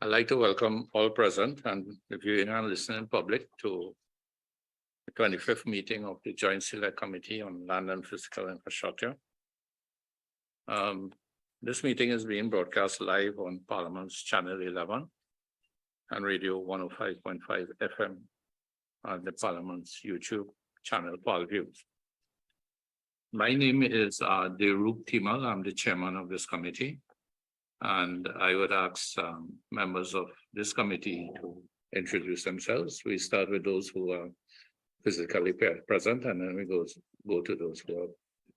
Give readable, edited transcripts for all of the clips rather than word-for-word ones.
I'd like to welcome all present and the viewing and listening public to the 25th meeting of the Joint Select Committee on Land and Physical Infrastructure. This meeting is being broadcast live on Parliament's Channel 11 and Radio 105.5 FM and the Parliament's YouTube channel, Parview. My name is Deruk Timal. I'm the chairman of this committee. And I would ask members of this committee to introduce themselves. We start with those who are physically present, and then we go to those who are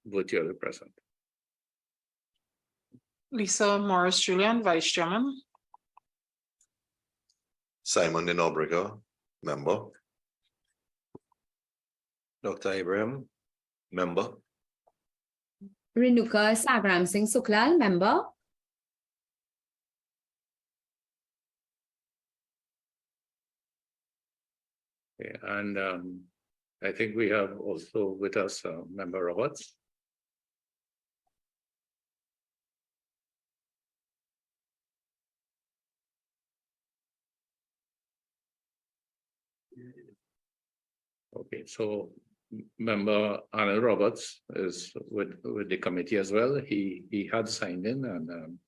virtually present. Lisa Morris-Julian, Vice Chairman. Simon Dinobriga, member. Dr. Ibrahim, member. Renuka Sagram Singh Suklal, member. Okay, and I think we have also with us Member Roberts. Okay, so Member Arnold Roberts is with the committee as well. He had signed in, and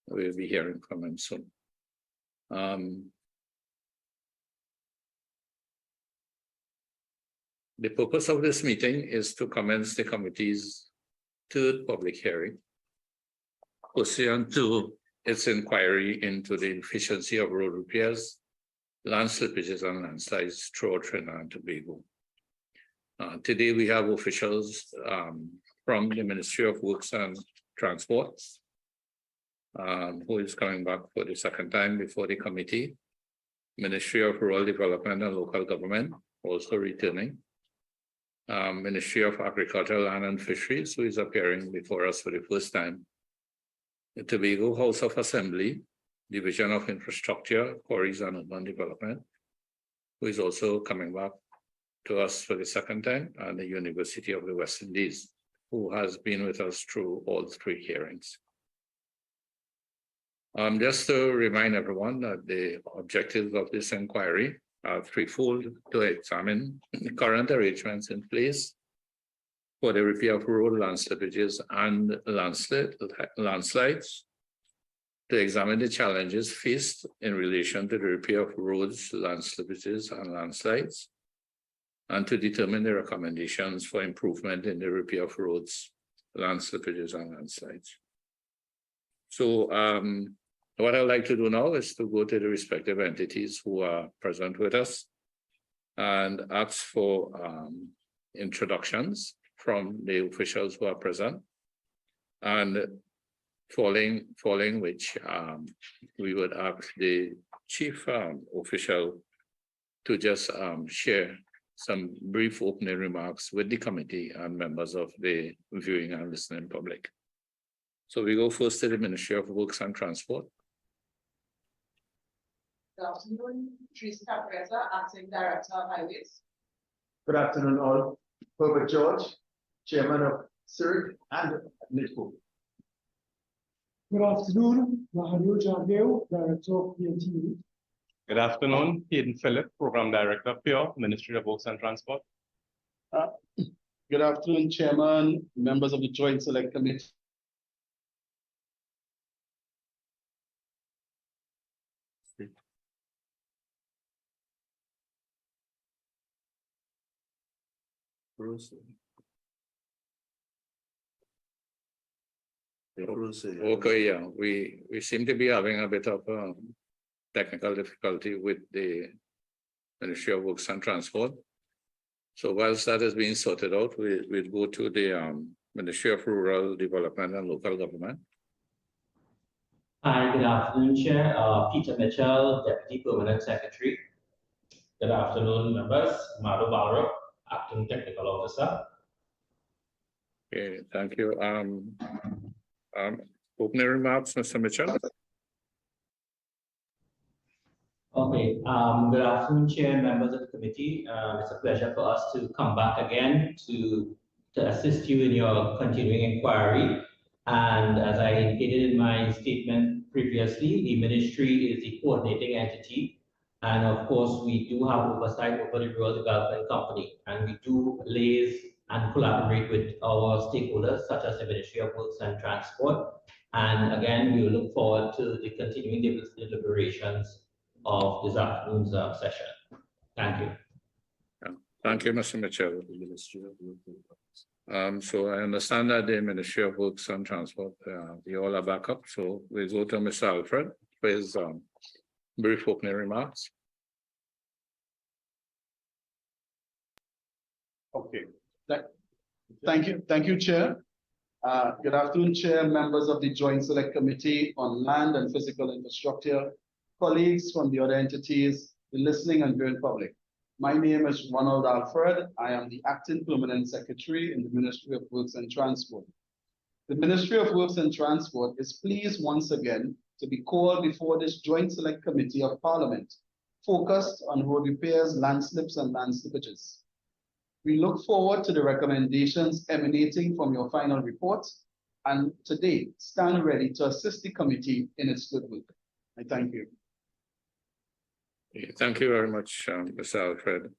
we'll be hearing from him soon. The purpose of this meeting is to commence the committee's third public hearing pursuant to its inquiry into the efficiency of road repairs, land slippages, and landslides throughout Trinidad and Tobago. Today we have officials from the Ministry of Works and Transport who is coming back for the second time before the committee. Ministry of Rural Development and Local Government also returning. Ministry of Agriculture, Land and Fisheries, who is appearing before us for the first time. The Tobago House of Assembly, Division of Infrastructure, Quarries and Urban Development, who is also coming back to us for the second time, and the University of the West Indies, who has been with us through all three hearings. Just to remind everyone that the objectives of this inquiry are threefold: to examine the current arrangements in place for the repair of road, land slippages, and landslides, to examine the challenges faced in relation to the repair of roads, land slippages, and landslides, and to determine the recommendations for improvement in the repair of roads, land slippages, and landslides. So what I'd like to do now is to go to the respective entities who are present with us and ask for introductions from the officials who are present, and following which we would ask the chief official to just share some brief opening remarks with the committee and members of the viewing and listening public. So we go first to the Ministry of Works and Transport. Good afternoon, Teresa Preza, Acting Director of Highways. Good afternoon, all. Herbert George, Chairman of CIRIC and NITCO. Good afternoon, Mahadio Jagdeo, Director of PNT. Good afternoon, Hayden Phillip, Program Director, PURE, Ministry of Works and Transport. Good afternoon, Chairman, members of the Joint Select Committee. Okay, yeah, we seem to be having a bit of technical difficulty with the Ministry of Works and Transport. So whilst that is being sorted out, we'll go to the Ministry of Rural Development and Local Government. Hi, good afternoon, Chair. Peter Mitchell, Deputy Permanent Secretary. Good afternoon, members. Madhu Balro, Acting Technical Officer. Okay, thank you. Opening remarks, Mr. Mitchell. Okay, good afternoon, Chair and members of the committee. It's a pleasure for us to come back again to assist you in your continuing inquiry. And as I indicated in my statement, previously, the ministry is the coordinating entity. And of course, we do have oversight over the Rural Development Company, and we do liaise and collaborate with our stakeholders, such as the Ministry of Works and Transport. And again, we will look forward to the continuing deliberations of this afternoon's session. Thank you. Thank you, Mr. Mitchell. So I understand that the Ministry of Works and Transport, they all are back up. So we go to Mr. Alfred for his brief opening remarks. Okay. Thank you, Chair. Good afternoon, Chair, members of the Joint Select Committee on Land and Physical Infrastructure, colleagues from the other entities, the listening and viewing public. My name is Ronald Alfred. I am the Acting Permanent Secretary in the Ministry of Works and Transport. The Ministry of Works and Transport is pleased once again to be called before this Joint Select Committee of Parliament, focused on road repairs, landslips, and land slippages. We look forward to the recommendations emanating from your final report, and today stand ready to assist the committee in its good work. I thank you. Thank you very much, Mr. Alfred.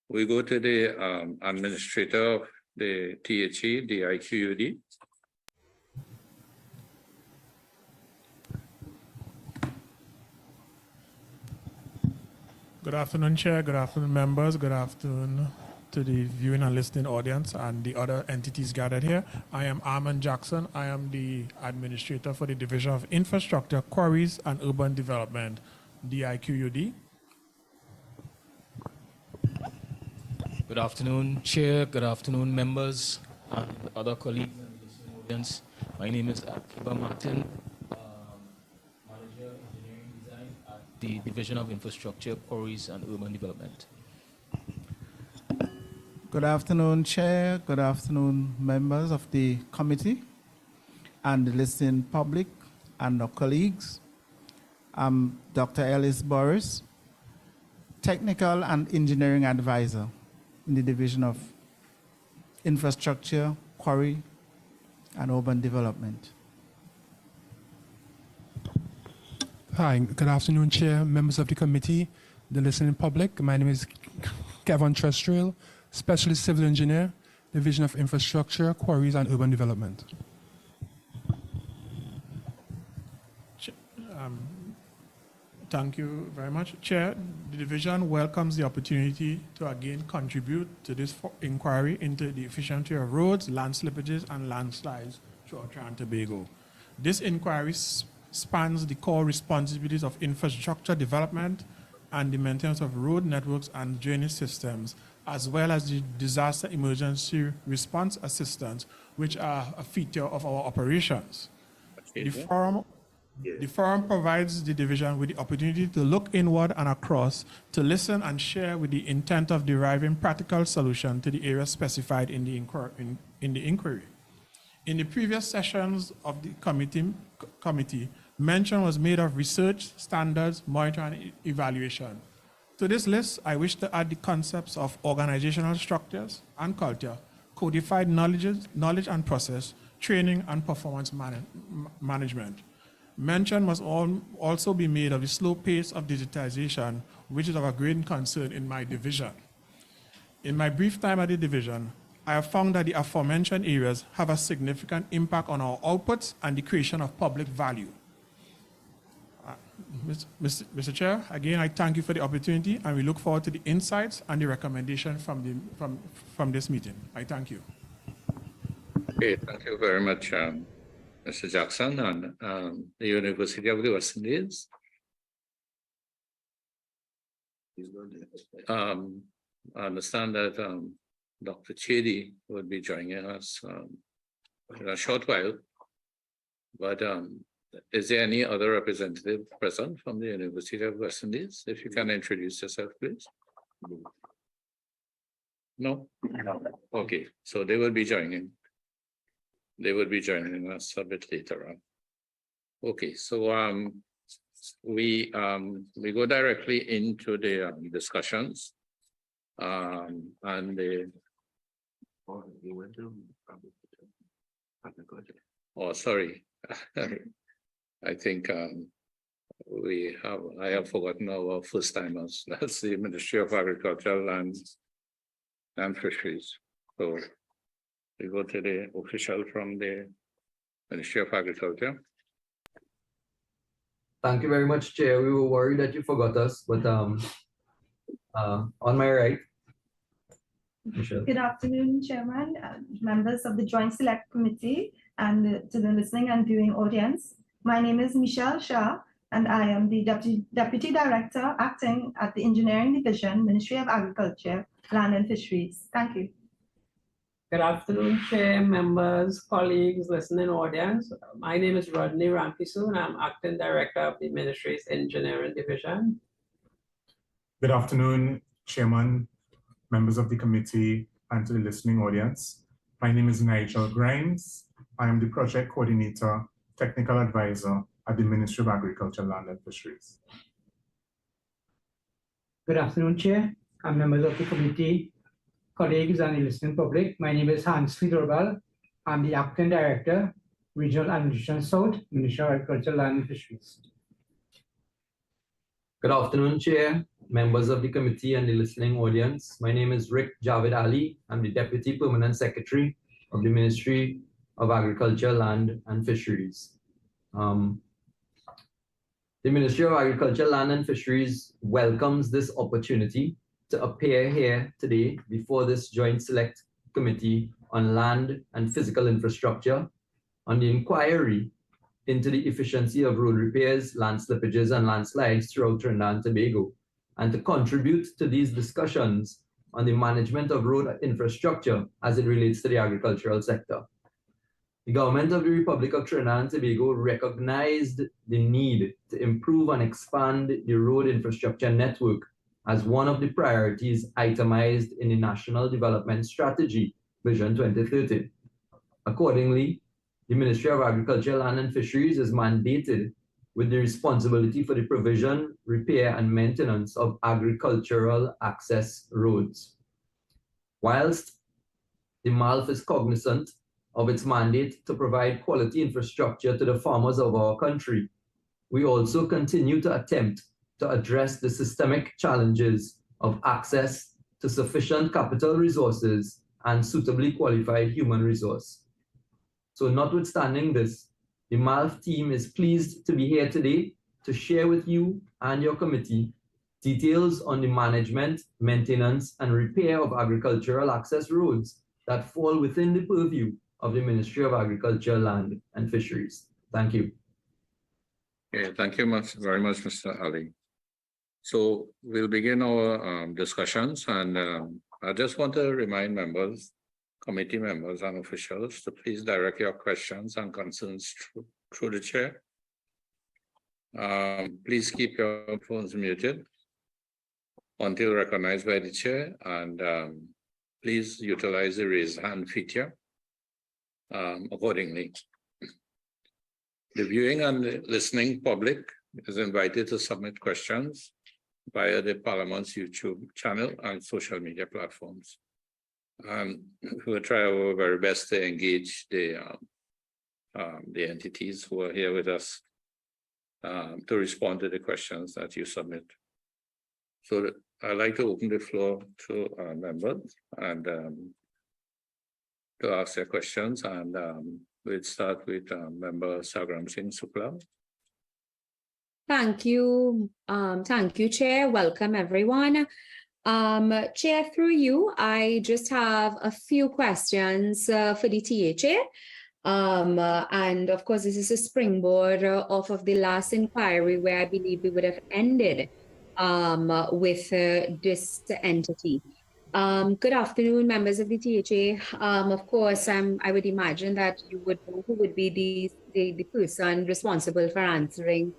We go to the administrator of the THE, the IQUD. Good afternoon, Chair. Good afternoon, members. Good afternoon to the viewing and listening audience and the other entities gathered here. I am Armand Jackson. I am the administrator for the Division of Infrastructure, Quarries and Urban Development, DIQUD. Good afternoon, Chair. Good afternoon, members and other colleagues and listening audience. My name is Akiba Martin, Manager Engineering Design at the Division of Infrastructure, Quarries and Urban Development. Good afternoon, Chair. Good afternoon, members of the committee and the listening public and our colleagues. I'm Dr. Ellis Boris, Technical and Engineering Advisor in the Division of Infrastructure, Quarry and Urban Development. Hi, good afternoon, Chair, members of the committee, the listening public. My name is Kevin Trestrill, Specialist Civil Engineer, Division of Infrastructure, Quarries and Urban Development. Thank you very much. Chair, the division welcomes the opportunity to again contribute to this inquiry into the efficiency of roads, land slippages, and landslides throughout Trinidad and Tobago. This inquiry spans the core responsibilities of infrastructure development and the maintenance of road networks and drainage systems, as well as the disaster emergency response assistance, which are a feature of our operations. The forum provides the division with the opportunity to look inward and across, to listen and share with the intent of deriving practical solution to the areas specified in the inquiry. In the previous sessions of the committee, mention was made of research, standards, monitoring, and evaluation. To this list, I wish to add the concepts of organizational structures and culture, codified knowledge and process, training, and performance management. Mention must also be made of the slow pace of digitization, which is of a great concern in my division. In my brief time at the division, I have found that the aforementioned areas have a significant impact on our outputs and the creation of public value. Mr. Chair, again, I thank you for the opportunity, and we look forward to the insights and the recommendation from this meeting. I thank you. Okay, thank you very much, Mr. Jackson, and the University of the West Indies. I understand that Dr. Chedi would be joining us in a short while, but is there any other representative present from the University of West Indies? If you can introduce yourself, please. No? Okay, so they will be joining. They will be joining us a bit later on. Okay, so we go directly into the discussions and the. Oh, sorry. I think I have forgotten our first timers. That's the Ministry of Agriculture, Land and Fisheries. So we go to the official from the Ministry of Agriculture. Thank you very much, Chair. We were worried that you forgot us, but on my right, Michelle. Good afternoon, Chairman, members of the Joint Select Committee, and to the listening and viewing audience. My name is Michelle Shah, and I am the Deputy Director acting at the Engineering Division, Ministry of Agriculture, Land and Fisheries. Thank you. Good afternoon, Chair, members, colleagues, listening audience. My name is Rodney Rampisu, and I'm Acting Director of the Ministry's Engineering Division. Good afternoon, Chairman, members of the committee, and to the listening audience. My name is Nigel Grimes. I am the Project Coordinator, Technical Advisor at the Ministry of Agriculture, Land and Fisheries. Good afternoon, Chair, and members of the committee, colleagues, and the listening public. My name is Hans Friedrich. I'm the Acting Director, Regional Administration South, Ministry of Agriculture, Land and Fisheries. Good afternoon, Chair, members of the committee, and the listening audience. My name is Rick Javed Ali. I'm the Deputy Permanent Secretary of the Ministry of Agriculture, Land and Fisheries. The Ministry of Agriculture, Land and Fisheries welcomes this opportunity to appear here today before this Joint Select Committee on Land and Physical Infrastructure on the inquiry into the efficiency of road repairs, land slippages, and landslides throughout Trinidad and Tobago, and to contribute to these discussions on the management of road infrastructure as it relates to the agricultural sector. The government of the Republic of Trinidad and Tobago recognized the need to improve and expand the road infrastructure network as one of the priorities itemized in the National Development Strategy, Vision 2030. Accordingly, the Ministry of Agriculture, Land and Fisheries is mandated with the responsibility for the provision, repair, and maintenance of agricultural access roads. Whilst the MALF is cognizant of its mandate to provide quality infrastructure to the farmers of our country, we also continue to attempt to address the systemic challenges of access to sufficient capital resources and suitably qualified human resource. So notwithstanding this, the MALF team is pleased to be here today to share with you and your committee details on the management, maintenance, and repair of agricultural access roads that fall within the purview of the Ministry of Agriculture, Land and Fisheries. Thank you. Okay, thank you very much, Mr. Ali. So we'll begin our discussions, and I just want to remind members, committee members and officials to please direct your questions and concerns through the chair. Please keep your phones muted until recognized by the chair, and please utilize the raise hand feature accordingly. The viewing and listening public is invited to submit questions via the Parliament's YouTube channel and social media platforms. We'll try our very best to engage the entities who are here with us to respond to the questions that you submit. So I'd like to open the floor to members and to ask their questions, and we'll start with Member Sagram Singh Sukla. Thank you, Chair. Welcome, everyone. Chair, through you, I just have a few questions for the THA. And of course, this is a springboard off of the last inquiry where I believe we would have ended with this entity. Good afternoon, members of the THA. Of course, I would imagine that you would know who would be the person responsible for answering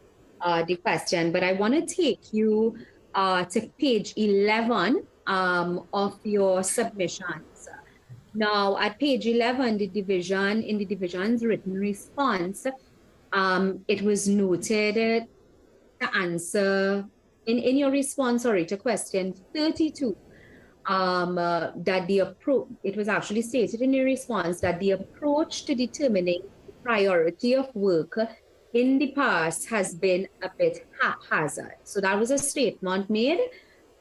the question, but I want to take you to page 11 of your submissions. Now, at page 11, in the division's written response, it was noted to answer, in your response, to question 32, that it was actually stated in your response that the approach to determining the priority of work in the past has been a bit haphazard. So that was a statement made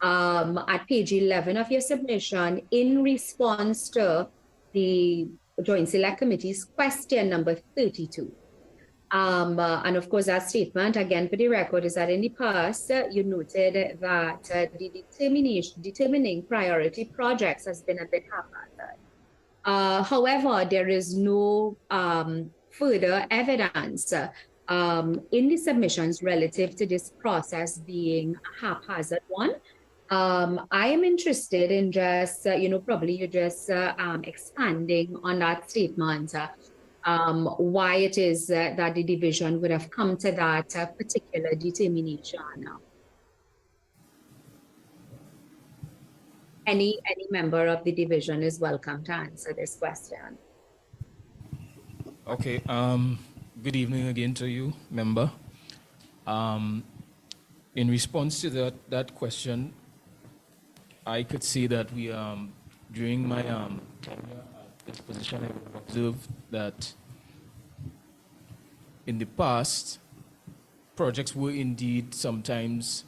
at page 11 of your submission in response to the Joint Select Committee's question number 32. And of course, that statement, again, for the record, is that in the past, you noted that the determining priority projects has been a bit haphazard. However, there is no further evidence in the submissions relative to this process being a haphazard one. I am interested in just, probably you just expanding on that statement, why it is that the division would have come to that particular determination. Any member of the division is welcome to answer this question. Okay, good evening again to you, member. In response to that question, I could see that we, during my tenure at this position, I observed that in the past, projects were indeed sometimes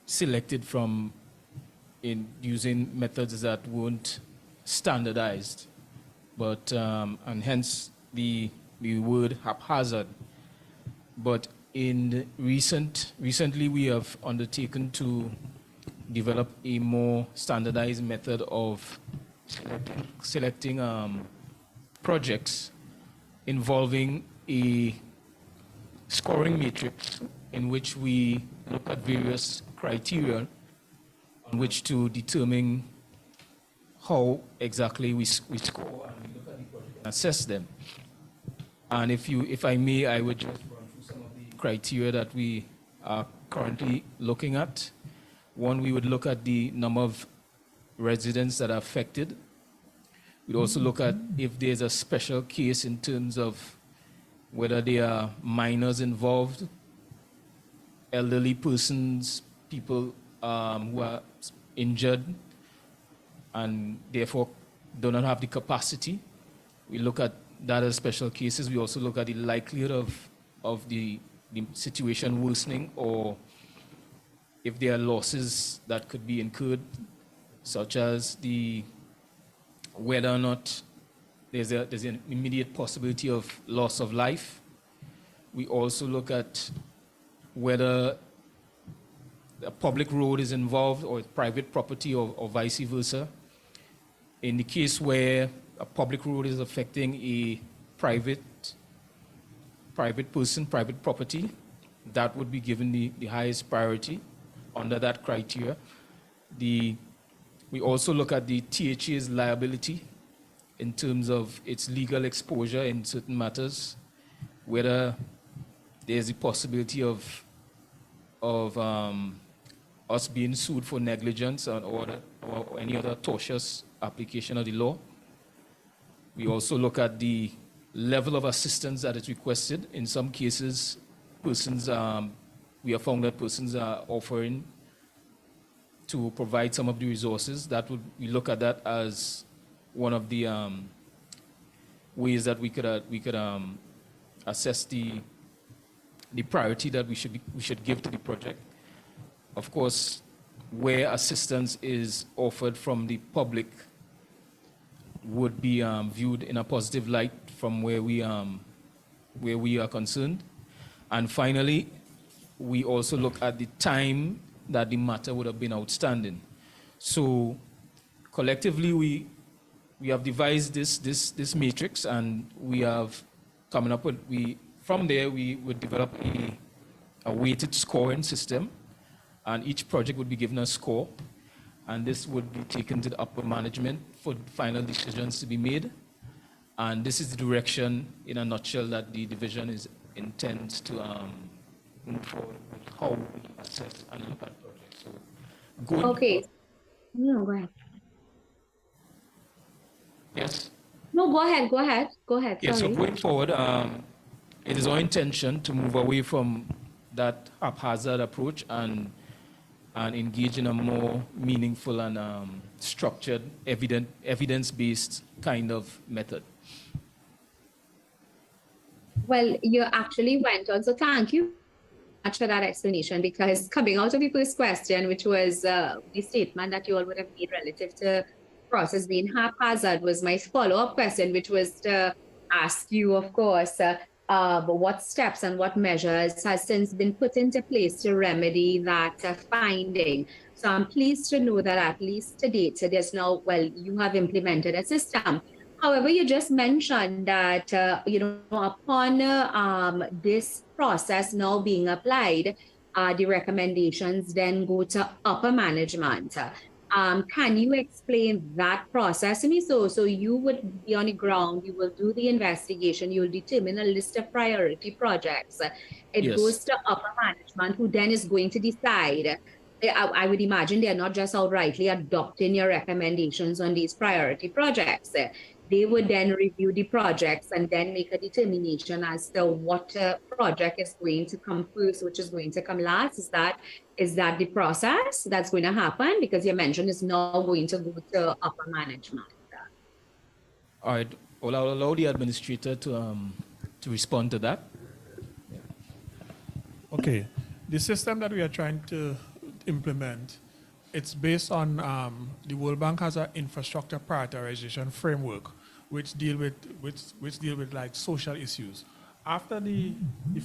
selected from using methods that weren't standardized, but and hence the word haphazard. But recently we have undertaken to develop a more standardized method of selecting projects involving a scoring matrix in which we look at various criteria on which to determine how exactly we score and we look at the project and assess them. And if I may, I would just run through some of the criteria that we are currently looking at. One, we would look at the number of residents that are affected. We'd also look at if there's a special case in terms of whether there are minors involved, elderly persons, people who are injured and therefore do not have the capacity. We look at that as special cases. We also look at the likelihood of the situation worsening, or if there are losses that could be incurred, such as whether or not there's an immediate possibility of loss of life. We also look at whether a public road is involved or private property or vice versa. In the case where a public road is affecting a private person, private property, that would be given the highest priority under that criteria. We also look at the THA's liability in terms of its legal exposure in certain matters, whether there's a possibility of us being sued for negligence or any other tortious application of the law. We also look at the level of assistance that is requested. In some cases, we have found that persons are offering to provide some of the resources. We look at that as one of the ways that we could assess the priority that we should give to the project. Of course, where assistance is offered from the public would be viewed in a positive light from where we are concerned. And finally, we also look at the time that the matter would have been outstanding. So collectively, we have devised this matrix, and we have coming up with, from there we would develop a weighted scoring system, and each project would be given a score, and this would be taken to the upper management for final decisions to be made. And this is the direction, in a nutshell, that the division intends to move forward with how we assess and look at projects. So Okay. No, go ahead. Yes. No, go ahead. Yeah, so Sorry. going forward, it is our intention to move away from that haphazard approach and engage in a more meaningful and structured, evidence-based kind of method. Well, you actually went on, so thank you much for that explanation, because coming out of the first question, which was the statement that you all would have made relative to process being haphazard, was my follow-up question, which was to ask you, of course, what steps and what measures has since been put into place to remedy that finding. So I'm pleased to know that at least to date, so there's now, well, you have implemented a system. However, you just mentioned that, upon this process now being applied, the recommendations then go to upper management. Can you explain that process to me? So you would be on the ground, you will do the investigation, you will determine a list of priority projects. It Yes. goes to upper management, who then is going to decide. I would imagine they're not just outrightly adopting your recommendations on these priority projects. They would then review the projects and then make a determination as to what project is going to come first, which is going to come last. Is that the process that's going to happen? Because you mentioned it's now going to go to upper management. All right. Well, I'll allow the administrator to respond to that. Okay. The system that we are trying to implement, it's based on the World Bank has an infrastructure prioritization framework, which deal with like social issues. After the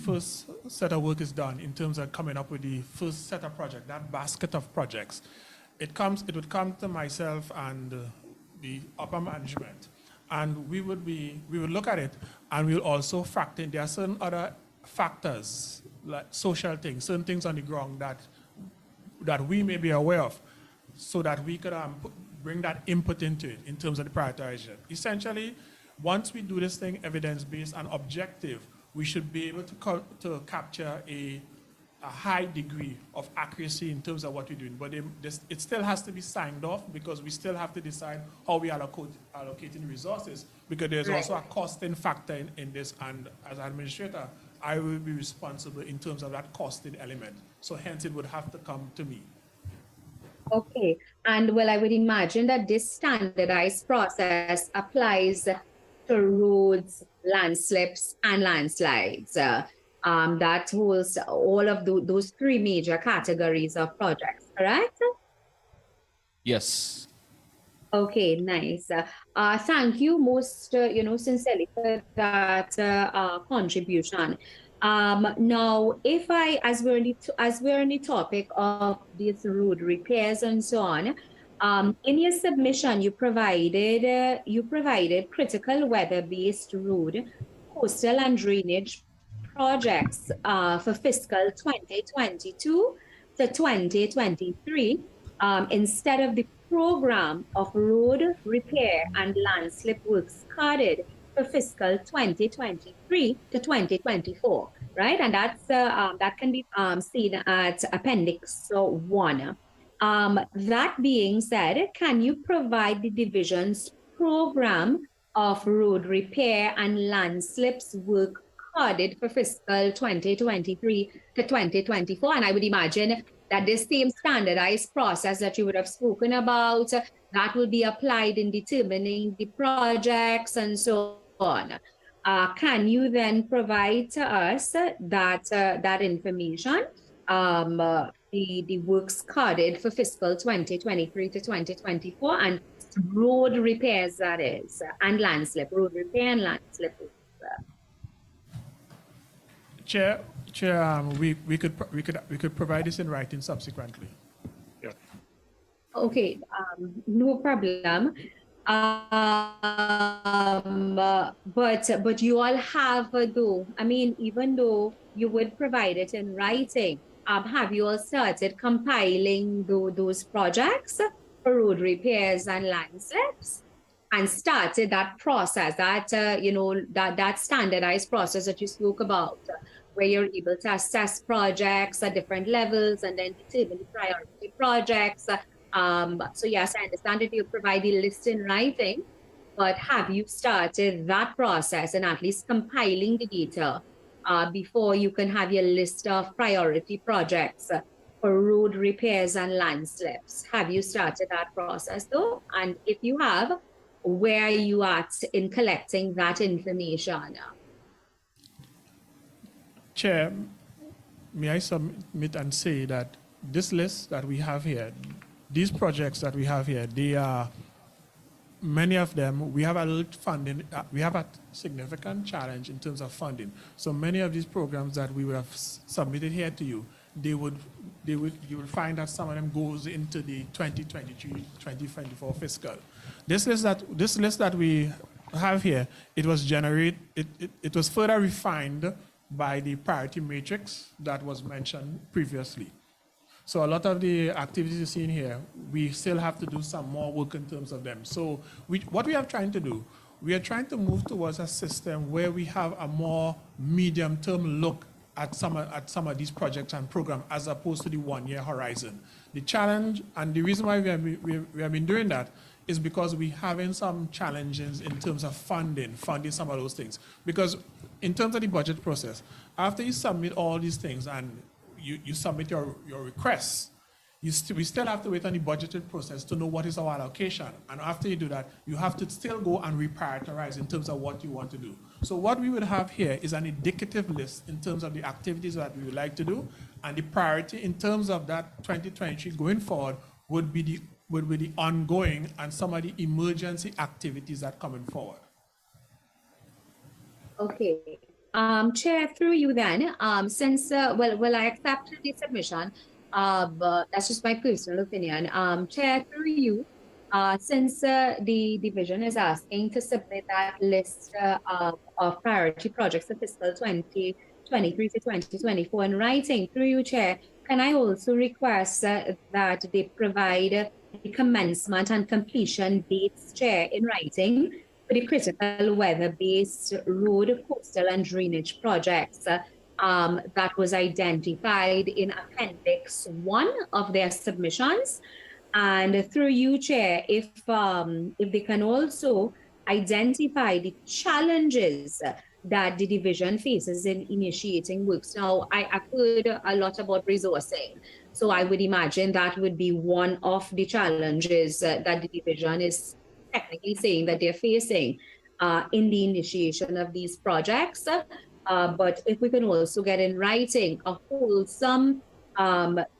first set of work is done in terms of coming up with the first set of projects, that basket of projects, it would come to myself and the upper management, and we would look at it, and we'll also factor in. There are certain other factors like social things, certain things on the ground that we may be aware of, so that we could bring that input into it in terms of the prioritization. Essentially, once we do this thing evidence-based and objective, we should be able to capture a high degree of accuracy in terms of what we're doing. But it still has to be signed off, because we still have to decide how we allocating resources, because there's also a costing factor in this. And as an administrator, I will be responsible in terms of that costing element. So hence it would have to come to me. Okay, and well, I would imagine that this standardized process applies to roads, landslips, and landslides. That holds all of those three major categories of projects, correct? Yes. Okay, nice. Thank you most, sincerely for that contribution. Now, as we're on the topic of these road repairs and so on, in your submission, you provided critical weather-based road, coastal and drainage projects for fiscal 2022 to 2023 instead of the program of road repair and landslip works carded for fiscal 2023 to 2024, right? And that's that can be seen at Appendix 1. That being said, can you provide the division's program of road repair and landslips work carded for fiscal 2023 to 2024? And I would imagine that this same standardized process that you would have spoken about, that will be applied in determining the projects and so on. Can you then provide to us that information, the works carded for fiscal 2023 to 2024, and road repairs, that is, and landslip, road repair and landslip? Chair, we could provide this in writing subsequently. Yeah. Okay, no problem. But you all have though. I mean, even though you would provide it in writing, have you all started compiling those projects for road repairs and landslips, and started that process, that that standardized process that you spoke about, where you're able to assess projects at different levels and then determine the priority projects? So yes, I understand that you provide the list in writing, but have you started that process and at least compiling the data before you can have your list of priority projects for road repairs and landslips? Have you started that process though? And if you have, where are you at in collecting that information? Chair, may I submit and say that this list that we have here, these projects that we have here, they are, many of them, we have a little funding, we have a significant challenge in terms of funding. So many of these programs that we would have submitted here to you, you will find that some of them goes into the 2023-2024 fiscal. This list that we have here, it was it was further refined by the priority matrix that was mentioned previously. So a lot of the activities you see in here, we still have to do some more work in terms of them. So what we are trying to do, we are trying to move towards a system where we have a more medium-term look at some of these projects and programs as opposed to the one-year horizon. The challenge and the reason why we have been doing that is because we're having some challenges in terms of funding some of those things. Because in terms of the budget process, after you submit all these things and you submit your requests, we still have to wait on the budgeted process to know what is our allocation. And after you do that, you have to still go and reprioritize in terms of what you want to do. So what we would have here is an indicative list in terms of the activities that we would like to do, and the priority in terms of that 2023 going forward would be the ongoing and some of the emergency activities that coming forward. Okay. Chair, through you then, since, well, I accepted the submission, but that's just my personal opinion. Chair, through you, since the division is asking to submit that list of priority projects for fiscal 2023 to 2024 in writing, through you, Chair, can I also request that they provide the commencement and completion dates, Chair, in writing for the critical weather-based road, coastal and drainage projects that was identified in Appendix 1 of their submissions? And through you, Chair, if they can also identify the challenges that the division faces in initiating works. Now, I heard a lot about resourcing. So I would imagine that would be one of the challenges that the division is technically saying that they're facing in the initiation of these projects. But if we can also get in writing a wholesome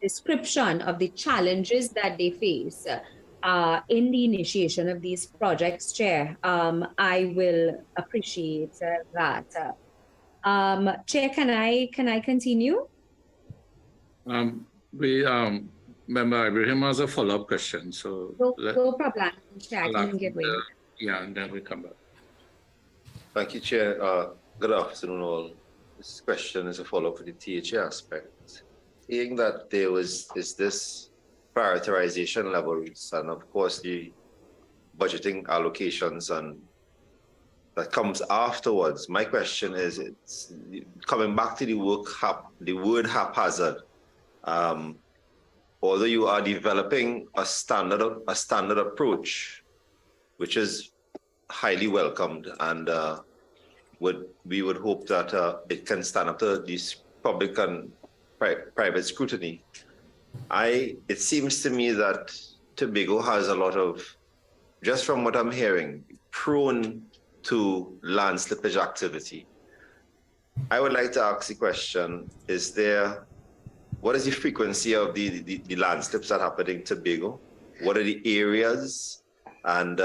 description of the challenges that they face in the initiation of these projects, Chair, I will appreciate that. Chair, can I continue? Member Ibrahim has a follow-up question, so no problem, Chair. I can give way. Yeah, and then we come back. Thank you, Chair. Good afternoon, all. This question is a follow-up for the THA aspect. Seeing that there is this prioritization levels and of course the budgeting allocations and that comes afterwards. My question is, it's coming back to the word haphazard. Although you are developing a standard approach, which is highly welcomed, and we would hope that it can stand up to this public and private scrutiny. It seems to me that Tobago has a lot of, just from what I'm hearing, prone to land slippage activity. I would like to ask the question, what is the frequency of the landslips that happen in Tobago? What are the areas? And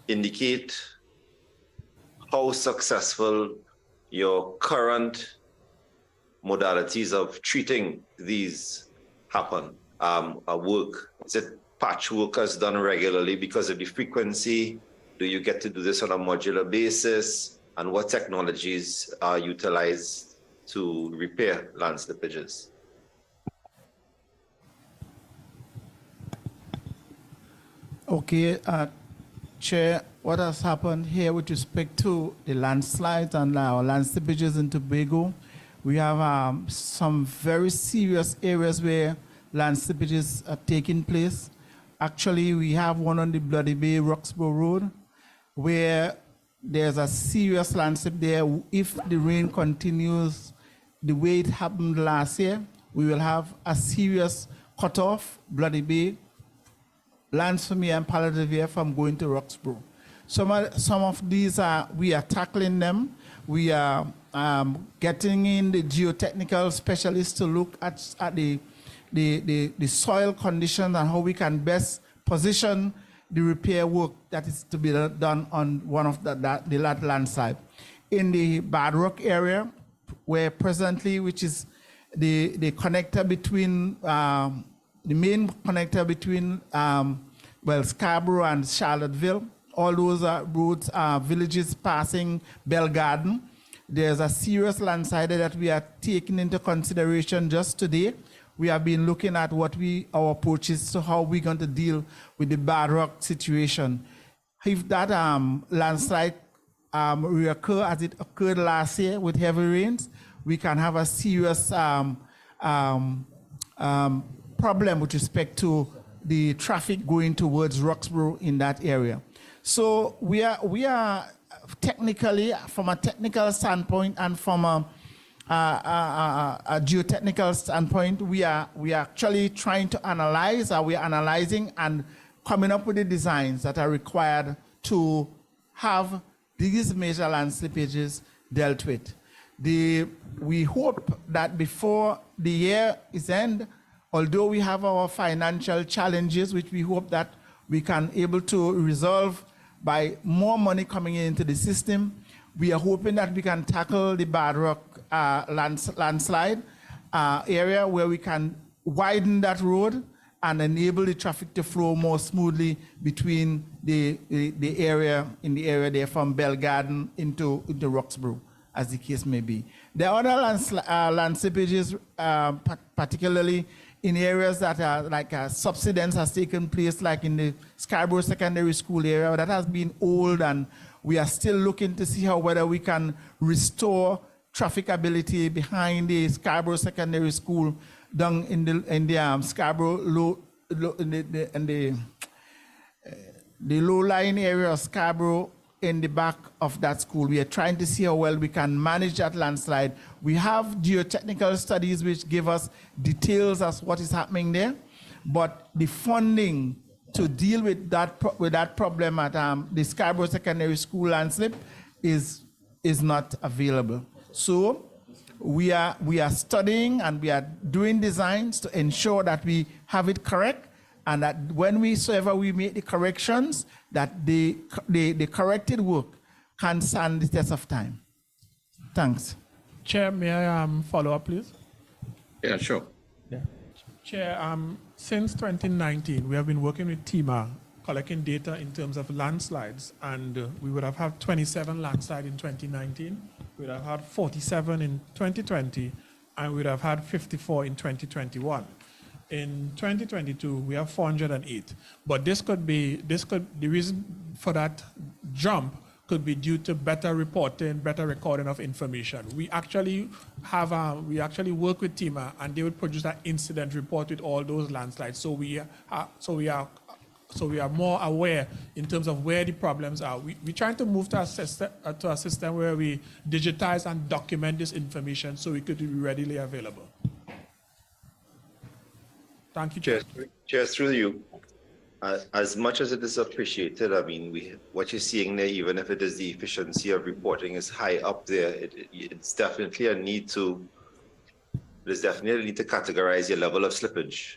indicate how successful your current modalities of treating these work. Is it patchwork as done regularly because of the frequency? Do you get to do this on a modular basis? And what technologies are utilized to repair land slippages? Okay, Chair, what has happened here with respect to the landslides and our land slippages in Tobago, we have some very serious areas where land slippages are taking place. Actually, we have one on the Bloody Bay Roxborough Road where there's a serious landslip there. If the rain continues the way it happened last year, we will have a serious cutoff, Bloody Bay, Lansford and Paladivere from going to Roxborough. Some of these we are tackling them. We are getting in the geotechnical specialists to look at the soil conditions and how we can best position the repair work that is to be done on one of the landslide. In the Bad Rock area, where presently, which is the connector between, the main connector between, Scarborough and Charlottesville, all those roads, villages passing Bell Garden. There's a serious landslide that we are taking into consideration just today. We have been looking at our approaches to how we're going to deal with the Bad Rock situation. If that landslide reoccur as it occurred last year with heavy rains, we can have a serious problem with respect to the traffic going towards Roxborough in that area. So we are technically, from a technical standpoint and from a geotechnical standpoint, we are actually trying to analyze, we are analyzing and coming up with the designs that are required to have these major land slippages dealt with. We hope that before the year is end, although we have our financial challenges, which we hope that we can able to resolve by more money coming into the system, we are hoping that we can tackle the Bad Rock landslide area where we can widen that road and enable the traffic to flow more smoothly between the area there from Bell Garden into Roxborough, as the case may be. There are other land slippages, particularly in areas that are like subsidence has taken place, like in the Scarborough Secondary School area that has been old, and we are still looking to see whether we can restore trafficability behind the Scarborough Secondary School down in the Scarborough the low-lying area of Scarborough in the back of that school. We are trying to see how well we can manage that landslide. We have geotechnical studies which give us details as what is happening there, but the funding to deal with that problem at the Scarborough Secondary School landslip is not available. So we are studying and we are doing designs to ensure that we have it correct, and that when we make the corrections, that the corrected work can stand the test of time. Thanks. Chair, may I follow up, please? Yeah, sure. Yeah. Chair, since 2019, we have been working with TIMA, collecting data in terms of landslides, and we would have had 27 landslides in 2019, we would have had 47 in 2020, and we would have had 54 in 2021. In 2022, we have 408, but the reason for that jump could be due to better reporting, better recording of information. We actually work with TIMA, and they would produce an incident report with all those landslides. So we are more aware in terms of where the problems are. We're trying to move to a system where we digitize and document this information so it could be readily available. Thank you, Chair. Chair, through you. As much as it is appreciated, I mean, what you're seeing there, even if it is the efficiency of reporting is high up there, it's definitely a need to categorize your level of slippage.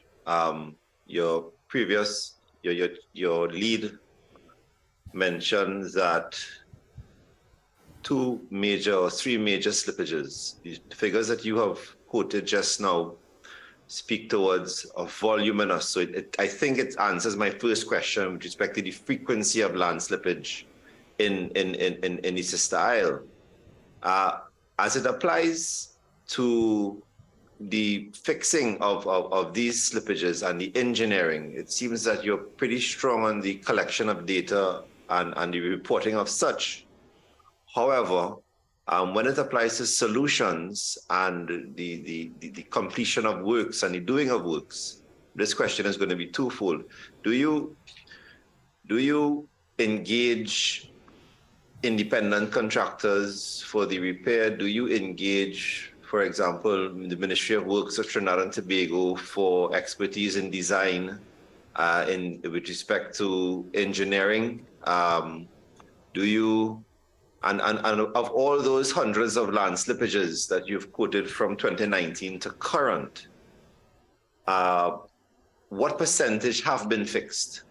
Your lead mentions that 2 major or 3 major slippages. The figures that you have quoted just now speak towards a voluminous. So I think it answers my first question with respect to the frequency of land slippage in the Sister Isle. As it applies to the fixing of these slippages and the engineering, it seems that you're pretty strong on the collection of data and the reporting of such. However, when it applies to solutions and the completion of works and the doing of works, this question is going to be twofold. Do you engage independent contractors for the repair? Do you engage, for example, the Ministry of Works of Trinidad and Tobago for expertise in design with respect to engineering? Do you And of all those hundreds of land slippages that you've quoted from 2019 to current, what percentage have been fixed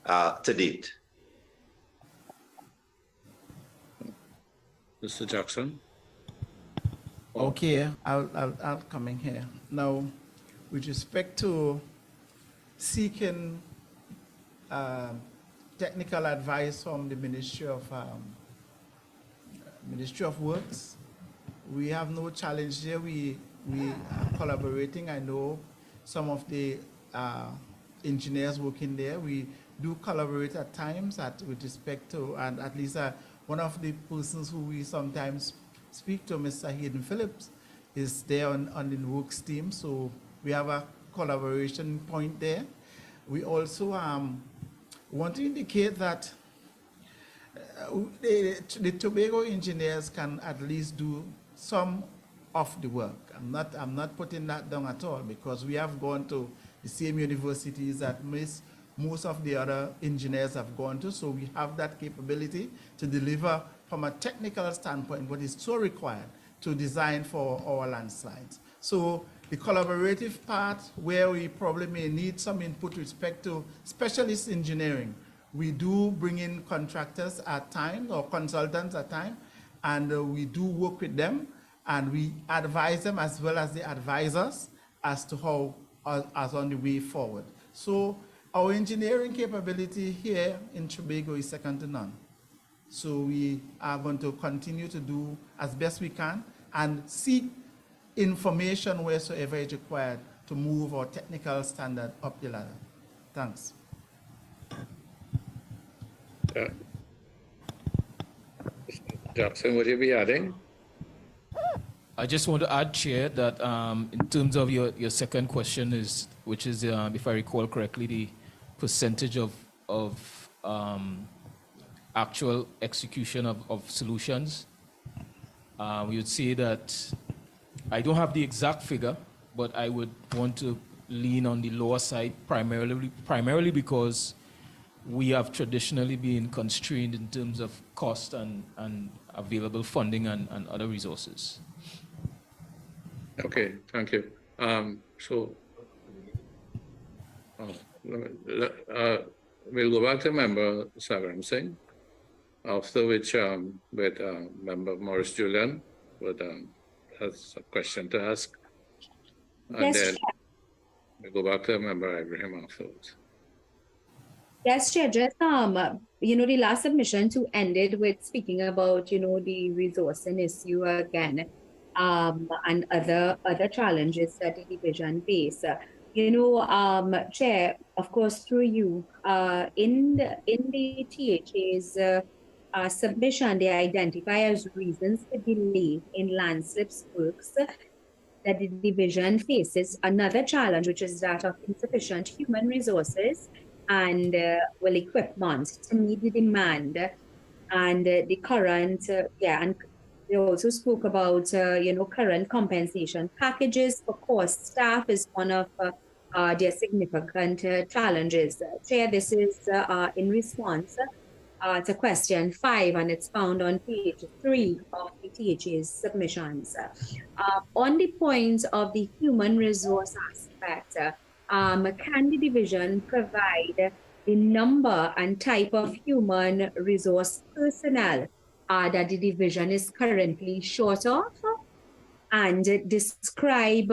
to date? Mr. Jackson? Okay, I'll come in here. Now, with respect to seeking technical advice from the Ministry of Works, we have no challenge there. We are collaborating. I know some of the engineers working there. We do collaborate at times with respect to, and at least one of the persons who we sometimes speak to, Mr. Hayden Phillips, is there on the works team. So we have a collaboration point there. We also want to indicate that the Tobago engineers can at least do some of the work. I'm not putting that down at all, because we have gone to the same universities that most of the other engineers have gone to, so we have that capability to deliver from a technical standpoint what is so required to design for our landslides. So the collaborative part, where we probably may need some input with respect to specialist engineering, we do bring in contractors at times or consultants at times, and we do work with them, and we advise them as well as the advisors as to how as on the way forward. So our engineering capability here in Tobago is second to none. So we are going to continue to do as best we can and seek information wheresoever it's required to move our technical standard up the ladder. Thanks. Jackson, would you be adding? I just want to add, Chair, that in terms of your second question, which is, if I recall correctly, the percentage of actual execution of solutions, we would say that I don't have the exact figure, but I would want to lean on the lower side primarily because we have traditionally been constrained in terms of cost and available funding and other resources. Okay, thank you. We'll go back to Member Sagram Singh, after which with Member Morris Julian has a question to ask. And Yes, then Chair. we'll go back to Member Ibrahim afterwards. Yes, Chair, just, the last submission ended with speaking about, the resourcing issue again, and other challenges that the division face. Chair, of course, through you, in the THA's submission, they identify as reasons for delay in Landslip's works that the division faces another challenge, which is that of insufficient human resources and equipment to meet the demand and the current, and they also spoke about, current compensation packages for cost. Staff is one of their significant challenges. Chair, this is in response to question 5, and it's found on page 3 of the THA's submissions. On the point of the human resource aspect, can the division provide the number and type of human resource personnel that the division is currently short of? And describe,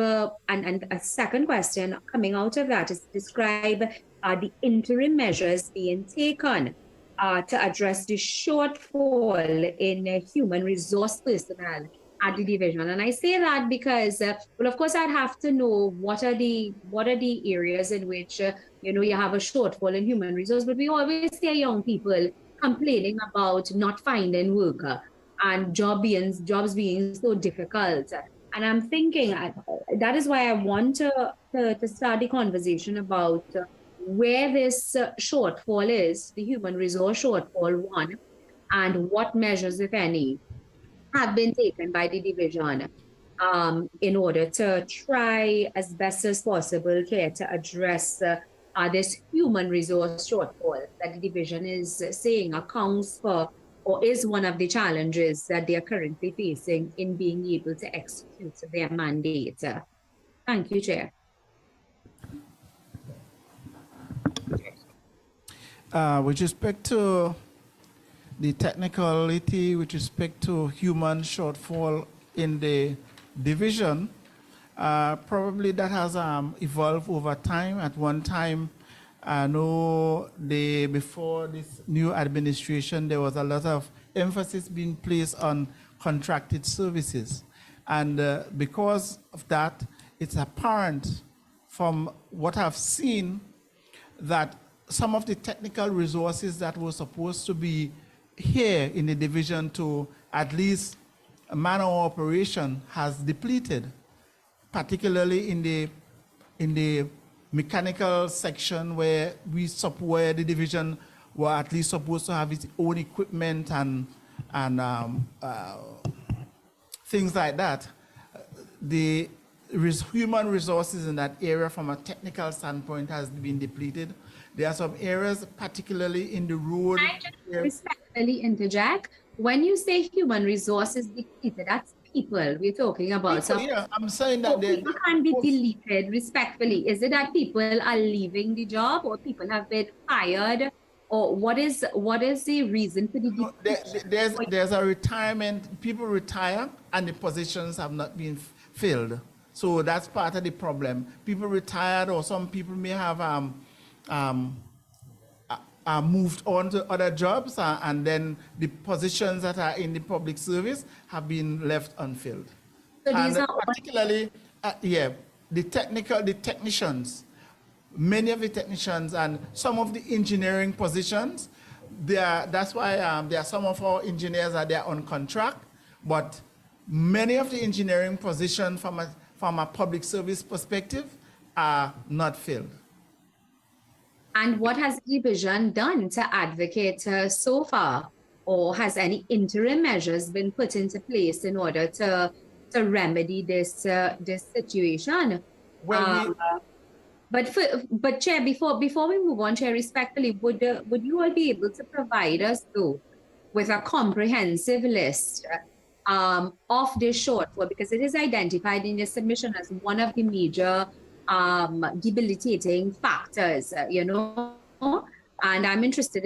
and a second question coming out of that is describe the interim measures being taken to address the shortfall in human resource personnel at the division. And I say that because, well, of course, I'd have to know what are the areas in which you have a shortfall in human resource. But we always hear young people complaining about not finding work and jobs being so difficult. And I'm thinking that is why I want to start the conversation about where this shortfall is, the human resource shortfall one, and what measures, if any, have been taken by the division in order to try as best as possible to address this human resource shortfall that the division is saying accounts for or is one of the challenges that they are currently facing in being able to execute their mandate? Thank you, Chair. With respect to the technicality, with respect to human shortfall in the division, probably that has evolved over time. At one time, I know before this new administration, there was a lot of emphasis being placed on contracted services. And because of that, it's apparent from what I've seen that some of the technical resources that were supposed to be here in the division to at least man our operation has depleted, particularly in the mechanical section where where the division were at least supposed to have its own equipment and things like that. The human resources in that area from a technical standpoint has been depleted. There are some areas, particularly in the road. I just respectfully interject. When you say human resources depleted, that's people we're talking about. People, so yeah, I'm saying that people can be deleted respectfully. Is it that people are leaving the job, or people have been fired, or what is the reason for the there's a retirement. People retire and the positions have not been filled. So that's part of the problem. People retired, or some people may have moved on to other jobs, and then the positions that are in the public service have been left unfilled. So these and are particularly, the technicians, many of the technicians and some of the engineering positions, that's why there are some of our engineers are there on contract, but many of the engineering positions from a public service perspective are not filled. And what has the division done to advocate so far? Or has any interim measures been put into place in order to remedy this situation? Well, but Chair, before we move on, Chair, respectfully, would you all be able to provide us though with a comprehensive list of this shortfall, because it is identified in the submission as one of the major debilitating factors, and I'm interested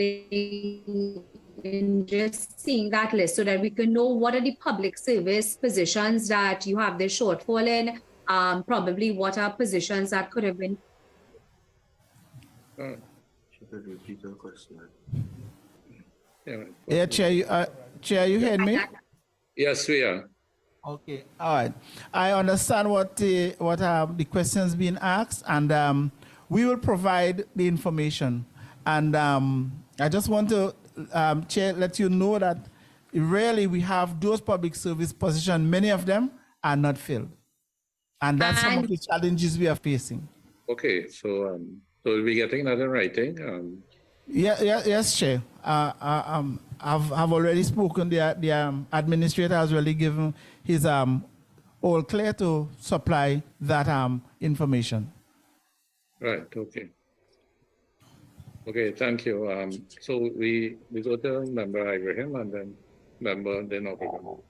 in just seeing that list so that we can know what are the public service positions that you have this shortfall in, probably what are positions that could have been. Yeah, Chair, you heard me? Yes, we are. Okay, all right. I understand what the questions being asked, and we will provide the information. And I just want to, Chair, let you know that rarely we have those public service positions. Many of them are not filled, and that's some of the challenges we are facing. Okay, so we'll be getting that in writing. Yes, Chair. I've already spoken. The administrator has already given his all clear to supply that information. Right. Okay. Okay. Thank you. So we go to Member Ibrahim and then Member Denovigan.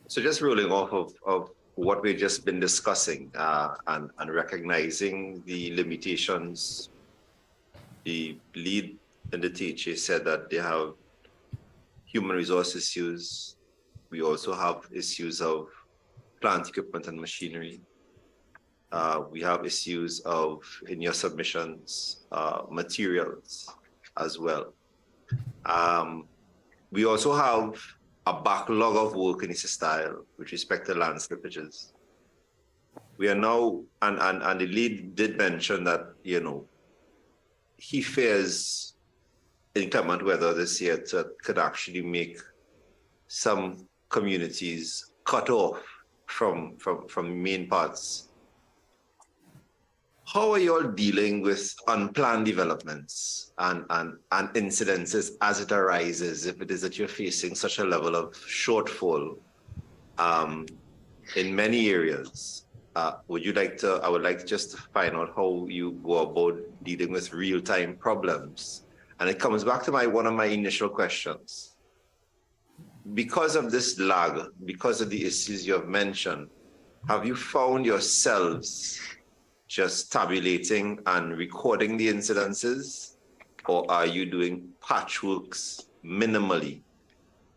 So just rolling off of what we've just been discussing and recognizing the limitations. The lead in the THA said that they have human resource issues. We also have issues of plant equipment and machinery. We have issues of, in your submissions, materials as well. We also have a backlog of work in this style with respect to land slippages. We are now, and the lead did mention that, he fears inclement weather this year could actually make some communities cut off from main parts. How are you all dealing with unplanned developments and incidences as it arises, if it is that you're facing such a level of shortfall in many areas? I would like to just find out how you go about dealing with real-time problems And it comes back to one of my initial questions. Because of this lag, because of the issues you have mentioned, have you found yourselves just tabulating and recording the incidences, or are you doing patchworks minimally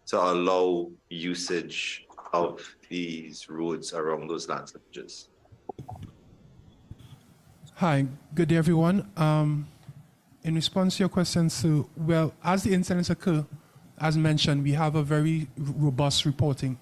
to allow usage of these roads around those landslides? Hi, good day, everyone. In response to your question, Sue, well, as the incidents occur, as mentioned, we have a very robust reporting.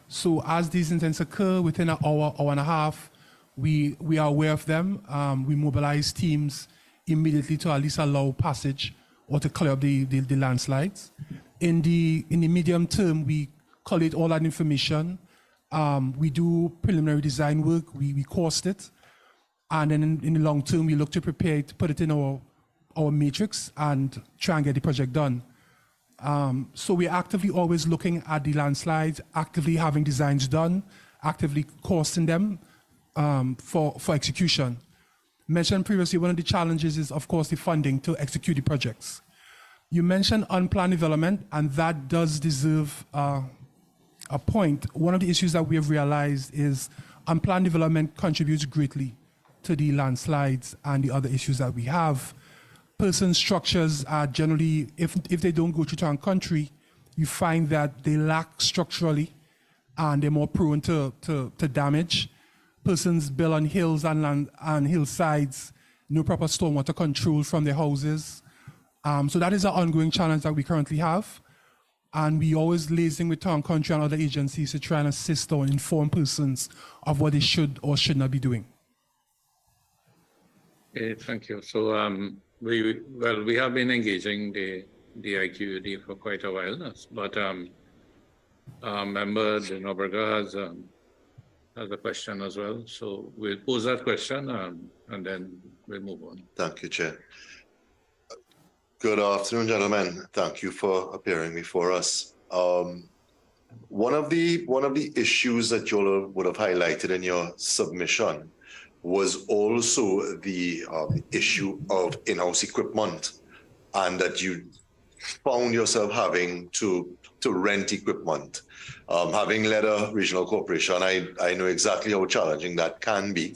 So as these incidents occur within an hour, hour and a half, we are aware of them. We mobilize teams immediately to at least allow passage or to clear up the landslides. In the medium term, we collate all that information. We do preliminary design work, we cost it. And then in the long term, we look to prepare to put it in our matrix and try and get the project done. So we're actively always looking at the landslides, actively having designs done, actively costing them for execution. Mentioned previously, one of the challenges is, of course, the funding to execute the projects. You mentioned unplanned development, and that does deserve a point. One of the issues that we have realized is unplanned development contributes greatly to the landslides and the other issues that we have. Person structures are generally, if they don't go through town country, you find that they lack structurally and they're more prone to damage. Persons build on hills and hillsides, no proper stormwater control from their houses. So that is an ongoing challenge that we currently have. And we always liaising with town country and other agencies to try and assist or inform persons of what they should or should not be doing. Okay, thank you. So we have been engaging the IQUD for quite a while, but member De Nobrega has a question as well. So we'll pose that question and then we'll move on. Thank you, Chair. Good afternoon, gentlemen. Thank you for appearing before us. One of the issues that you all would have highlighted in your submission was also the issue of in-house equipment, and that you found yourself having to rent equipment. Having led a regional corporation, I know exactly how challenging that can be.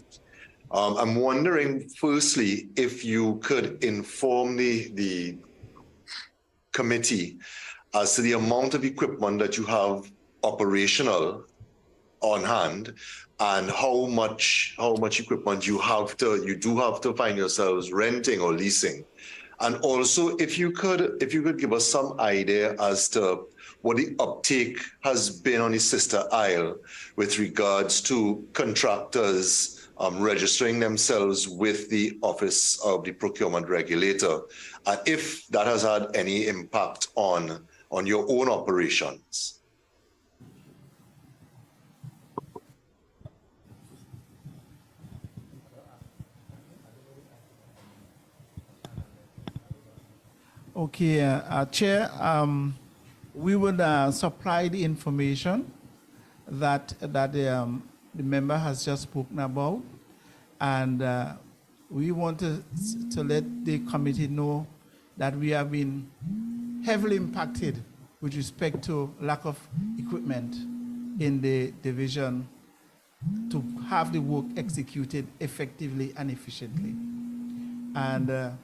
I'm wondering, firstly, if you could inform the committee as to the amount of equipment that you have operational on hand, and how much equipment you do have to find yourselves renting or leasing. And also, if you could give us some idea as to what the uptake has been on the sister isle with regards to contractors registering themselves with the Office of the Procurement Regulator, and if that has had any impact on your own operations. Okay, Chair, we would supply the information that the member has just spoken about, and we want to let the committee know that we have been heavily impacted with respect to lack of equipment in the division to have the work executed effectively and efficiently. And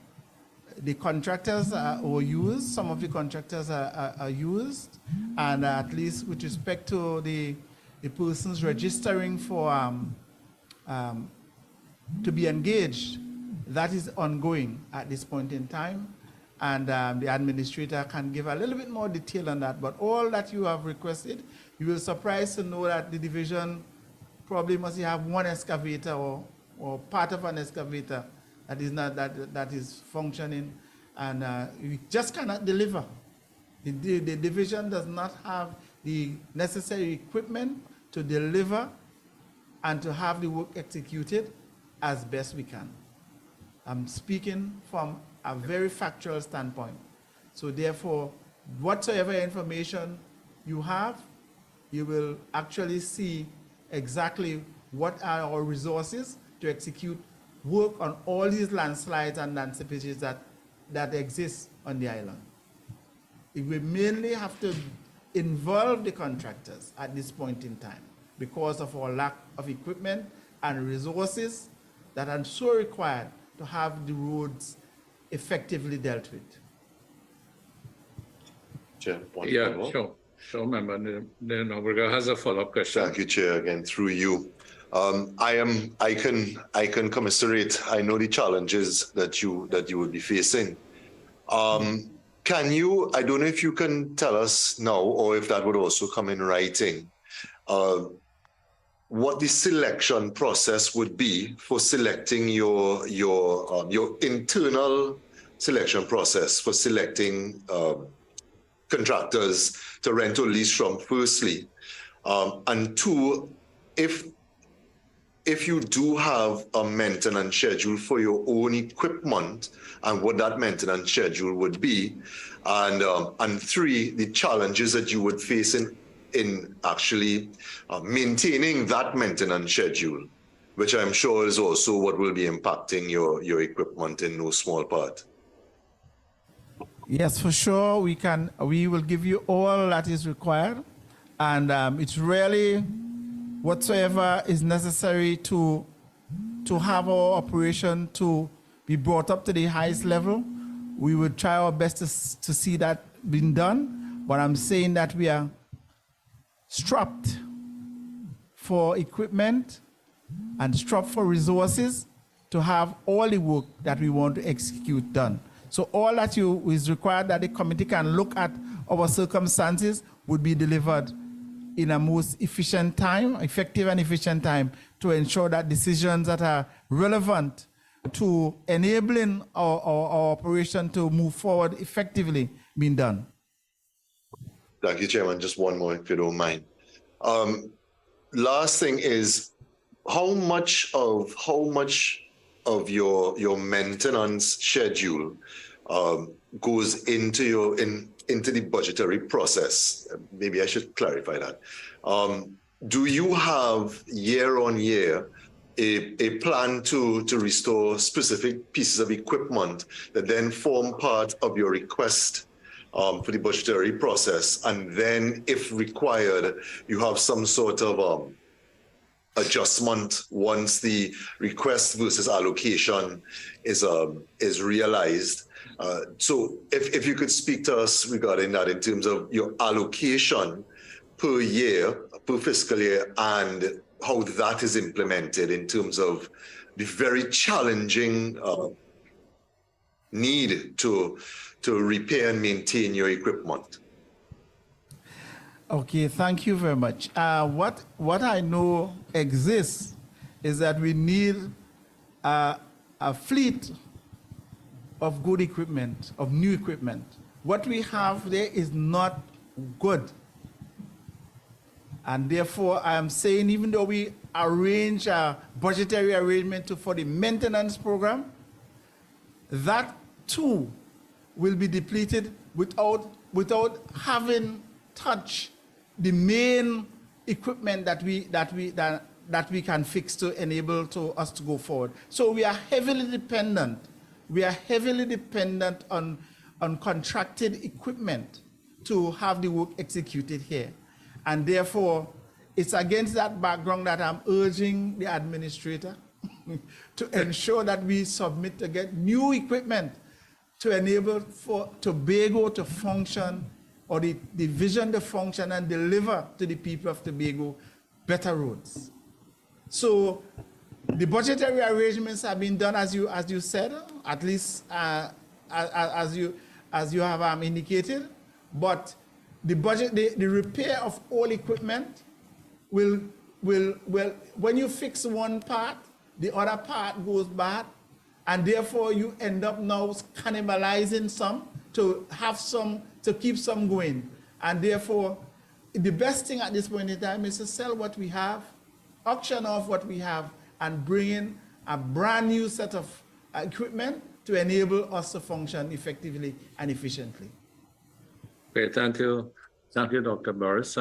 the contractors are used, some of the contractors are used, and at least with respect to the persons registering for to be engaged, that is ongoing at this point in time, and the administrator can give a little bit more detail on that. But all that you have requested, you will be surprised to know that the division probably must have one excavator or part of an excavator that is not that is functioning, and we just cannot deliver. The division does not have the necessary equipment to deliver and to have the work executed as best we can. I'm speaking from a very factual standpoint. So therefore, whatsoever information you have, you will actually see exactly what are our resources to execute work on all these landslides and land slippages that that exists on the island. We mainly have to involve the contractors at this point in time because of our lack of equipment and resources that are so required to have the roads effectively dealt with. Chair, Yeah, sure, member. Then Oberga has a follow-up question. Thank you, Chair, again, through you. I can commiserate. I know the challenges that you would be facing. Can you, I don't know if you can tell us now, or if that would also come in writing, what the selection process would be for selecting your internal selection process for selecting contractors to rent or lease from, firstly, and two, if you do have a maintenance schedule for your own equipment and what that maintenance schedule would be, and three, the challenges that you would face in actually maintaining that maintenance schedule, which I'm sure is also what will be impacting your equipment in no small part. Yes, for sure. We will give you all that is required, and it's really whatsoever is necessary to have our operation to be brought up to the highest level. We would try our best to see that being done, but I'm saying that we are strapped for equipment and strapped for resources to have all the work that we want to execute done. So all that is required that the committee can look at our circumstances would be delivered in a most efficient time, effective and efficient time, to ensure that decisions that are relevant to enabling our operation to move forward effectively being done. Thank you, Chairman. Just one more, if you don't mind. Last thing is, how much of your maintenance schedule goes into the budgetary process? Maybe I should clarify that. Do you have year on year a plan to restore specific pieces of equipment that then form part of your request for the budgetary process, and then if required, you have some sort of adjustment once the request versus allocation is realized? So if you could speak to us regarding that in terms of your allocation per year, per fiscal year, and how that is implemented in terms of the very challenging need to repair and maintain your equipment. Okay, thank you very much. What I know exists is that we need a fleet of good equipment, of new equipment. What we have there is not good. And therefore, I am saying, even though we arrange a budgetary arrangement for the maintenance program, that too will be depleted without having touched the main equipment that we can fix to enable us to go forward. So we are heavily dependent. We are heavily dependent on contracted equipment to have the work executed here. And therefore, it's against that background that I'm urging the administrator to ensure that we submit to get new equipment to enable for Tobago to function, or the vision to function and deliver to the people of Tobago better roads. So the budgetary arrangements have been done as you said, at least as you have indicated, but the repair of all equipment will when you fix one part, the other part goes bad, and therefore you end up now cannibalizing some to keep some going. And therefore, the best thing at this point in time is to sell what we have, auction off what we have, and bring in a brand new set of equipment to enable us to function effectively and efficiently. Okay, thank you, Dr. Boris.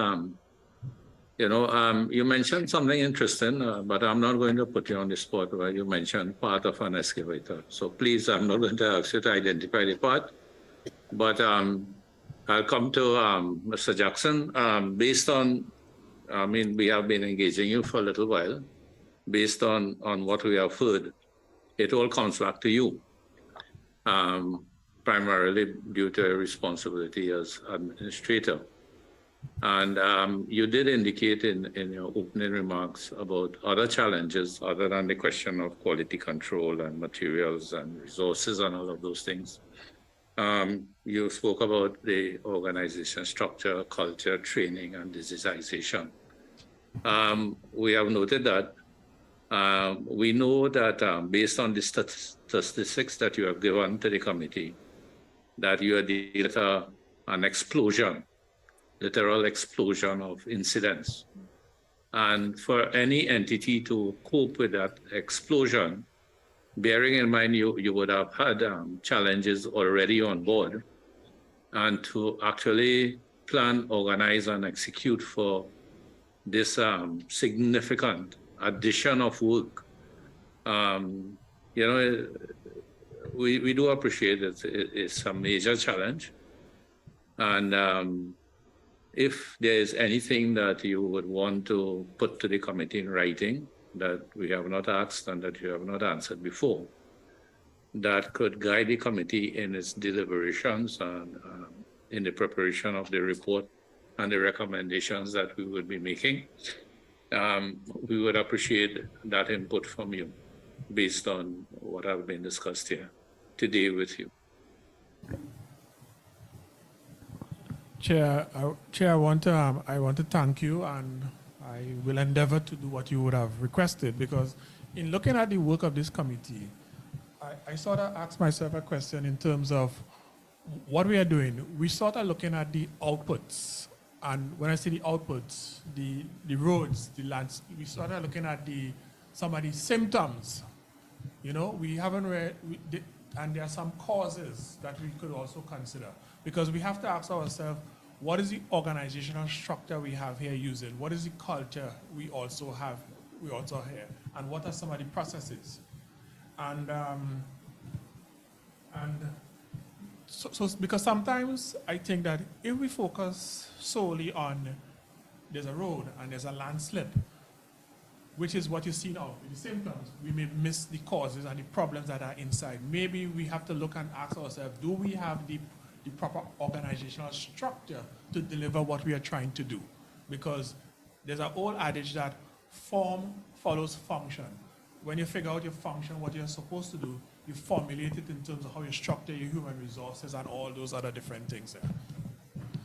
You mentioned something interesting, but I'm not going to put you on the spot where you mentioned part of an excavator. So please, I'm not going to ask you to identify the part, but I'll come to Mr. Jackson. Based on, we have been engaging you for a little while. Based on what we have heard, it all comes back to you, primarily due to your responsibility as administrator. And you did indicate in your opening remarks about other challenges other than the question of quality control and materials and resources and all of those things. You spoke about the organization structure, culture, training, and digitization. We have noted that. We know that based on the statistics that you have given to the committee, that you are dealing with an explosion, literal explosion of incidents. And for any entity to cope with that explosion, bearing in mind you would have had challenges already on board, and to actually plan, organize, and execute for this significant addition of work, we do appreciate that it's a major challenge. And if there is anything that you would want to put to the committee in writing that we have not asked and that you have not answered before, that could guide the committee in its deliberations and in the preparation of the report and the recommendations that we would be making, we would appreciate that input from you based on what have been discussed here today with you. Chair, I want to thank you, and I will endeavor to do what you would have requested, because in looking at the work of this committee, I sort of asked myself a question in terms of what we are doing. We sort of looking at the outputs, and when I say the outputs, the roads, the lands, we sort of looking at some of the symptoms. We haven't read, and there are some causes that we could also consider, because we have to ask ourselves, what is the organizational structure we have here using? What is the culture we also have here? And what are some of the processes? And so because sometimes I think that if we focus solely on there's a road and there's a landslip, which is what you see now, the symptoms, we may miss the causes and the problems that are inside. Maybe we have to look and ask ourselves, do we have the proper organizational structure to deliver what we are trying to do? Because there's an old adage that form follows function. When you figure out your function, what you're supposed to do, you formulate it in terms of how you structure your human resources and all those other different things there.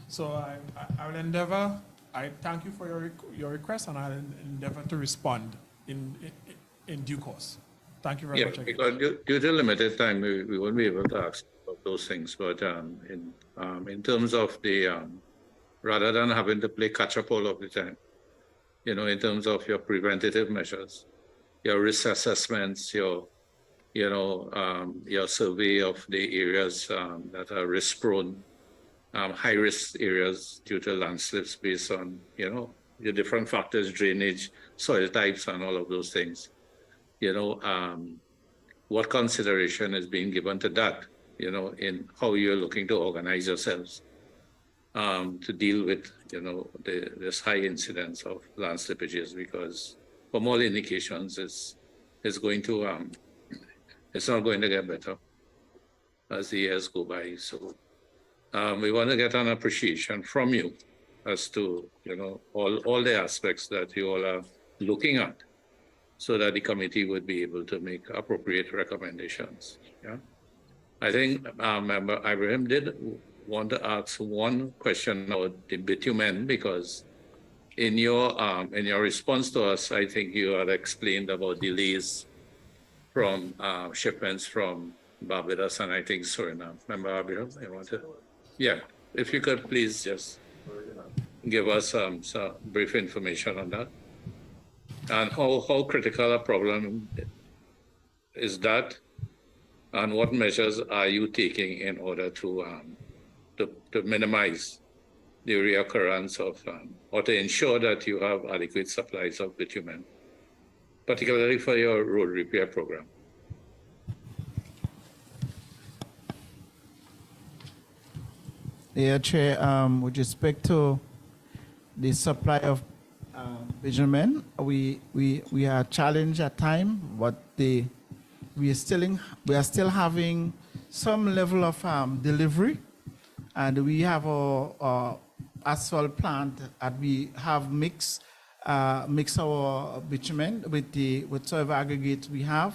So I will endeavor, I thank you for your request, and I'll endeavor to respond in due course. Thank you very much. Because due to limited time, we won't be able to ask about those things. But in terms of the, rather than having to play catch up all of the time, in terms of your preventative measures, your risk assessments, your survey of the areas that are risk prone, high risk areas due to landslips based on, the different factors, drainage, soil types, and all of those things. What consideration is being given to that, in how you're looking to organize yourselves to deal with, this high incidence of land slippages, because from all indications, it's going to, it's not going to get better as the years go by. So we want to get an appreciation from you as to, all the aspects that you all are looking at, so that the committee would be able to make appropriate recommendations. Yeah, I think Member Ibrahim did want to ask one question about the bitumen, because in your response to us, I think you had explained about delays from shipments from Barbados and I think Suriname. Member Ibrahim, I want to, if you could please just give us some brief information on that. And how critical a problem is that, and what measures are you taking in order to minimize the reoccurrence of, or to ensure that you have adequate supplies of bitumen, particularly for your road repair program? Yeah, Chair, with respect to the supply of bitumen, we are challenged at times, but we are still having some level of delivery, and we have a asphalt plant that we have mix our bitumen with whatever aggregate we have.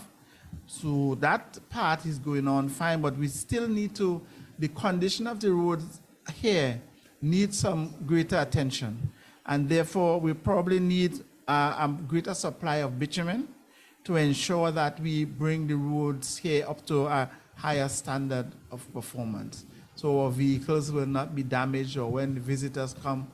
So that part is going on fine, but we still need to, the condition of the roads here needs some greater attention, and therefore we probably need a greater supply of bitumen to ensure that we bring the roads here up to a higher standard of performance, so our vehicles will not be damaged, or when the visitors come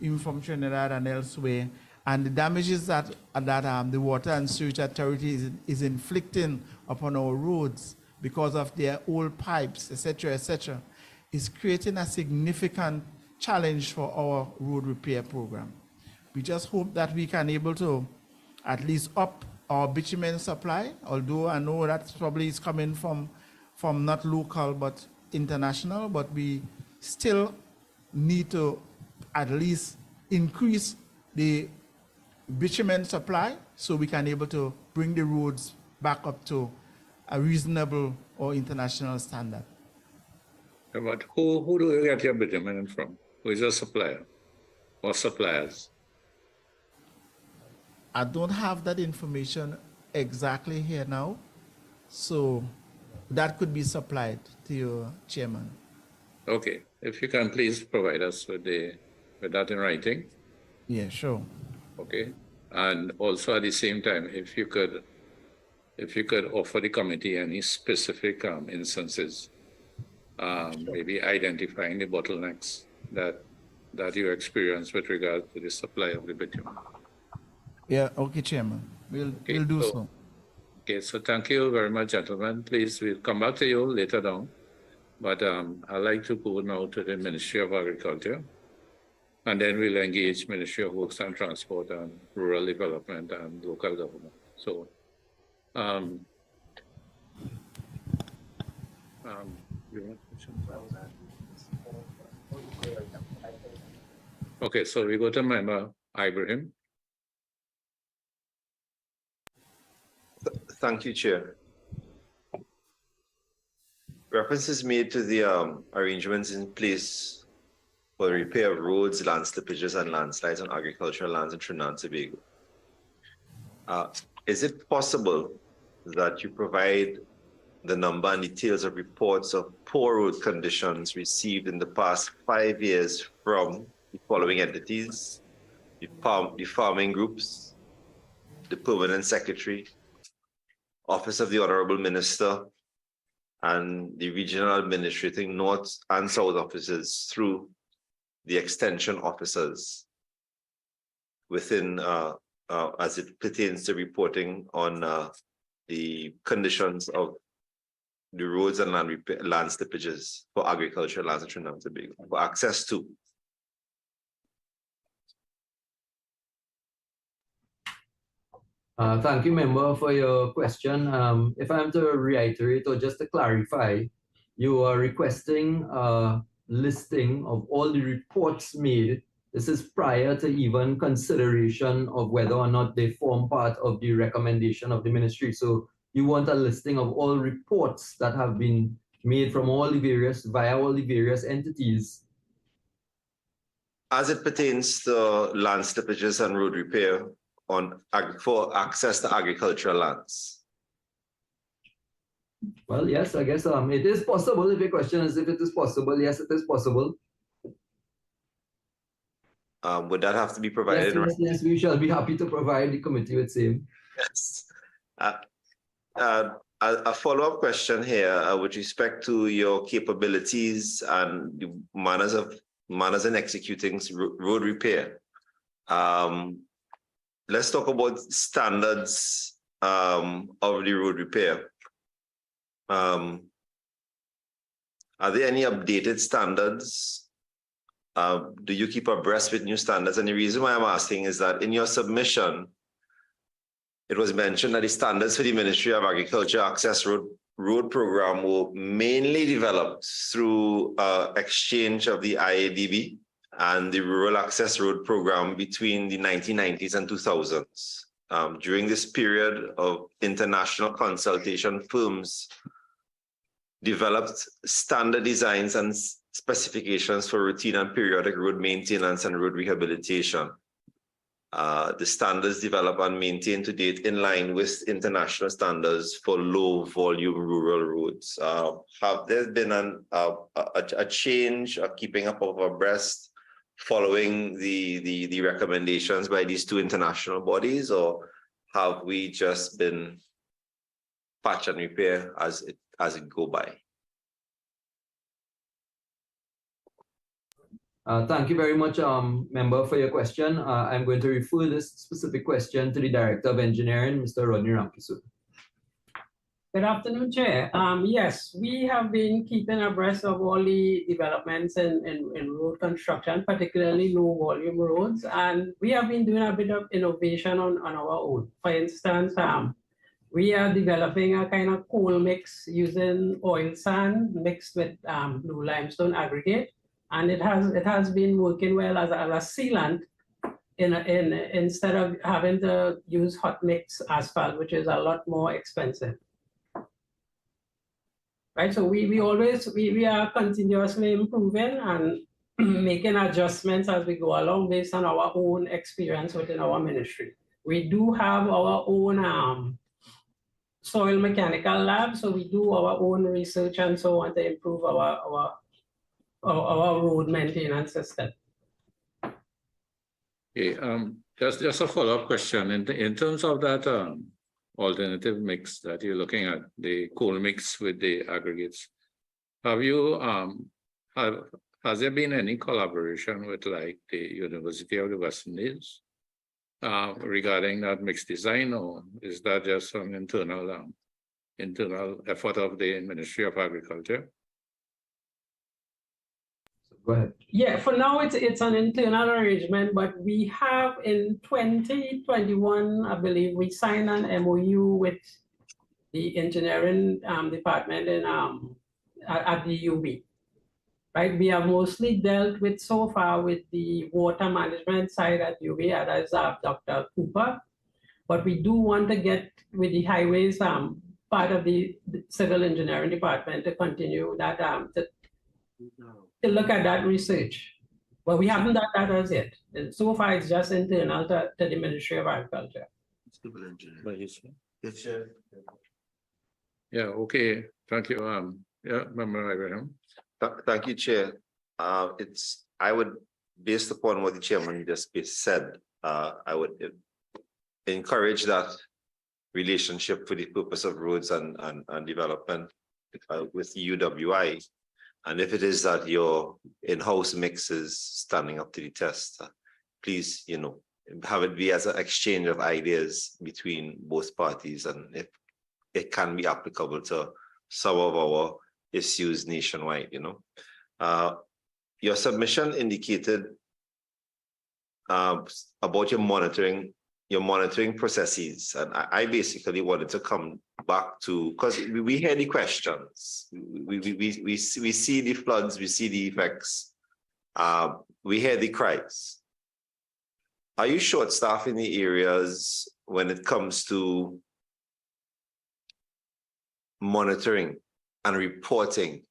in from Trinidad and elsewhere, and the damages that the Water and Sewage Authority is inflicting upon our roads because of their old pipes, etc., is creating a significant challenge for our road repair program. We just hope that we can able to at least up our bitumen supply, although I know that probably is coming from not local but international, but we still need to at least increase the bitumen supply so we can able to bring the roads back up to a reasonable or international standard. But who do you get your bitumen from? Who is your supplier or suppliers? I don't have that information exactly here now, so that could be supplied to your chairman. Okay, if you can please provide us with that in writing. Yeah, sure. Okay, and also at the same time, if you could offer the committee any specific instances, maybe identifying the bottlenecks that you experience with regard to the supply of the bitumen. Yeah, okay, Chairman. We'll do so. Okay, so thank you very much, gentlemen. Please, we'll come back to you later down. But I'd like to go now to the Ministry of Agriculture, and then we'll engage Ministry of Works and Transport and Rural Development and Local Government. So, okay, so we go to Member Ibrahim. Thank you, Chair. Reference is made to the arrangements in place for the repair of roads, land slippages, and landslides on agricultural lands in Trinidad and Tobago. Is it possible that you provide the number and details of reports of poor road conditions received in the past 5 years from the following entities: the farming groups, the Permanent Secretary, Office of the Honorable Minister, and the regional administrating north and south offices through the extension officers within, as it pertains to reporting on the conditions of the roads and land slippages for agricultural lands in Trinidad and Tobago, for access to. Thank you, member, for your question. If I'm to reiterate or just to clarify, you are requesting a listing of all the reports made. This is prior to even consideration of whether or not they form part of the recommendation of the ministry. So you want a listing of all reports that have been made from all the various entities. As it pertains to land slippages and road repair for access to agricultural lands. Well, yes, I guess it is possible. If your question is if it is possible, yes, it is possible. Would that have to be provided? Yes, we shall be happy to provide the committee with same. Yes. A follow-up question here with respect to your capabilities and the manners in executing road repair. Let's talk about standards of the road repair. Are there any updated standards do you keep abreast with new standards? And the reason why I'm asking is that in your submission, it was mentioned that the standards for the Ministry of Agriculture Access Road Program were mainly developed through exchange of the IADB and the Rural Access Road Program between the 1990s and 2000s. During this period of international consultation, firms developed standard designs and specifications for routine and periodic road maintenance and road rehabilitation. The standards developed and maintained to date in line with international standards for low volume rural roads. Have there been a change of keeping up of abreast following the recommendations by these two international bodies, or have we just been patch and repair as it go by? Thank you very much, member, for your question. I'm going to refer this specific question to the Director of Engineering, Mr. Rodney Ramkisoon. Good afternoon, Chair. Yes, we have been keeping abreast of all the developments in road construction, particularly low volume roads, and we have been doing a bit of innovation on our own. For instance, we are developing a kind of coal mix using oil sand mixed with blue limestone aggregate, and it has been working well as a sealant instead of having to use hot mix asphalt, which is a lot more expensive. Right, so we are continuously improving and making adjustments as we go along based on our own experience within our ministry. We do have our own soil mechanical lab, so we do our own research and so on to improve our road maintenance system. Okay, just a follow-up question. In terms of that alternative mix that you're looking at, the coal mix with the aggregates, have you has there been any collaboration with like the University of the West Indies regarding that mix design, or is that just an internal effort of the Ministry of Agriculture? Go ahead. Yeah, for now it's an internal arrangement, but we have in 2021, I believe, we signed an MOU with the engineering department in at the UB. Right, we have mostly dealt with so far with the water management side at UB, that is Dr. Cooper, but we do want to get with the highways part of the civil engineering department to continue that to look at that research. But we haven't done that as yet. And so far, it's just internal to the Ministry of Agriculture. Yeah, okay. Thank you. Yeah, Member Ibrahim. Thank you, Chair. I would, based upon what the chairman just said, I would encourage that relationship for the purpose of roads and development with UWI. And if it is that your in-house mix is standing up to the test, please, have it be as an exchange of ideas between both parties, and if it can be applicable to some of our issues nationwide. Your submission indicated about your monitoring processes, and I basically wanted to come back to, because we hear the questions, we see the floods, we see the effects, we hear the cries. Are you short-staffed in the areas when it comes to monitoring and reporting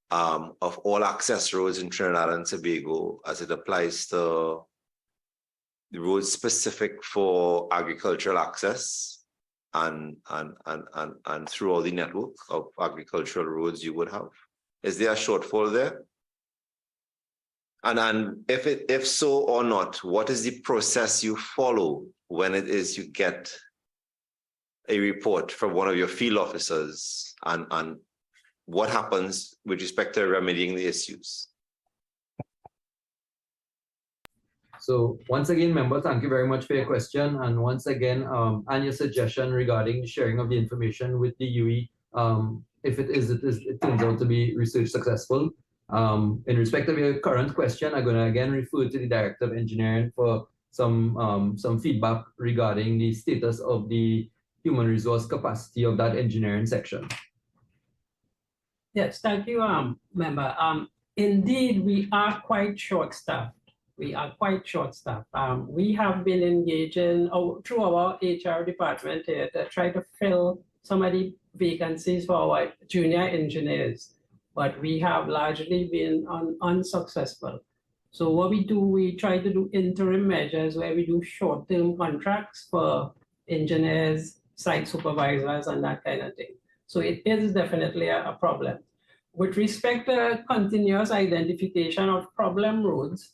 of all access roads in Trinidad and Tobago as it applies to the roads specific for agricultural access and through all the network of agricultural roads you would have? Is there a shortfall there? And if so or not, what is the process you follow when it is you get a report from one of your field officers, and what happens with respect to remedying the issues? So once again, member, thank you very much for your question. And once again, and your suggestion regarding sharing of the information with the UE, if it turns out to be research successful, In respect of your current question, I'm going to again refer to the Director of Engineering for some feedback regarding the status of the human resource capacity of that engineering section. Yes, thank you, member. Indeed, we are quite short-staffed. We are quite short-staffed. We have been engaging through our HR department here to try to fill some of the vacancies for our junior engineers, but we have largely been unsuccessful. So what we do, we try to do interim measures where we do short-term contracts for engineers, site supervisors, and that kind of thing. So it is definitely a problem. With respect to continuous identification of problem roads,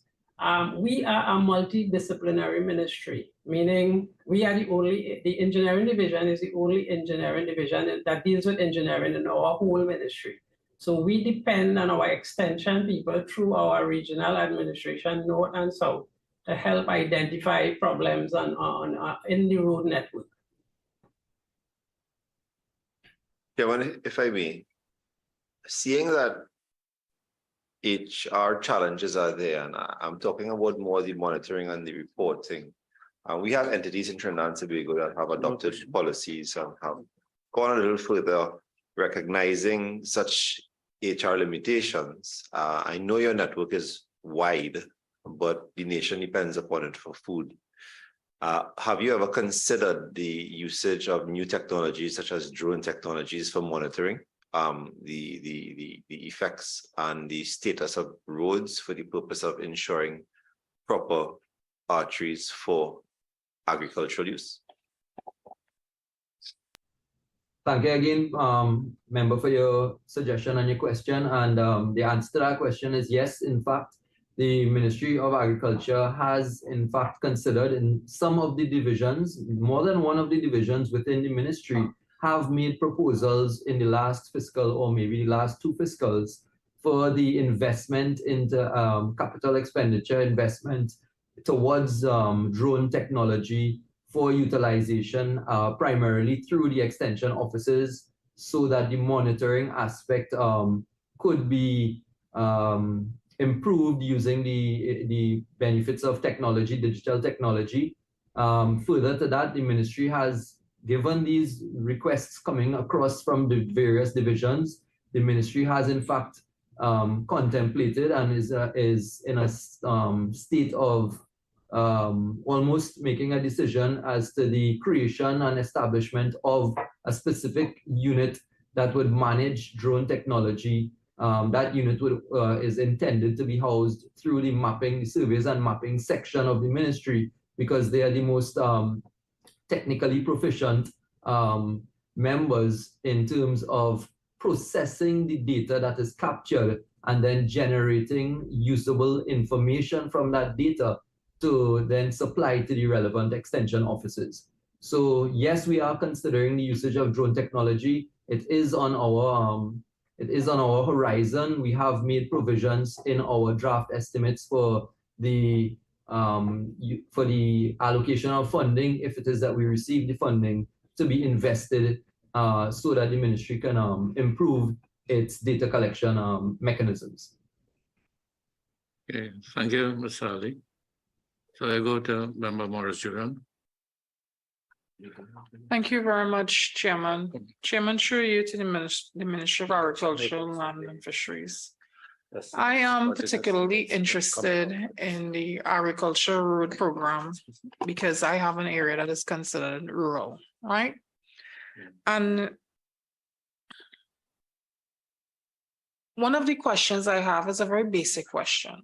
we are a multidisciplinary ministry, meaning we are the engineering division is the only engineering division that deals with engineering in our whole ministry. So we depend on our extension people through our regional administration, north and south, to help identify problems in the road network. Kevin, if I may, seeing that HR challenges are there, and I'm talking about more the monitoring and the reporting. We have entities in Trinidad and Tobago that have adopted policies and have gone a little further, recognizing such HR limitations. I know your network is wide, but the nation depends upon it for food. Have you ever considered the usage of new technologies such as drone technologies for monitoring the effects and the status of roads for the purpose of ensuring proper arteries for agricultural use? Thank you again, member, for your suggestion and your question. And the answer to that question is yes. In fact, the Ministry of Agriculture has in fact considered in some of the divisions, more than one of the divisions within the ministry have made proposals in the last fiscal or maybe the last two fiscals for the investment into capital expenditure investment towards drone technology for utilization primarily through the extension offices, so that the monitoring aspect could be improved using the benefits of technology, digital technology. Further to that, the ministry has given these requests coming across from the various divisions. The ministry has in fact contemplated and is in a state of almost making a decision as to the creation and establishment of a specific unit that would manage drone technology. That unit is intended to be housed through the mapping, surveys and mapping section of the ministry, because they are the most technically proficient members in terms of processing the data that is captured and then generating usable information from that data to then supply to the relevant extension offices. So yes, we are considering the usage of drone technology. It is on our horizon. We have made provisions in our draft estimates for the allocation of funding, if it is that we receive the funding, to be invested so that the ministry can improve its data collection mechanisms. Okay, thank you, Mr. Ali. So I go to Member Morris Julian. Thank you very much, Chairman. Chairman, through you to the Ministry of Agriculture, Land and Fisheries. I am particularly interested in the agriculture road program because I have an area that is considered rural, right? And one of the questions I have is a very basic question.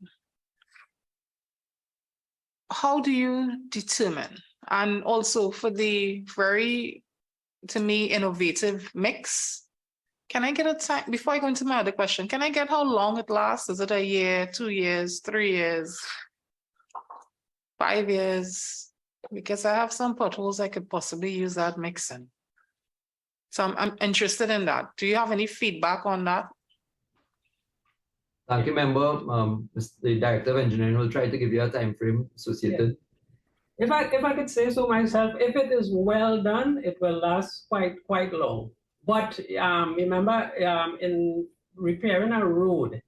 How do you determine, and also for the very, to me, innovative mix, can I get a time, before I go into my other question, can I get how long it lasts? Is it a year, 2 years, 3 years, 5 years? Because I have some potholes I could possibly use that mix in. So I'm interested in that. Do you have any feedback on that? Thank you, member. The Director of Engineering will try to give you a time frame associated. If I could say so myself, if it is well done, it will last quite long. But remember, in repairing a road,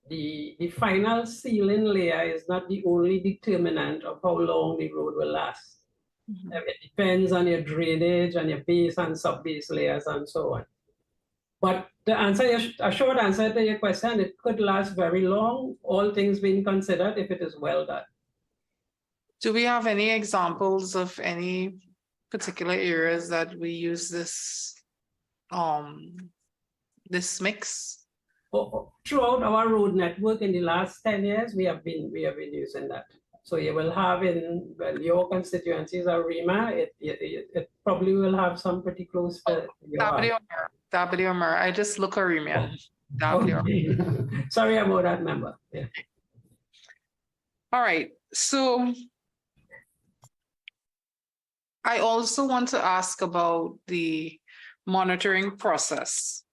the final sealing layer is not the only determinant of how long the road will last. It depends on your drainage and your base and sub-base layers and so on. But to answer a short answer to your question, it could last very long, all things being considered, if it is well done. Do we have any examples of any particular areas that we use this this mix? Throughout our road network in the last 10 years, we have been using that. So you will have in your constituencies are REMA, it probably will have some pretty close to WMR. I just look at REMA. Okay. Sorry about that, member. Yeah. All right. So I also want to ask about the monitoring process.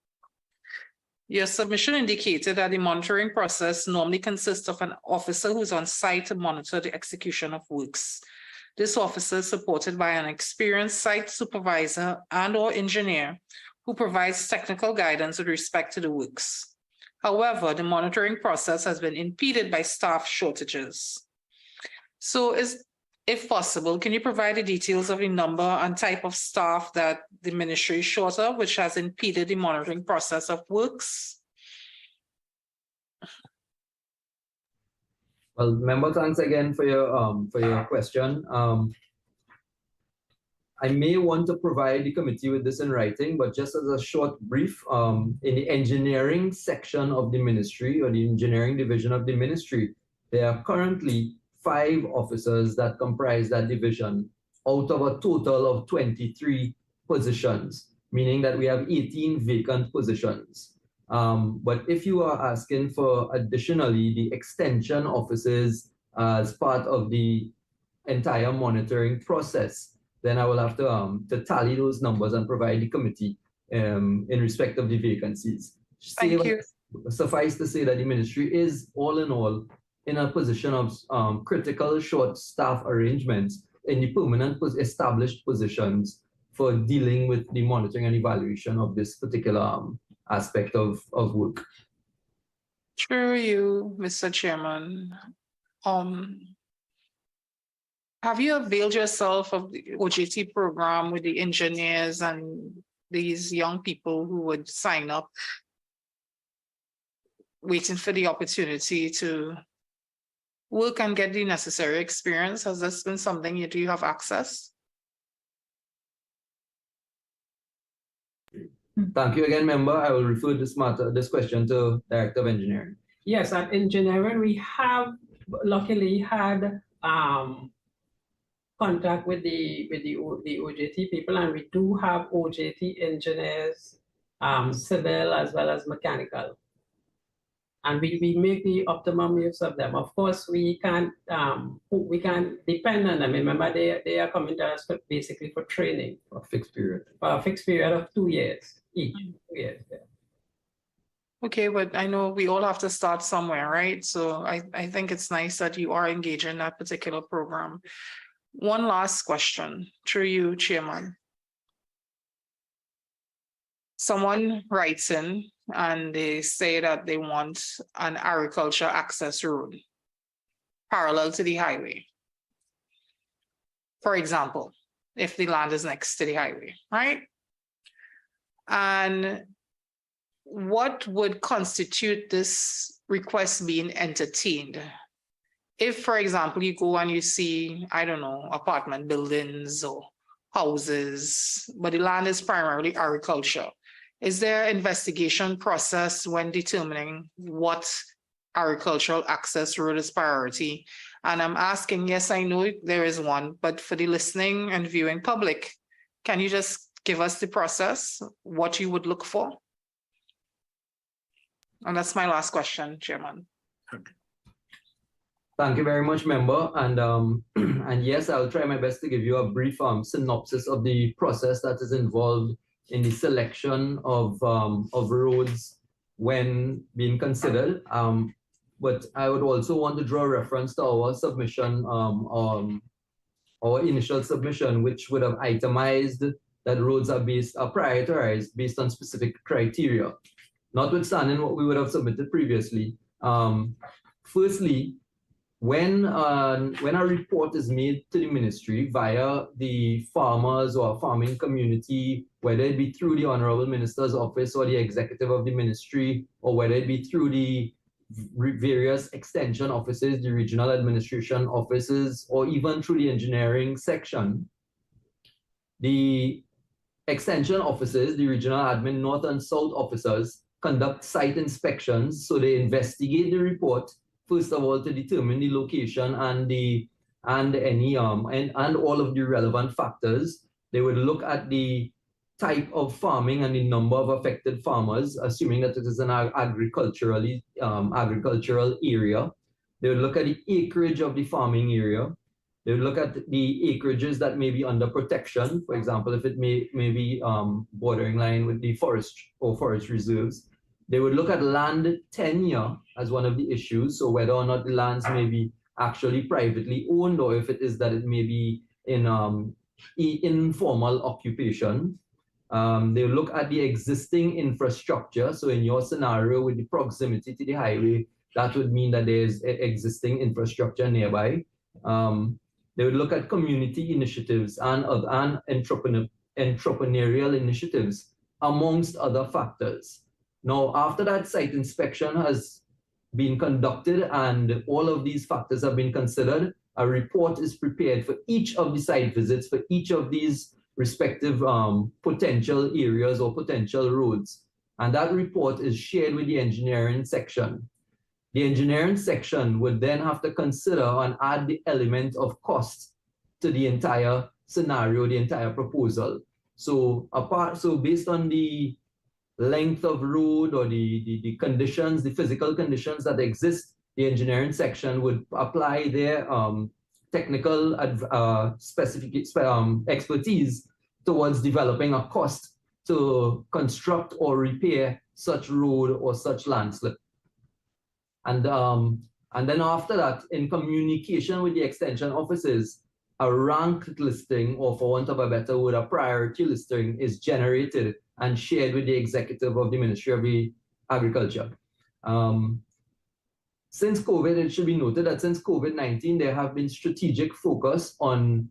Your submission indicated that the monitoring process normally consists of an officer who's on site to monitor the execution of works. This officer is supported by an experienced site supervisor and/or engineer who provides technical guidance with respect to the works. However, the monitoring process has been impeded by staff shortages. So if possible, can you provide the details of the number and type of staff that the ministry is short of, which has impeded the monitoring process of works? Well, member, thanks again for your question. I may want to provide the committee with this in writing, but just as a short brief, in the engineering section of the ministry or the engineering division of the ministry, there are currently 5 officers that comprise that division out of a total of 23 positions, meaning that we have 18 vacant positions. But if you are asking for additionally the extension offices as part of the entire monitoring process, then I will have to tally those numbers and provide the committee in respect of the vacancies. Thank you. Suffice to say that the ministry is all in all in a position of critical short staff arrangements in the permanent established positions for dealing with the monitoring and evaluation of this particular aspect of work. Through you, Mr. Chairman, have you availed yourself of the OJT program with the engineers and these young people who would sign up, waiting for the opportunity to work and get the necessary experience? Has this been something you do have access? Thank you again, member. I will refer this question to Director of Engineering. Yes, at engineering, we have luckily had contact with the OJT people, and we do have OJT engineers, civil as well as mechanical. And we make the optimum use of them. Of course, we can't depend on them. Remember, they are coming to us basically for training. For a fixed period. For a fixed period of 2 years each. 2 years, yeah. Okay, but I know we all have to start somewhere, right? So I think it's nice that you are engaged in that particular program. One last question, through you, Chairman. Someone writes in and they say that they want an agriculture access road parallel to the highway. For example, if the land is next to the highway, right? And what would constitute this request being entertained? If, for example, you go and you see, I don't know, apartment buildings or houses, but the land is primarily agriculture, is there an investigation process when determining what agricultural access road is priority? And I'm asking, yes, I know there is one, but for the listening and viewing public, can you just give us the process, what you would look for? And that's my last question, Chairman. Thank you very much, member. And and yes, I'll try my best to give you a brief synopsis of the process that is involved in the selection of roads when being considered. But I would also want to draw reference to our submission, our initial submission, which would have itemized that roads are prioritized based on specific criteria. Notwithstanding what we would have submitted previously, Firstly, when a report is made to the ministry via the farmers or farming community, whether it be through the Honorable Minister's office or the executive of the ministry, or whether it be through the various extension offices, the regional administration offices, or even through the engineering section, the extension offices, the regional admin north and south officers, conduct site inspections. So they investigate the report, first of all, to determine the location and all of the relevant factors. They would look at the type of farming and the number of affected farmers, assuming that it is an agricultural area. They would look at the acreage of the farming area. They would look at the acreages that may be under protection. For example, if it may be bordering line with the forest or forest reserves. They would look at land tenure as one of the issues. So whether or not the lands may be actually privately owned, or if it is that it may be in informal occupation. They look at the existing infrastructure. So in your scenario with the proximity to the highway, that would mean that there's existing infrastructure nearby. They would look at community initiatives and entrepreneurial initiatives, amongst other factors. Now, after that site inspection has been conducted and all of these factors have been considered, a report is prepared for each of the site visits, for each of these respective potential areas or potential roads. And that report is shared with the engineering section. The engineering section would then have to consider and add the element of cost to the entire scenario, the entire proposal. So based on the length of road or the conditions, the physical conditions that exist, the engineering section would apply their technical expertise towards developing a cost to construct or repair such road or such landslip. And then after that, in communication with the extension offices, a ranked listing, or for want of a better word, a priority listing, is generated and shared with the executive of the Ministry of Agriculture. Since COVID, it should be noted that since COVID-19, there have been strategic focus on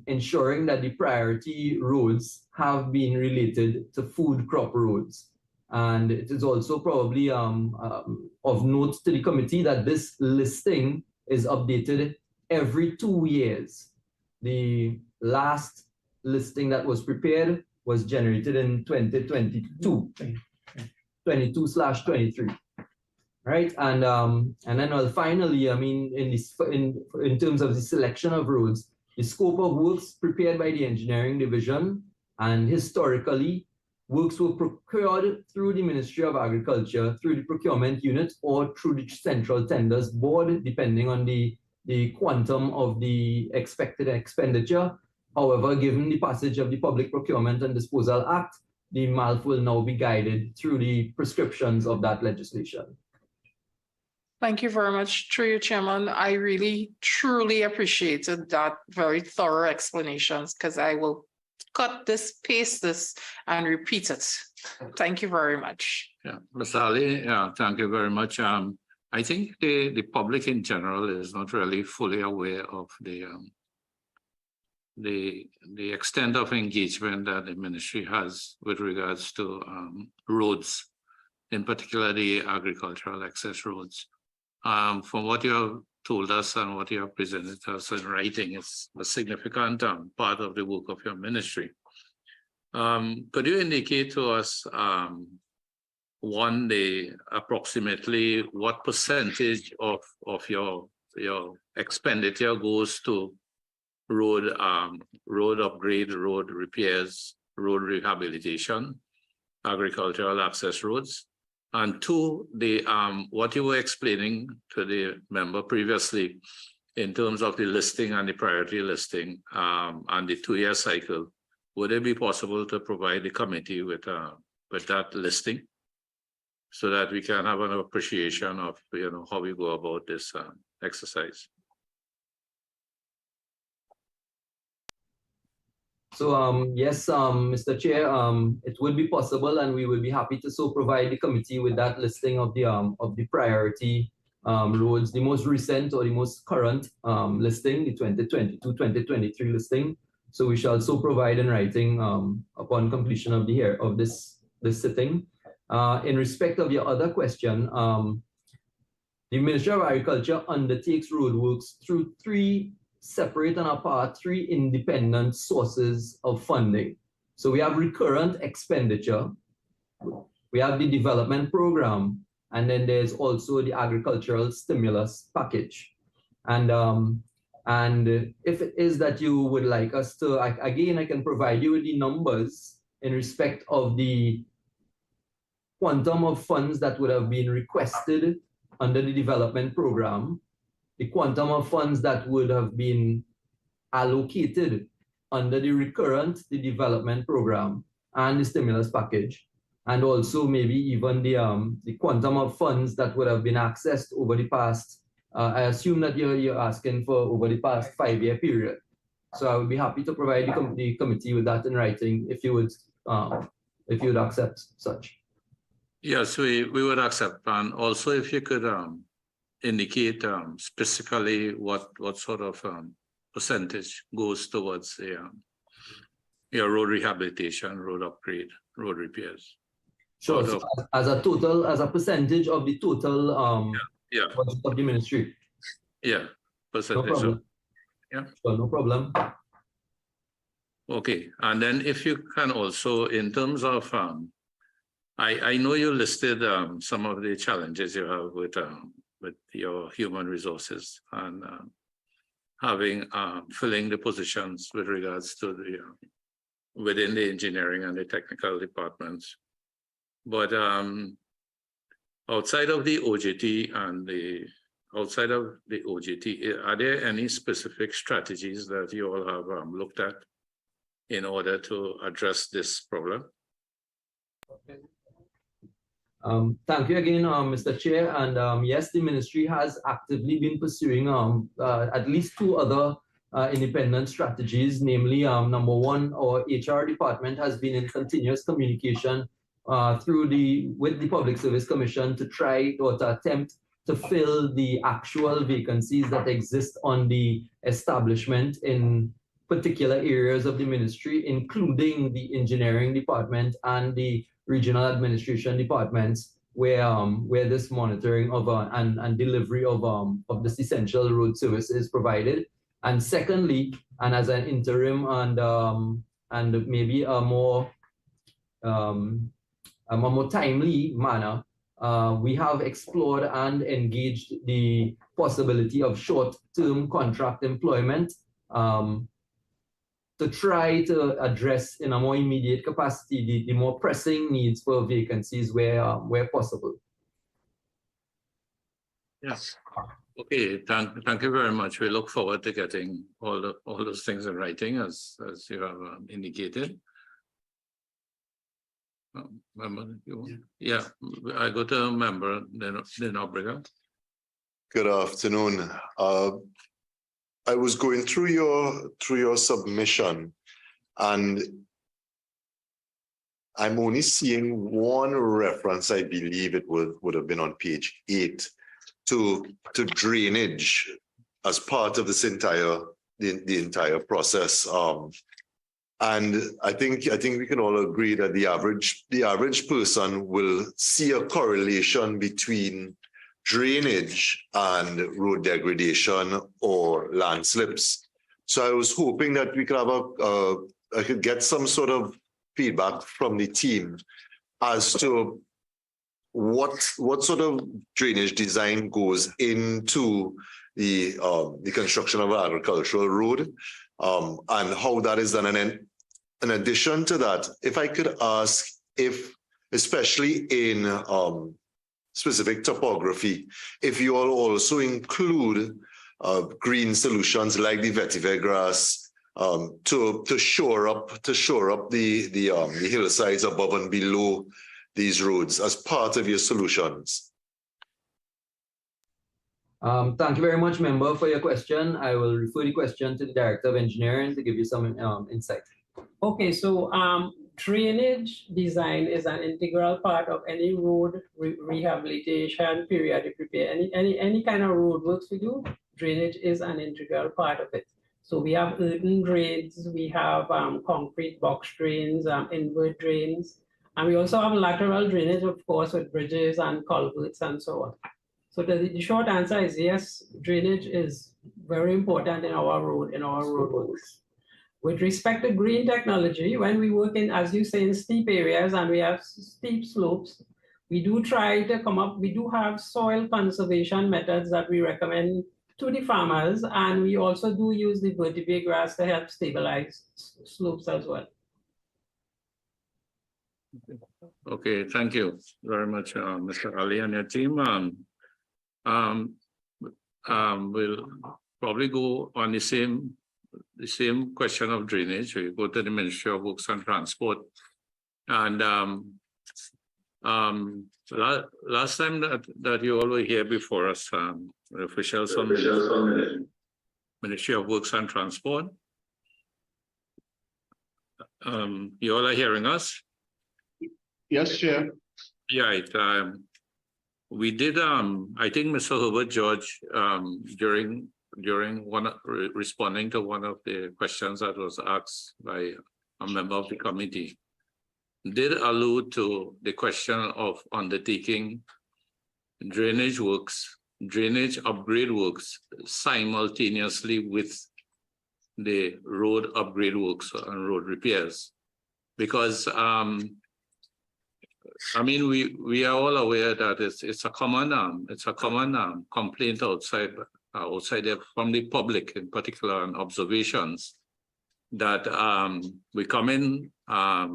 ensuring that the priority roads have been related to food crop roads. And it is also probably of note to the committee that this listing is updated every 2 years. The last listing that was prepared was generated in 22/23. Right, and then finally, I mean, in terms of the selection of roads, the scope of works prepared by the engineering division, and historically, works were procured through the Ministry of Agriculture, through the procurement unit, or through the Central Tenders Board, depending on the quantum of the expected expenditure. However, given the passage of the Public Procurement and Disposal Act, the MALF will now be guided through the prescriptions of that legislation. Thank you very much, through you, Chairman. I really, truly appreciated that very thorough explanations, because I will cut this, paste this, and repeat it. Thank you very much. Yeah, Ms. Ali, thank you very much. I think the public in general is not really fully aware of the extent of engagement that the ministry has with regards to roads, in particular the agricultural access roads. From what you have told us and what you have presented us in writing, it's a significant part of the work of your ministry. Could you indicate to us, approximately what percentage of your expenditure goes to road upgrade, road repairs, road rehabilitation, agricultural access roads? And two, what you were explaining to the member previously in terms of the listing and the priority listing and the 2-year cycle, would it be possible to provide the committee with that listing so that we can have an appreciation of how we go about this exercise? So yes, Mr. Chair, it would be possible, and we will be happy to so provide the committee with that listing of the priority roads, the most recent or the most current listing, the 2022-2023 listing. So we shall so provide in writing upon completion of this sitting. In respect of your other question, the Ministry of Agriculture undertakes roadworks through three separate and apart, three independent sources of funding. So we have recurrent expenditure, we have the development program, and then there's also the agricultural stimulus package. And if it is that you would like us to, again, I can provide you with the numbers in respect of the quantum of funds that would have been requested under the development program, the quantum of funds that would have been allocated under the recurrent, the development program, and the stimulus package, and also maybe even the quantum of funds that would have been accessed over the past, I assume that you're asking for over the past 5-year period. So I would be happy to provide the committee with that in writing if you would accept such. Yes, we would accept. And also if you could indicate specifically what sort of percentage goes towards your road rehabilitation, road upgrade, road repairs. Sure. So as a percentage of the total budget of the ministry. Yeah, percentage. No problem. Yeah. Sure, no problem. Okay, and then if you can also, in terms of, I know you listed some of the challenges you have with your human resources and filling the positions with regards to the within the engineering and the technical departments. But outside of the OJT are there any specific strategies that you all have looked at in order to address this problem? Thank you again, Mr. Chair. And yes, the ministry has actively been pursuing at least 2 other independent strategies. Namely, number one, our HR department has been in continuous communication with the Public Service Commission to try or to attempt to fill the actual vacancies that exist on the establishment in particular areas of the ministry, including the engineering department and the regional administration departments, where this monitoring of and delivery of this essential road service is provided. And secondly, and as an interim and maybe a more timely manner, we have explored and engaged the possibility of short-term contract employment to try to address in a more immediate capacity the more pressing needs for vacancies where possible. Yes. Okay. Thank you very much. We look forward to getting all those things in writing as you have indicated. Member, yeah, I go to member Denobriga. Good afternoon. I was going through your submission, and I'm only seeing one reference. I believe it would have been on page 8 to drainage as part of this the entire process. And I think we can all agree that the average person will see a correlation between drainage and road degradation or landslips. So I was hoping that we could have I could get some sort of feedback from the team as to what sort of drainage design goes into the construction of an agricultural road, and how that is done. And then in addition to that, if I could ask if, especially in specific topography, if you all also include green solutions like the vetiver grass to shore up the hillsides above and below these roads as part of your solutions. Thank you very much, member, for your question. I will refer the question to the Director of Engineering to give you some insight. Okay, so drainage design is an integral part of any road rehabilitation, periodic repair, any kind of road works we do, drainage is an integral part of it. So we have earthen drains, we have concrete box drains, inward drains, and we also have lateral drainage, of course, with bridges and culverts and so on. So the short answer is yes, drainage is very important in our roadworks. With respect to green technology, when we work in, as you say, in steep areas and we have steep slopes, we do try to come up, we do have soil conservation methods that we recommend to the farmers, and we also do use the vertebrate grass to help stabilize slopes as well. Okay, thank you very much, Mr. Ali and your team. We'll probably go on the same question of drainage. We go to the Ministry of Works and Transport. And last time that you all were here before us, the officials from the Ministry of Works and Transport, you all are hearing us? Yes, Chair. Yeah, we did, I think Mr. Herbert George, during responding to one of the questions that was asked by a member of the committee, did allude to the question of undertaking drainage works, drainage upgrade works simultaneously with the road upgrade works and road repairs. Because I mean, we are all aware that it's a common complaint outside there from the public in particular, and observations that we come in, a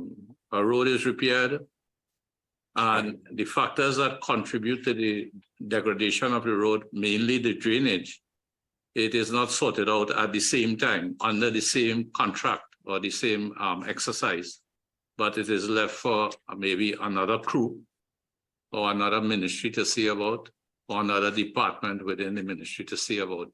road is repaired, and the factors that contribute to the degradation of the road, mainly the drainage, it is not sorted out at the same time under the same contract or the same exercise, but it is left for maybe another crew or another ministry to see about, or another department within the ministry to see about.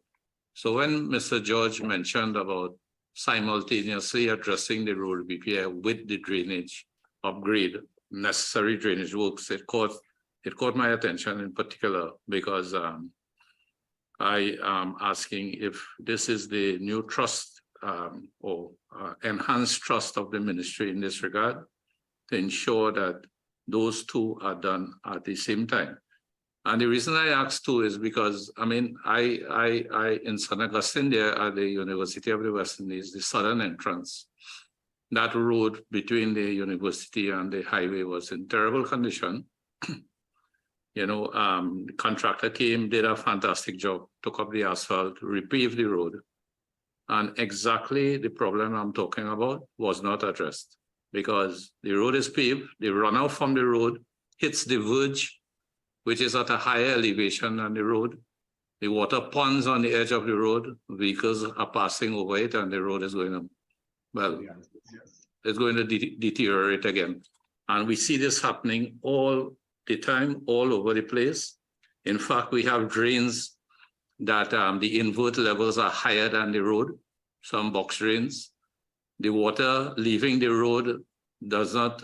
So when Mr. George mentioned about simultaneously addressing the road repair with the drainage upgrade, necessary drainage works, it caught my attention in particular, because I am asking if this is the new trust or enhanced trust of the ministry in this regard, to ensure that those two are done at the same time. And the reason I asked too is because, I mean, I in St. Augustine there at the University of the West Indies, the southern entrance, that road between the university and the highway was in terrible condition. You know, the contractor came, did a fantastic job, took up the asphalt, repaved the road. And exactly the problem I'm talking about was not addressed, because the road is paved, the runoff from the road hits the verge, which is at a higher elevation than the road. The water ponds on the edge of the road, vehicles are passing over it, and the road is going to, well, it's going to deteriorate again. And we see this happening all the time, all over the place. In fact, we have drains that the invert levels are higher than the road, some box drains. The water leaving the road does not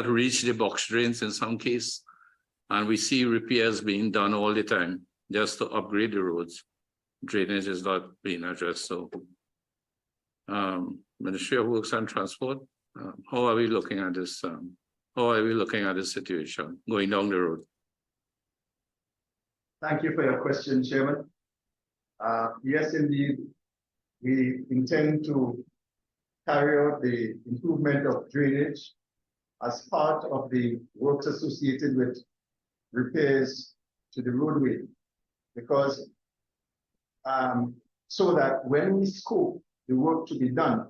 reach the box drains in some case. And we see repairs being done all the time just to upgrade the roads. Drainage is not being addressed. So Ministry of Works and Transport, how are we looking at this? How are we looking at this situation going down the road? Thank you for your question, Chairman. Yes, indeed, we intend to carry out the improvement of drainage as part of the works associated with repairs to the roadway, because so that when we scope the work to be done,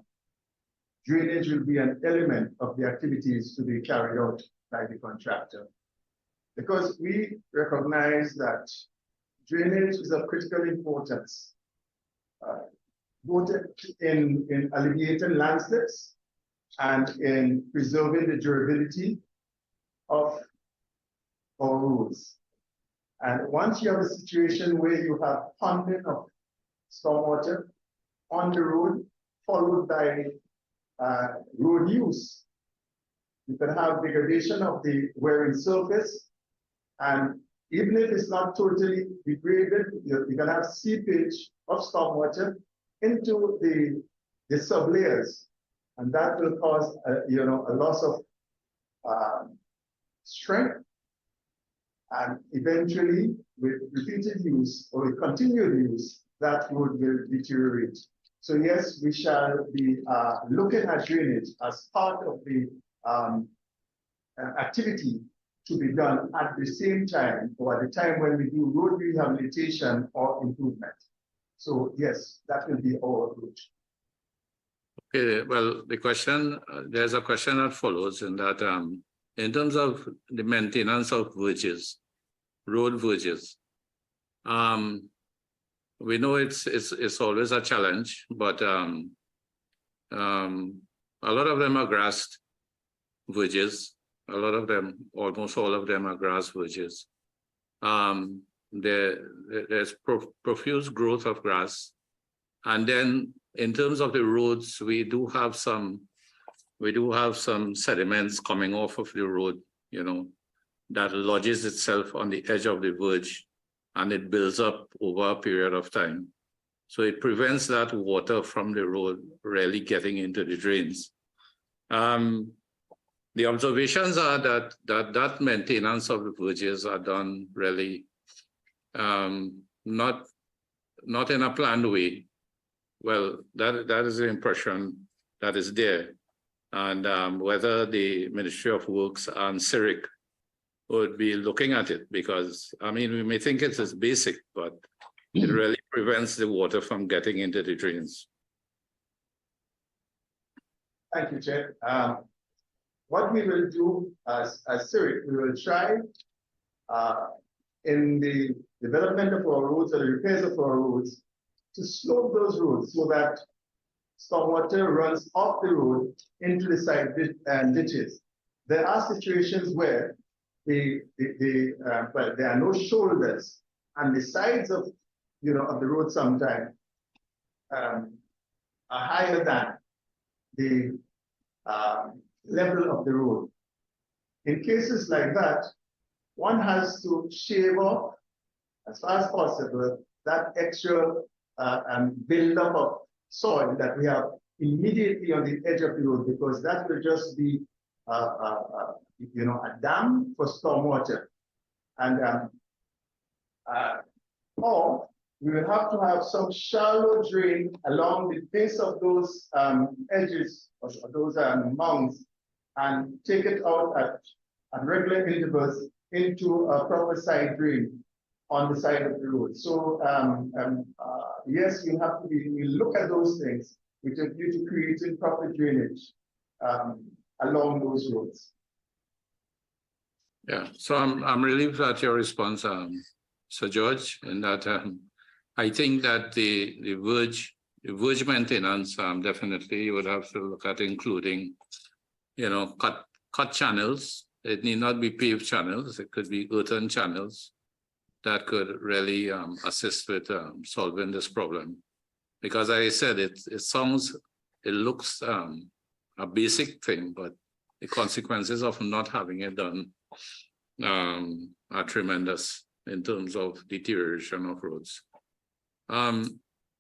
drainage will be an element of the activities to be carried out by the contractor. Because we recognize that drainage is of critical importance, both in alleviating landslips and in preserving the durability of our roads. And once you have a situation where you have ponding of stormwater on the road, followed by road use. You can have degradation of the wearing surface, and even if it's not totally degraded, you can have seepage of stormwater into the sublayers, and that will cause a loss of strength, and eventually with repeated use or with continued use, that road will deteriorate. So yes, we shall be looking at drainage as part of the activity to be done at the same time, or at the time when we do road rehabilitation or improvement. So yes, that will be our approach. Okay, well, the question, there's a question that follows in that in terms of the maintenance of verges, road verges, we know it's always a challenge, but a lot of them are grassed verges. A lot of them, almost all of them, are grass verges. There's profuse growth of grass, and then in terms of the roads, we do have some sediments coming off of the road, that lodges itself on the edge of the verge, and it builds up over a period of time. So it prevents that water from the road really getting into the drains. The observations are that maintenance of the verges are done really not in a planned way. Well, that is the impression that is there. And whether the Ministry of Works and CIRIC would be looking at it, because, I mean, we may think it is basic, but it really prevents the water from getting into the drains. Thank you, Chair. What we will do as CIRIC, we will try in the development of our roads or the repairs of our roads to slope those roads so that stormwater runs off the road into the side ditches. There are situations where there are no shoulders, and the sides of the road sometimes are higher than the level of the road. In cases like that, one has to shave off as far as possible that extra build-up of soil that we have immediately on the edge of the road, because that will just be a dam for stormwater. And or we will have to have some shallow drain along the base of those edges or those mounds, and take it out at regular intervals into a proper side drain on the side of the road. So yes, we look at those things with a view to creating proper drainage along those roads. Yeah, so I'm relieved at your response, Sir George, in that I think that the verge maintenance, definitely you would have to look at including, cut channels. It need not be paved channels. It could be earthen channels that could really assist with solving this problem. Because I said, it looks a basic thing, but the consequences of not having it done are tremendous in terms of deterioration of roads.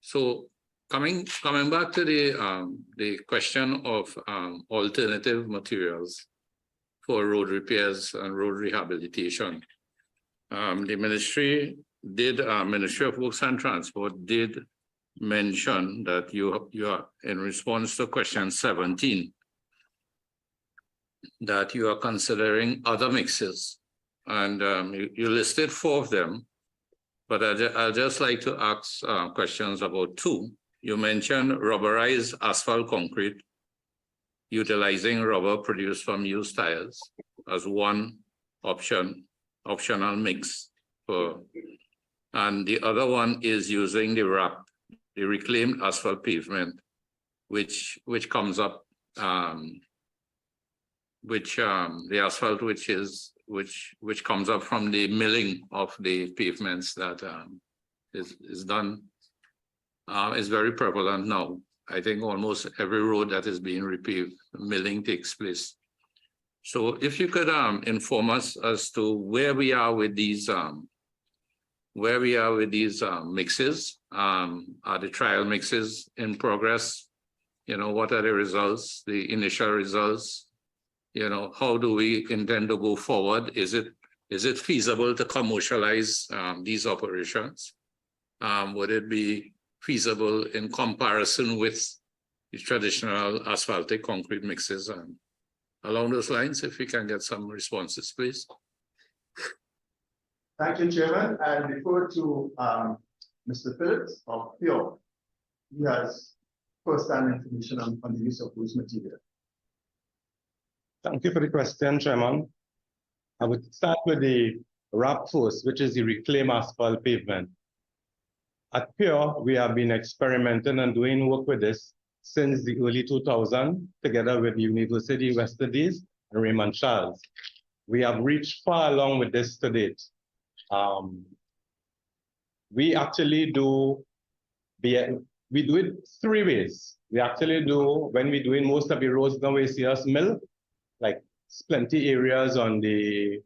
So coming back to the question of alternative materials for road repairs and road rehabilitation, the Ministry of Works and Transport did mention that you are, in response to question 17, that you are considering other mixes, and you listed 4 of them, but I'd just like to ask questions about 2. You mentioned rubberized asphalt concrete, utilizing rubber produced from used tires as one optional mix and the other one is using the RAP, the reclaimed asphalt pavement, which comes up, the asphalt which comes up from the milling of the pavements that is done, is very prevalent now. I think almost every road that is being repaved, milling takes place. So if you could inform us as to where we are with these mixes, are the trial mixes in progress? You know, what are the results, the initial results? You know, how do we intend to go forward? Is it feasible to commercialize these operations? Would it be feasible in comparison with the traditional asphaltic concrete mixes? And along those lines, if we can get some responses, please. Thank you, Chairman. I defer to Mr. Phillips of Pure. He has first-hand information on the use of those materials. Thank you for the question, Chairman. I would start with the RAP first, which is the reclaimed asphalt pavement. At Pure, we have been experimenting and doing work with this since the early 2000s, together with the University of West Indies and Raymond Charles. We have reached far along with this to date. We actually do it three ways. We actually do, when we're doing most of the roads now, we see us mill, like plenty areas on the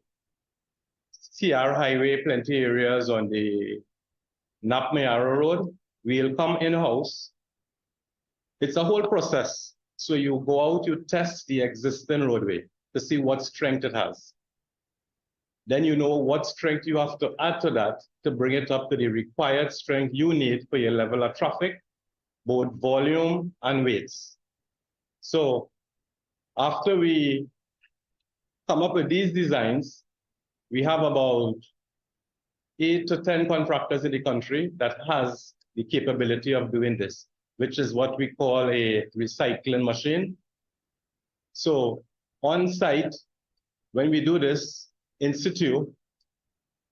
CR highway, plenty areas on the Kalapath-Maharaj road. We'll come in-house. It's a whole process. So you go out, you test the existing roadway to see what strength it has. Then you know what strength you have to add to that to bring it up to the required strength you need for your level of traffic, both volume and weights. So after we come up with these designs, we have about 8 to 10 contractors in the country that has the capability of doing this, which is what we call a recycling machine. So on site, when we do this in situ,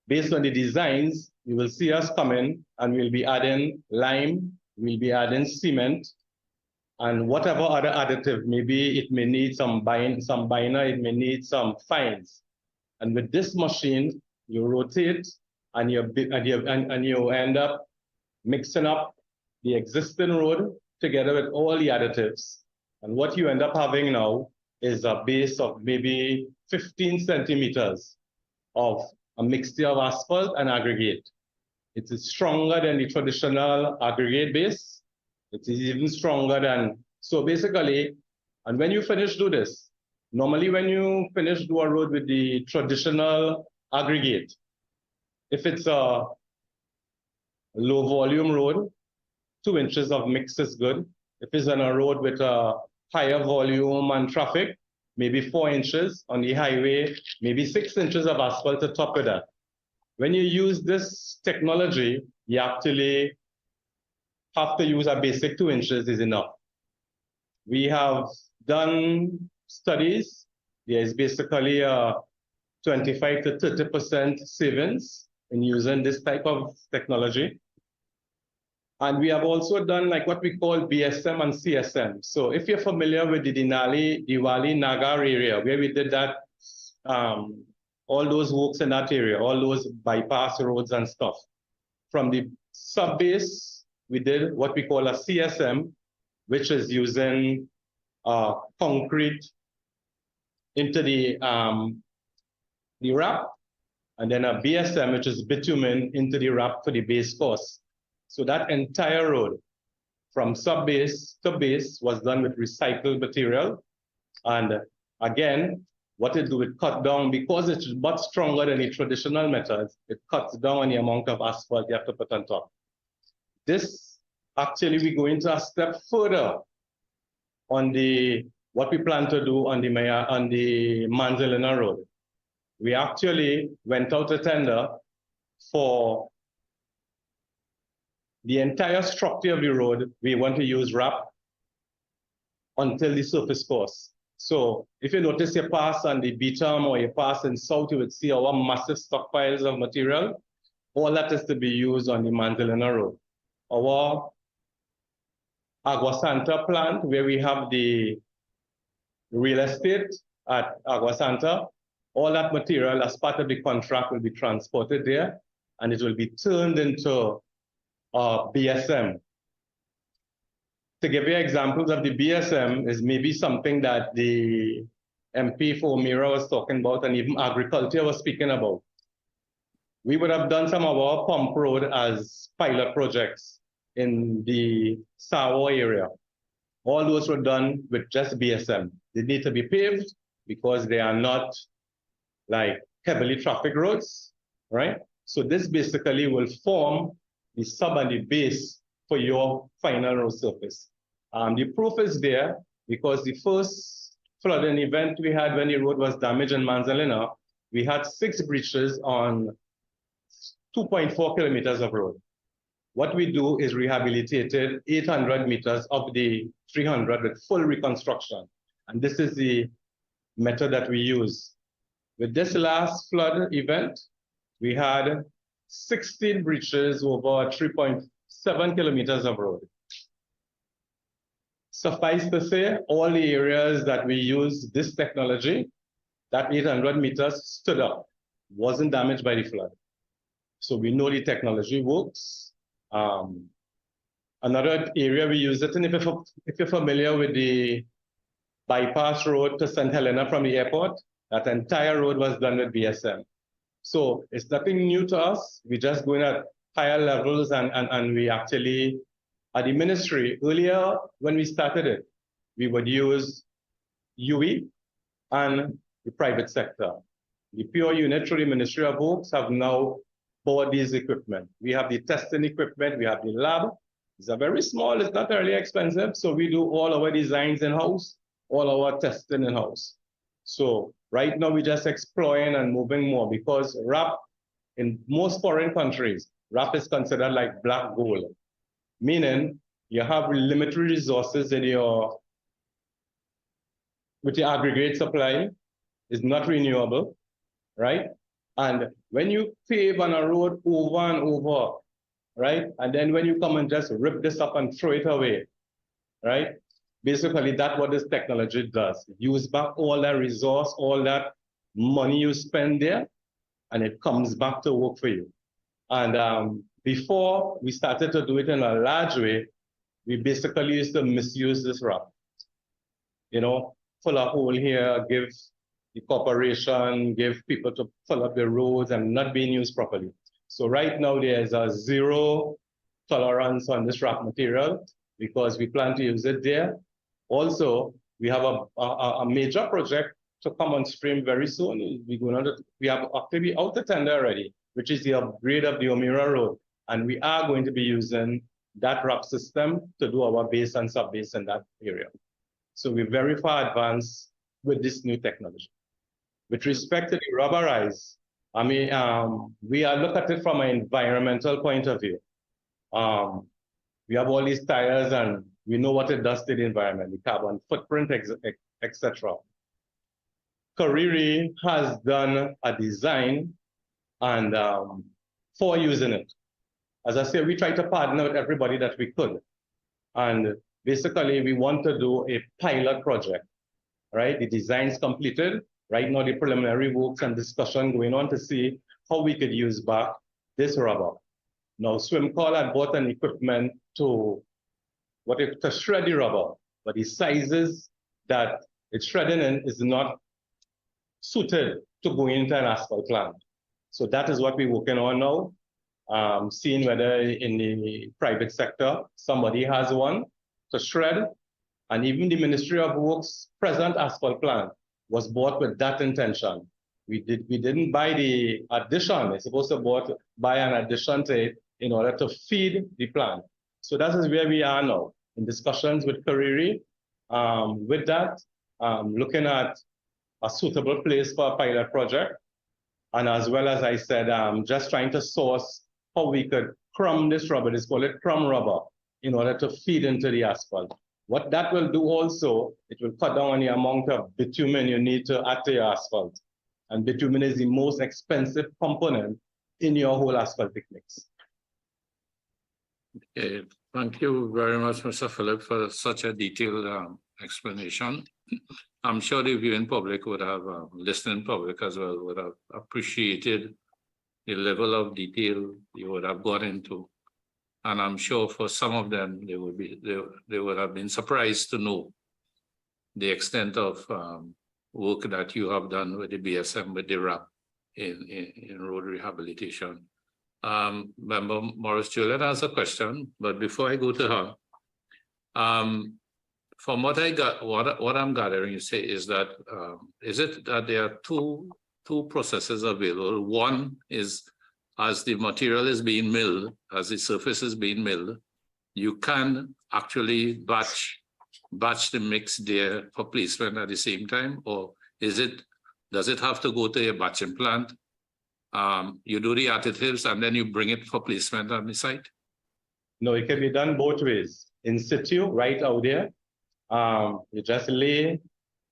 based on the designs, you will see us come in and we'll be adding lime, we'll be adding cement, and whatever other additive, maybe it may need some binder, it may need some fines. And with this machine, you rotate and you end up mixing up the existing road together with all the additives. And what you end up having now is a base of maybe 15 centimeters of a mixture of asphalt and aggregate. It is stronger than the traditional aggregate base. It is even stronger than, so basically, and when you finish do this, normally when you finish do a road with the traditional aggregate, if it's a low volume road, 2 inches of mix is good. If it's on a road with a higher volume and traffic, maybe 4 inches. On the highway, maybe 6 inches of asphalt to top of that. When you use this technology, you actually have to use a basic 2 inches is enough. We have done studies. There is basically a 25 to 30% savings in using this type of technology. And we have also done like what we call BSM and CSM. So if you're familiar with the Diwali Nagar area, where we did that, all those works in that area, all those bypass roads and stuff. From the sub-base, we did what we call a CSM, which is using concrete into the wrap, and then a BSM, which is bitumen, into the wrap for the base course. So that entire road from sub-base to base was done with recycled material. And again, what it do, it cut down, because it's much stronger than the traditional methods, it cuts down on the amount of asphalt you have to put on top. This, actually, we go into a step further on the, what we plan to do on the Manzilina Road. We actually went out to tender for the entire structure of the road. We want to use wrap until the surface course. So if you notice you pass on the Beetham or you pass in south, you would see our massive stockpiles of material. All that is to be used on the Manzilina Road. Our Agua Santa plant, where we have the real estate at Agua Santa, all that material as part of the contract will be transported there, and it will be turned into BSM. to give you examples of the BSM is maybe something that the MP for Mira was talking about and even agriculture was speaking about. We would have done some of our pump road as pilot projects in the Sawa area. All those were done with just BSM. They need to be paved because they are not like heavily traffic roads, right? So this basically will form the sub and the base for your final road surface. The proof is there because the first flooding event we had when the road was damaged in Manzanilla, we had 6 breaches on 2.4 kilometers of road. What we do is rehabilitated 800 meters of the 300 with full reconstruction. And this is the method that we use. With this last flood event, we had 16 breaches over 3.7 kilometers of road. Suffice to say, all the areas that we use this technology, that 800 meters stood up, wasn't damaged by the flood. So we know the technology works. Another area we use it in, if you're familiar with the bypass road to St. Helena from the airport, that entire road was done with BSM. So it's nothing new to us. We're just going at higher levels and we actually, at the ministry, earlier when we started it, we would use UE and the private sector. The pure unit through the Ministry of Works have now bought these equipment. We have the testing equipment, we have the lab. It's a very small, it's not really expensive. So we do all our designs in-house, all our testing in-house. So right now we're just exploring and moving more because RAP in most foreign countries, RAP is considered like black gold, meaning you have limited resources in with your aggregate supply, is not renewable, right? And when you pave on a road over and over, right? And then when you come and just rip this up and throw it away, right? Basically, that's what this technology does. Use back all that resource, all that money you spend there, and it comes back to work for you. And before we started to do it in a large way, we basically used to misuse this RAP. You know, fill a hole here, give the corporation, give people to fill up the roads and not being used properly. So right now there's a zero tolerance on this RAP material because we plan to use it there. Also, we have a major project to come on stream very soon. We have actually out the tender already, which is the upgrade of the Omira Road. And we are going to be using that RAP system to do our base and sub-base in that area. So we're very far advanced with this new technology. With respect to the rubberize, I mean, we are looking at it from an environmental point of view. We have all these tires and we know what it does to the environment, the carbon footprint, etc. Kariri has done a design and for using it. As I say, we try to partner with everybody that we could. And basically, we want to do a pilot project, right? The design's completed. Right now, the preliminary works and discussion going on to see how we could use back this rubber. Now, SwimCall had bought an equipment to shred the rubber, but the sizes that it's shredding in is not suited to go into an asphalt plant. So that is what we're working on now, seeing whether in the private sector, somebody has one to shred, and even the Ministry of Works present asphalt plant was bought with that intention. We didn't buy the addition. It's supposed to buy an addition to it in order to feed the plant. So that is where we are now, in discussions with Kariri. With that, looking at a suitable place for a pilot project. And as well as I said, just trying to source how we could crumb this rubber, let's call it crumb rubber, in order to feed into the asphalt. What that will do also, it will cut down on the amount of bitumen you need to add to your asphalt. And bitumen is the most expensive component in your whole asphaltic mix. Okay, thank you very much, Mr. Philip, for such a detailed explanation. I'm sure the viewing public would have, listening public as well, would have appreciated the level of detail you would have gone into And I'm sure for some of them, they would have been surprised to know the extent of work that you have done with the BSM, with the RAP in road rehabilitation. Member Morris Juliet has a question, but before I go to her, from what I got, what I'm gathering, you say is that is it that there are two processes available? One is as the material is being milled, as the surface is being milled, you can actually batch the mix there for placement at the same time, or does it have to go to a batching plant? You do the additives and then you bring it for placement on the site? No, it can be done both ways. In situ, right out there, you just lay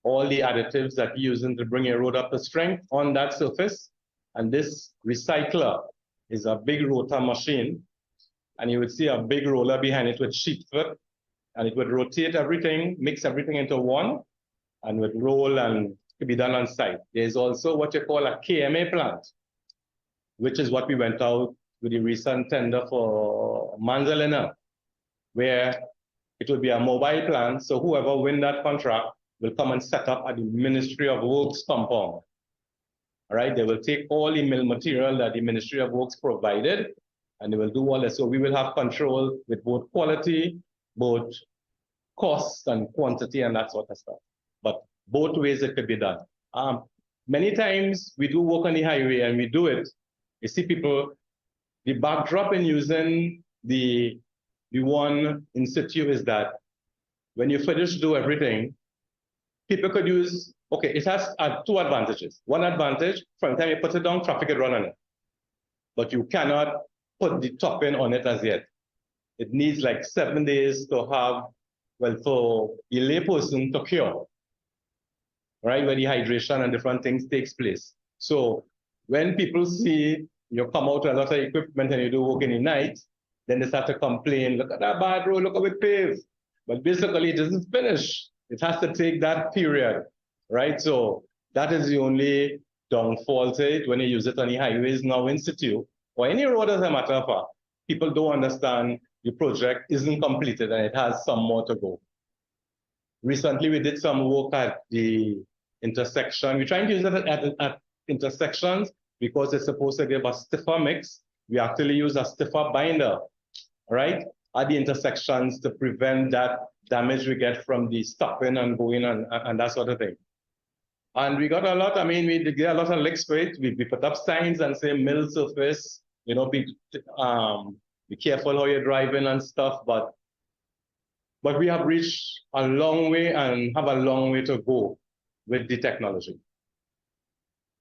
all the additives that you're using to bring your road up to strength on that surface. And this recycler is a big rotor machine. And you would see a big roller behind it with sheet foot. And it would rotate everything, mix everything into one, and would roll and could be done on site. There's also what you call a KMA plant, which is what we went out with the recent tender for Manzalina, where it will be a mobile plant. So whoever win that contract will come and set up at the Ministry of Works compound. All right, they will take all the mill material that the Ministry of Works provided, and they will do all that. So we will have control with both quality, both cost and quantity and that sort of stuff. But both ways it could be done. Many times we do work on the highway and we do it. You see people, the backdrop in using the one in situ is that when you finish do everything, people could use, okay, it has two advantages. One advantage, from the time you put it down, traffic can run on it. But you cannot put the topping on it as yet. It needs like 7 days to have, well, for a layperson to cure, right? Where the hydration and different things takes place. So when people see you come out with a lot of equipment and you do work in the night, then they start to complain, look at that bad road, look how it paved. But basically it isn't finished. It has to take that period, right? So that is the only downfall to it when you use it on the highways now in situ, or any road as a matter of fact. People don't understand the project isn't completed and it has some more to go. Recently, we did some work at the intersection. We're trying to use it at intersections because it's supposed to give a stiffer mix. We actually use a stiffer binder, right, at the intersections to prevent that damage we get from the stopping and going and that sort of thing. And we got a lot, I mean, we get a lot of licks for it. We put up signs and say mill surface, you know, be careful how you're driving and stuff, but we have reached a long way and have a long way to go with the technology.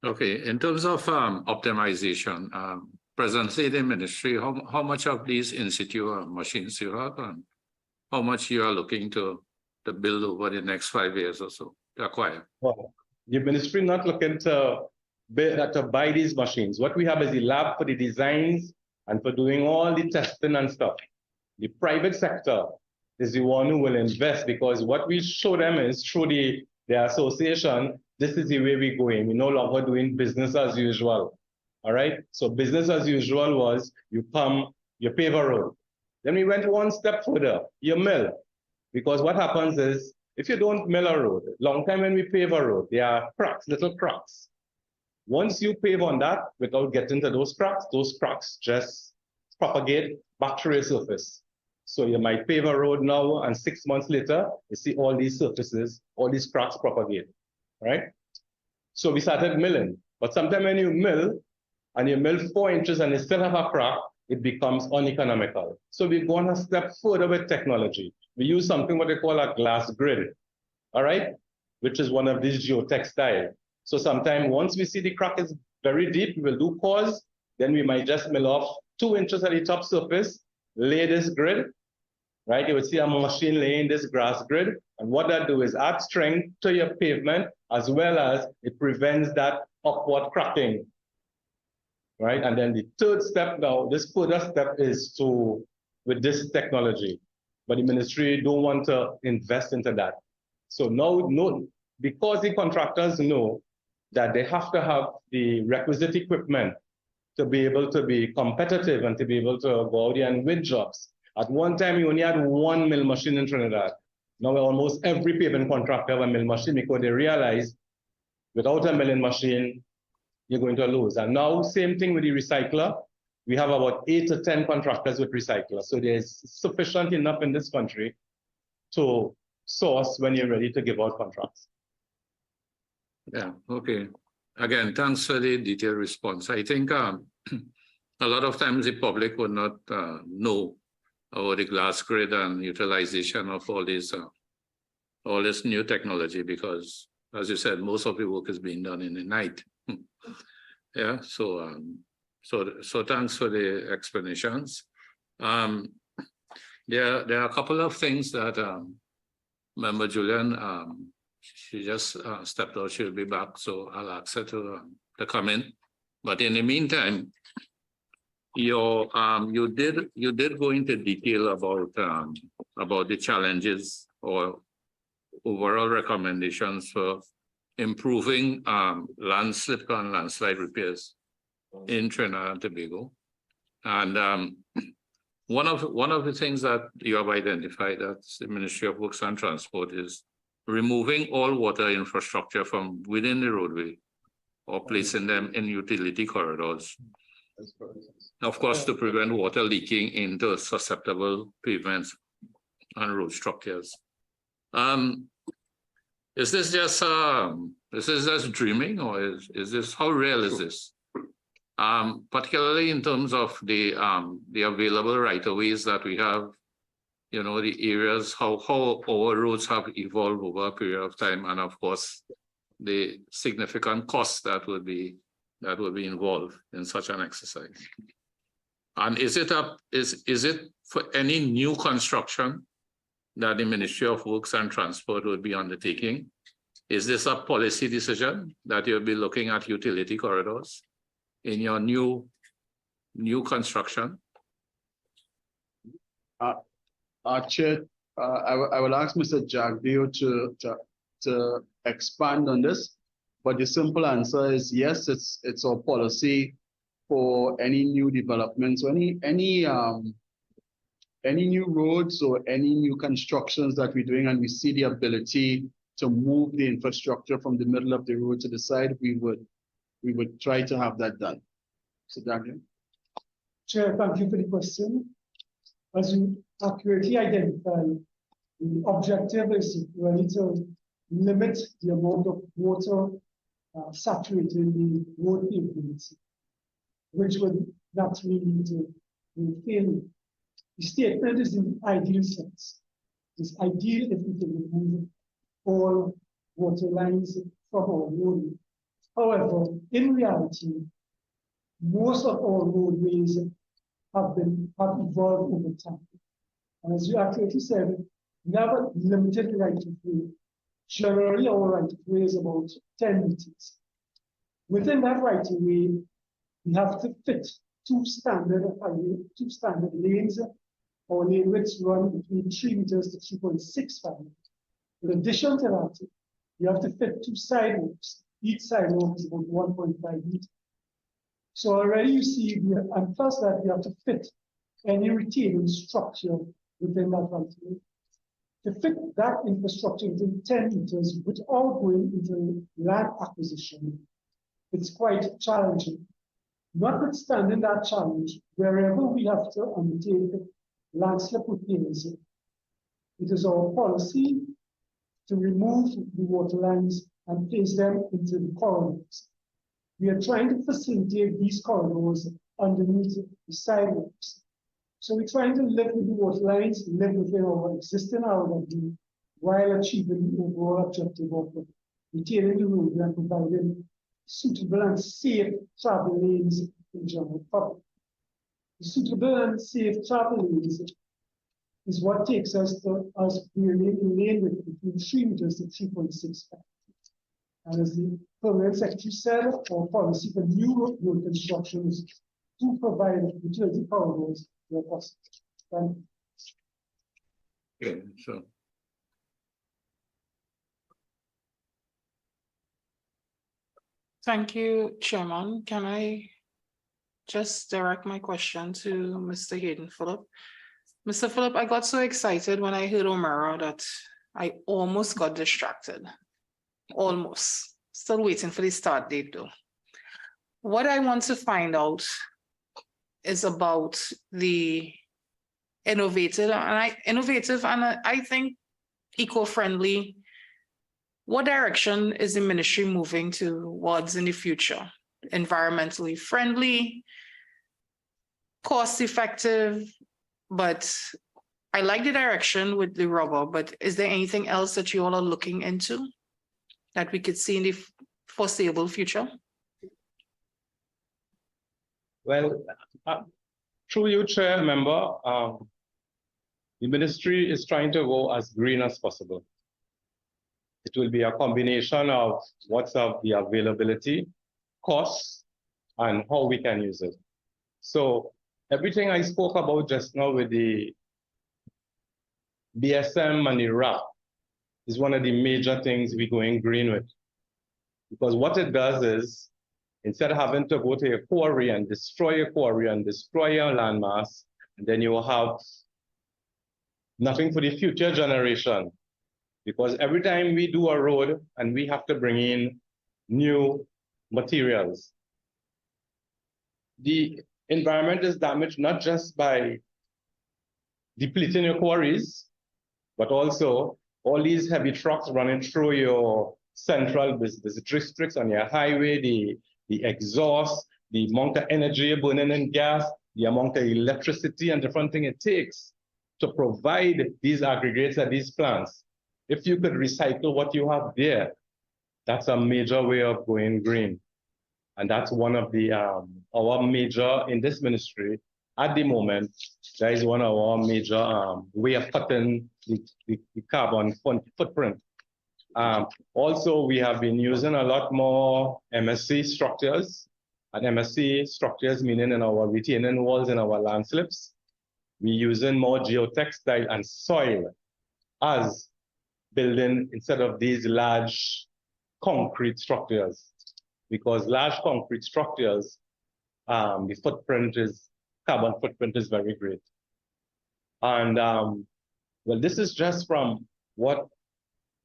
Okay, in terms of optimization, presently the ministry, how much of these in situ machines you have and how much you are looking to build over the next 5 years or so to acquire? Well, the ministry not looking to buy these machines. What we have is the lab for the designs and for doing all the testing and stuff. The private sector is the one who will invest, because what we show them is through the association, this is the way we're going. We're no longer doing business as usual. All right. So business as usual was you come, you pave a road. Then we went one step further, you mill. Because what happens is, if you don't mill a road, long time when we pave a road, there are cracks, little cracks. Once you pave on that, without getting to those cracks just propagate back to your surface. So you might pave a road now, and 6 months later, you see all these surfaces, all these cracks propagate, right? So we started milling. But sometimes when you mill, and you mill 4 inches and you still have a crack, it becomes uneconomical. So we've gone a step further with technology. We use something what they call a glass grid, all right? Which is one of these geotextile. So sometimes once we see the crack is very deep, we will do cores, then we might just mill off 2 inches at the top surface, lay this grid, right? You will see a machine laying this grass grid. And what that do is add strength to your pavement, as well as it prevents that upward cracking, right? And then the third step now, this further step is with this technology. But the ministry don't want to invest into that. So now, because the contractors know that they have to have the requisite equipment to be able to be competitive and to be able to go out there and win jobs. At one time, we only had one mill machine in Trinidad. Now almost every paving contractor have a mill machine because they realize without a milling machine, you're going to lose. And now, same thing with the recycler. We have about 8 to 10 contractors with recyclers. So there's sufficient enough in this country to source when you're ready to give out contracts. Yeah, okay. Again, thanks for the detailed response. I think a lot of times the public would not know about the glass grid and utilization of all this new technology because, as you said, most of the work is being done in the night. Yeah, so thanks for the explanations. There are a couple of things that Member Julian, she just stepped out, she'll be back, so I'll ask her to come in. But in the meantime, you did go into detail about the challenges or overall recommendations for improving landslip and landslide repairs in Trinidad and Tobago. And one of the things that you have identified at the Ministry of Works and Transport is removing all water infrastructure from within the roadway or placing them in utility corridors. Of course, to prevent water leaking into susceptible pavements and road structures. Is this just dreaming, or is this, how real is this? Particularly in terms of the available right-of-ways that we have, you know, the areas, how our roads have evolved over a period of time, and of course, the significant costs that would be involved in such an exercise. And is it for any new construction that the Ministry of Works and Transport would be undertaking? Is this a policy decision that you'll be looking at utility corridors in your new construction? Chair, I will ask Mr. Jagdeo to expand on this, but the simple answer is yes, it's our policy for any new developments, or any new roads or any new constructions that we're doing, and we see the ability to move the infrastructure from the middle of the road to the side, we would try to have that done. So, Daniel. Chair, thank you for the question. As you accurately identified, the objective is really to limit the amount of water saturating the road pavements, which would naturally lead to failure. The statement is in ideal sense. It's ideal if we can remove all water lines from our road. However, in reality, most of our roadways have evolved over time. And as you accurately said, we have a limited right of way. Generally, our right of way is about 10 meters. Within that right of way, we have to fit two standard lanes, or lane widths run between 3 meters to 3.65. In addition to that, you have to fit two sidewalks. Each sidewalk is about 1.5 meters. So already you see, and plus that, you have to fit any retaining structure within that right of way. To fit that infrastructure within 10 meters without going into land acquisition, it's quite challenging. Notwithstanding that challenge, wherever we have to undertake landslip repairs, it is our policy to remove the water lines and place them into the corridors. We are trying to facilitate these corridors underneath the sidewalks. So we're trying to live with the water lines, live within our existing RW, while achieving the overall objective of retaining the road and providing suitable and safe travel lanes in general public. The suitable and safe travel lanes is what takes us to lane width between 3 meters to 3.65. And as the Permanent Secretary said, our policy for new road construction is to provide utility corridors where possible. Thank you. Okay, so. Thank you, Chairman. Can I just direct my question to Mr. Hayden Phillip. Mr. Phillip, I got so excited when I heard O'Mara that I almost got distracted. Almost. Still waiting for the start date though. What I want to find out is about the innovative and I think eco-friendly. What direction is the ministry moving towards in the future? Environmentally friendly, cost effective, but I like the direction with the rubber, but is there anything else that you all are looking into that we could see in the foreseeable future? Well, through you, Chair, member, the ministry is trying to go as green as possible. It will be a combination of what's of the availability, costs, and how we can use it. So everything I spoke about just now with the BSM and the RAP is one of the major things we're going green with. Because what it does is, instead of having to go to a quarry and destroy your landmass, and then you will have nothing for the future generation. Because every time we do a road and we have to bring in new materials, the environment is damaged not just by depleting your quarries, but also all these heavy trucks running through your central business districts on your highway, the exhaust, the amount of energy burning in gas, the amount of electricity and different things it takes to provide these aggregates at these plants. If you could recycle what you have there, that's a major way of going green. And that's one of the, our major, in this ministry, at the moment, that is one of our major way of cutting the carbon footprint. Also, we have been using a lot more MSC structures, and MSC structures meaning in our retaining walls and our landslips. We're using more geotextile and soil as building instead of these large concrete structures, because large concrete structures, the carbon footprint is very great. And well, this is just from what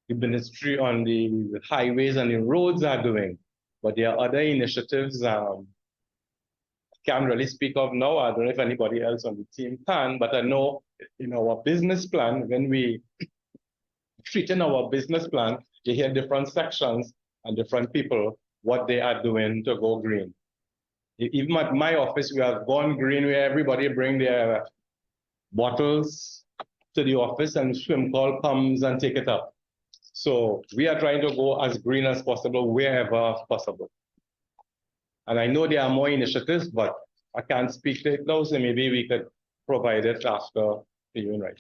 the ministry on the highways and the roads are doing, but there are other initiatives I can't really speak of now. I don't know if anybody else on the team can, but I know in our business plan, when we treat in our business plan, you hear different sections and different people, what they are doing to go green. Even at my office, we have gone green where everybody bring their bottles to the office and swim call comes and take it up. So we are trying to go as green as possible wherever possible. And I know there are more initiatives, but I can't speak to it now, so maybe we could provide it after the union right.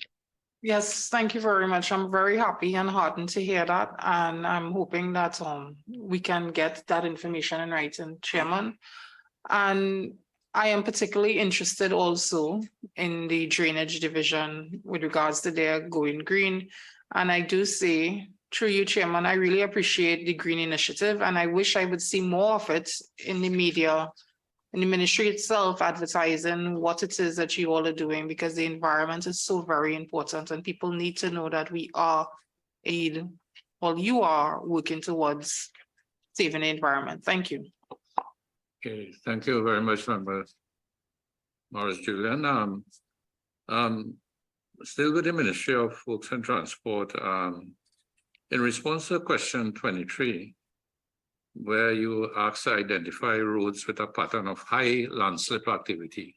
Yes, thank you very much. I'm very happy and heartened to hear that. And I'm hoping that we can get that information in writing, Chairman. And I am particularly interested also in the drainage division with regards to their going green. And I do say, through you, Chairman, I really appreciate the green initiative, and I wish I would see more of it in the media, in the ministry itself, advertising what it is that you all are doing, because the environment is so very important and people need to know that we are you are working towards saving the environment. Thank you. Okay, thank you very much, Member Morris Julian. Still with the Ministry of Works and Transport, in response to question 23, where you asked to identify roads with a pattern of high landslip activity,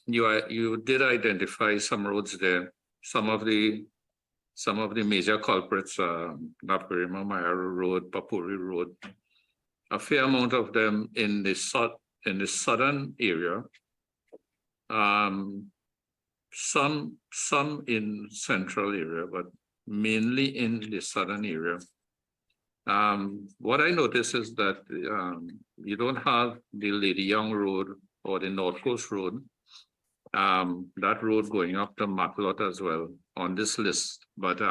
you did identify some roads there. Some of the major culprits, Naparima-Mayaro Road, Papuri Road, a fair amount of them in the southern area. Some in central area, but mainly in the southern area. What I noticed is that you don't have the Lady Young Road or the North Coast Road, that road going up to Maclot as well on this list. But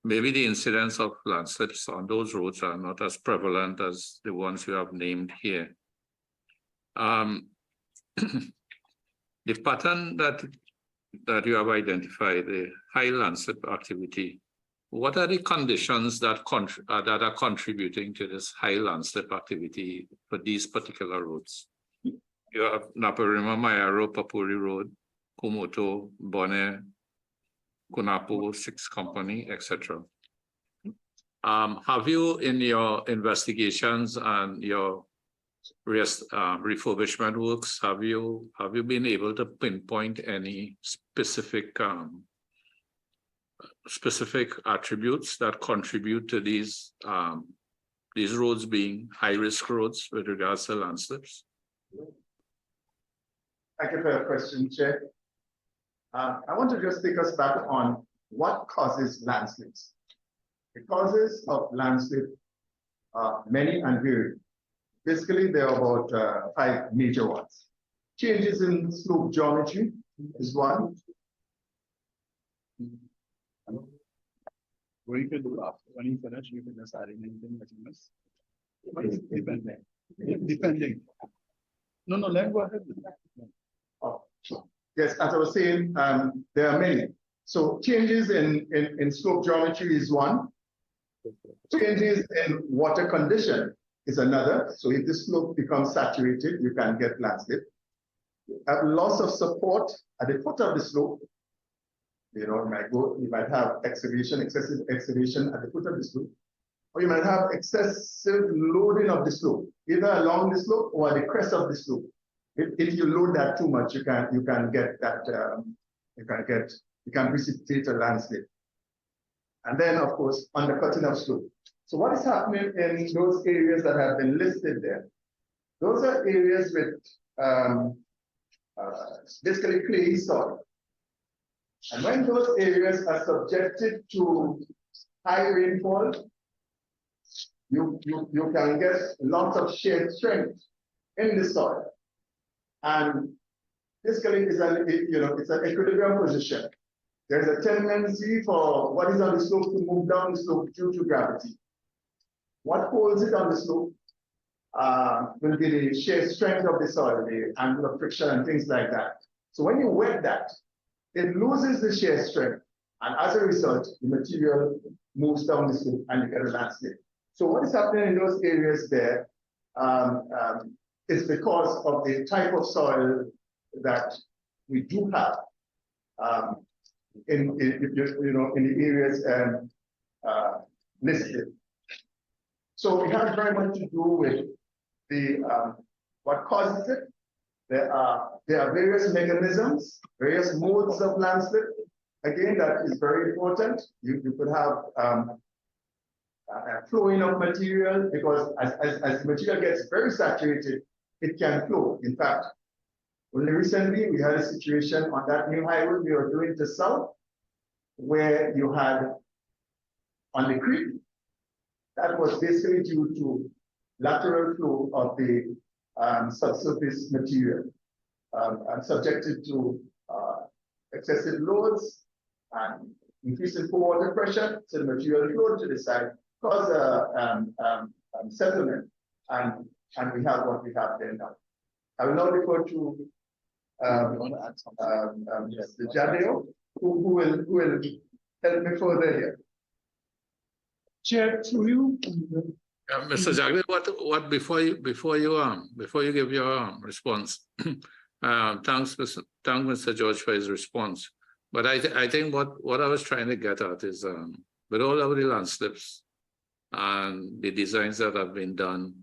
maybe the incidence of landslips on those roads are not as prevalent as the ones you have named here. The pattern that you have identified, the high landslip activity, what are the conditions that are contributing to this high landslip activity for these particular roads? You have Naparima, Mayaro, Papuri Road, Kumoto, Bone, Kunapu, Six Company, etc. Have you, in your investigations and your refurbishment works, have you been able to pinpoint any specific attributes that contribute to these roads being high-risk roads with regards to landslips? Thank you for your question, Chair. I want to just take us back on what causes landslips. The causes of landslip are many and varied. Basically, there are about 5 major ones. Changes in slope geometry is one. What you could do after, when you finish, you can just add in anything that you miss. Depending. No, let go ahead. Oh, yes, as I was saying, there are many. So changes in slope geometry is one. Changes in water condition is another. So if the slope becomes saturated, you can get landslip. Loss of support at the foot of the slope. You know, you might have excessive excavation at the foot of the slope, or you might have excessive loading of the slope, either along the slope or at the crest of the slope. If you load that too much, you can get that you can precipitate a landslip. And then, of course, undercutting of slope. So what is happening in those areas that have been listed there? Those are areas with basically clay soil. And when those areas are subjected to high rainfall, you can get lots of shear strength in the soil. And basically it's an equilibrium position. There's a tendency for what is on the slope to move down the slope due to gravity. What holds it on the slope will be the shear strength of the soil, the angle of friction and things like that. So when you wet that, it loses the shear strength. And as a result, the material moves down the slope and you get a landslip. So what is happening in those areas there is because of the type of soil that we do have in the areas listed. So it has very much to do with the what causes it. There are various mechanisms, various modes of landslip. Again, that is very important. You could have flowing of material, because as the material gets very saturated, it can flow. In fact, only recently we had a situation on that new highway we were doing to south, where you had on the creek, that was basically due to lateral flow of the subsurface material and subjected to excessive loads and increasing water pressure, so the material flowed to the side, cause settlement, and we have what we have there now. I will now refer to the Jadeo, who will help me further here. Chair, through you. Mr. Jagdeo, what before you give your response, thanks, Mr. George, for his response. But I think what I was trying to get at is with all of the landslips and the designs that have been done,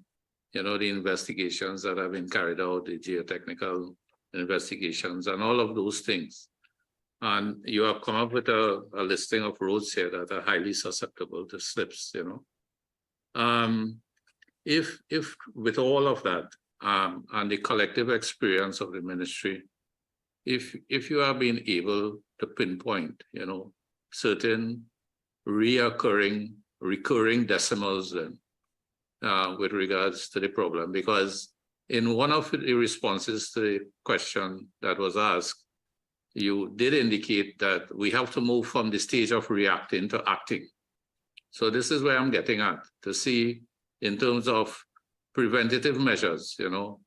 the investigations that have been carried out, the geotechnical investigations and all of those things. And you have come up with a listing of roads here that are highly susceptible to slips, If with all of that and the collective experience of the ministry, if you have been able to pinpoint, certain recurring decimals then with regards to the problem, because in one of the responses to the question that was asked, you did indicate that we have to move from the stage of reacting to acting. So this is where I'm getting at, to see in terms of preventative measures, you know,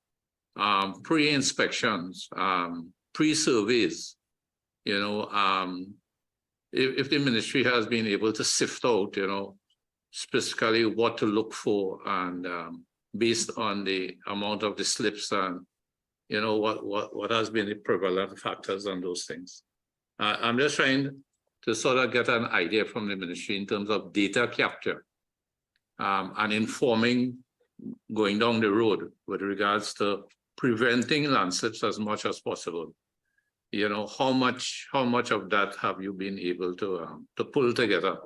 pre-inspections, pre-surveys, you know, if the ministry has been able to sift out, you know, specifically what to look for, and based on the amount of the slips and, you know, what has been the prevalent factors on those things. I'm just trying to sort of get an idea from the ministry in terms of data capture and informing going down the road with regards to preventing landslips as much as possible. You know, how much of that have you been able to pull together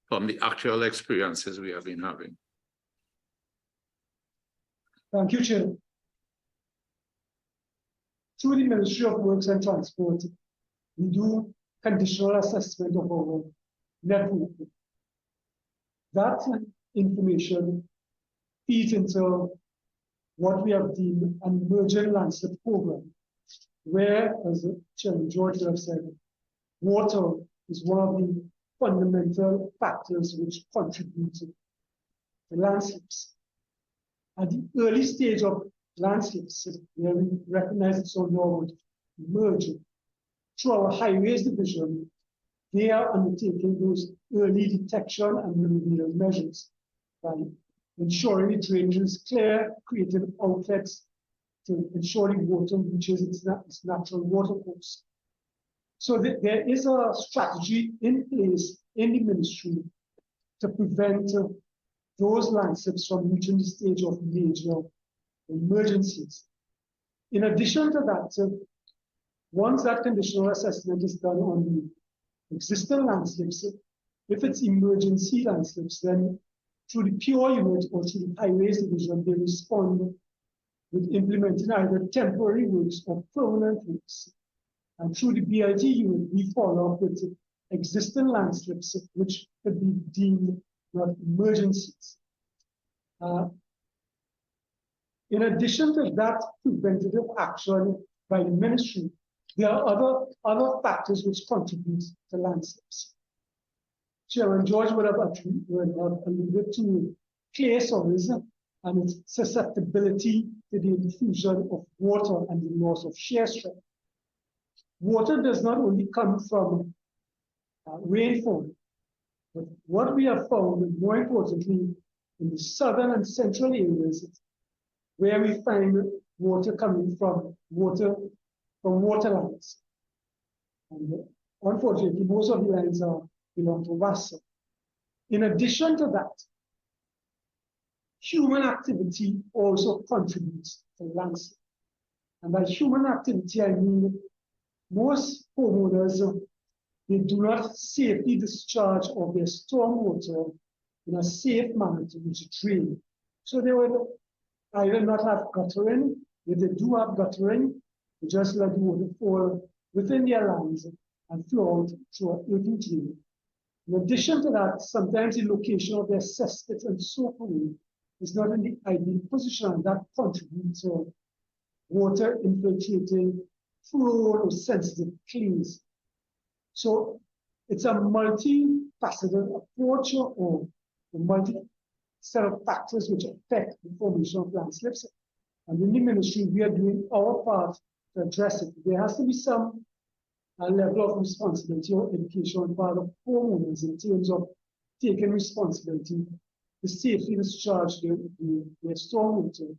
from the actual experiences we have been having? Thank you, Chair. Through the Ministry of Works and Transport, we do conditional assessment of our network. That information feeds into what we have deemed an emergent landslip program, where, as Chairman George have said, water is one of the fundamental factors which contribute to landslips. At the early stage of landslips, where we recognize it's so now emerging, through our highways division, they are undertaking those early detection and remedial measures by ensuring the drainage is clear, creating outlets to ensure the water reaches its natural water course. So there is a strategy in place in the ministry to prevent those landslips from reaching the stage of major emergencies. In addition to that, once that conditional assessment is done on the existing landslips, if it's emergency landslips, then through the pure unit or through the highways division, they respond with implementing either temporary works or permanent works. And through the BLT unit, we follow up with existing landslips, which could be deemed not emergencies. In addition to that preventative action by the ministry, there are other factors which contribute to landslips. Chairman George would have alluded to clay soils and its susceptibility to the infusion of water and the loss of shear strength. Water does not only come from rainfall, but what we have found, more importantly, in the southern and central areas, where we find water coming from water lines. And unfortunately, most of the lines belong to WASA. In addition to that, human activity also contributes to landslip. And by human activity, I mean most homeowners, they do not safely discharge of their stormwater in a safe manner to reach a drain. So they will either not have guttering. If they do have guttering, they just let the water fall within their lines and flow out through an earthen drain. In addition to that, sometimes the location of their cesspits and so forth is not in the ideal position, and that contributes to water infiltrating prone or sensitive clays. So it's a multifaceted approach or a multi set of factors which affect the formation of landslips. And in the ministry, we are doing our part to address it. There has to be some level of responsibility or education on the part of homeowners in terms of taking responsibility to safely discharge their stormwater.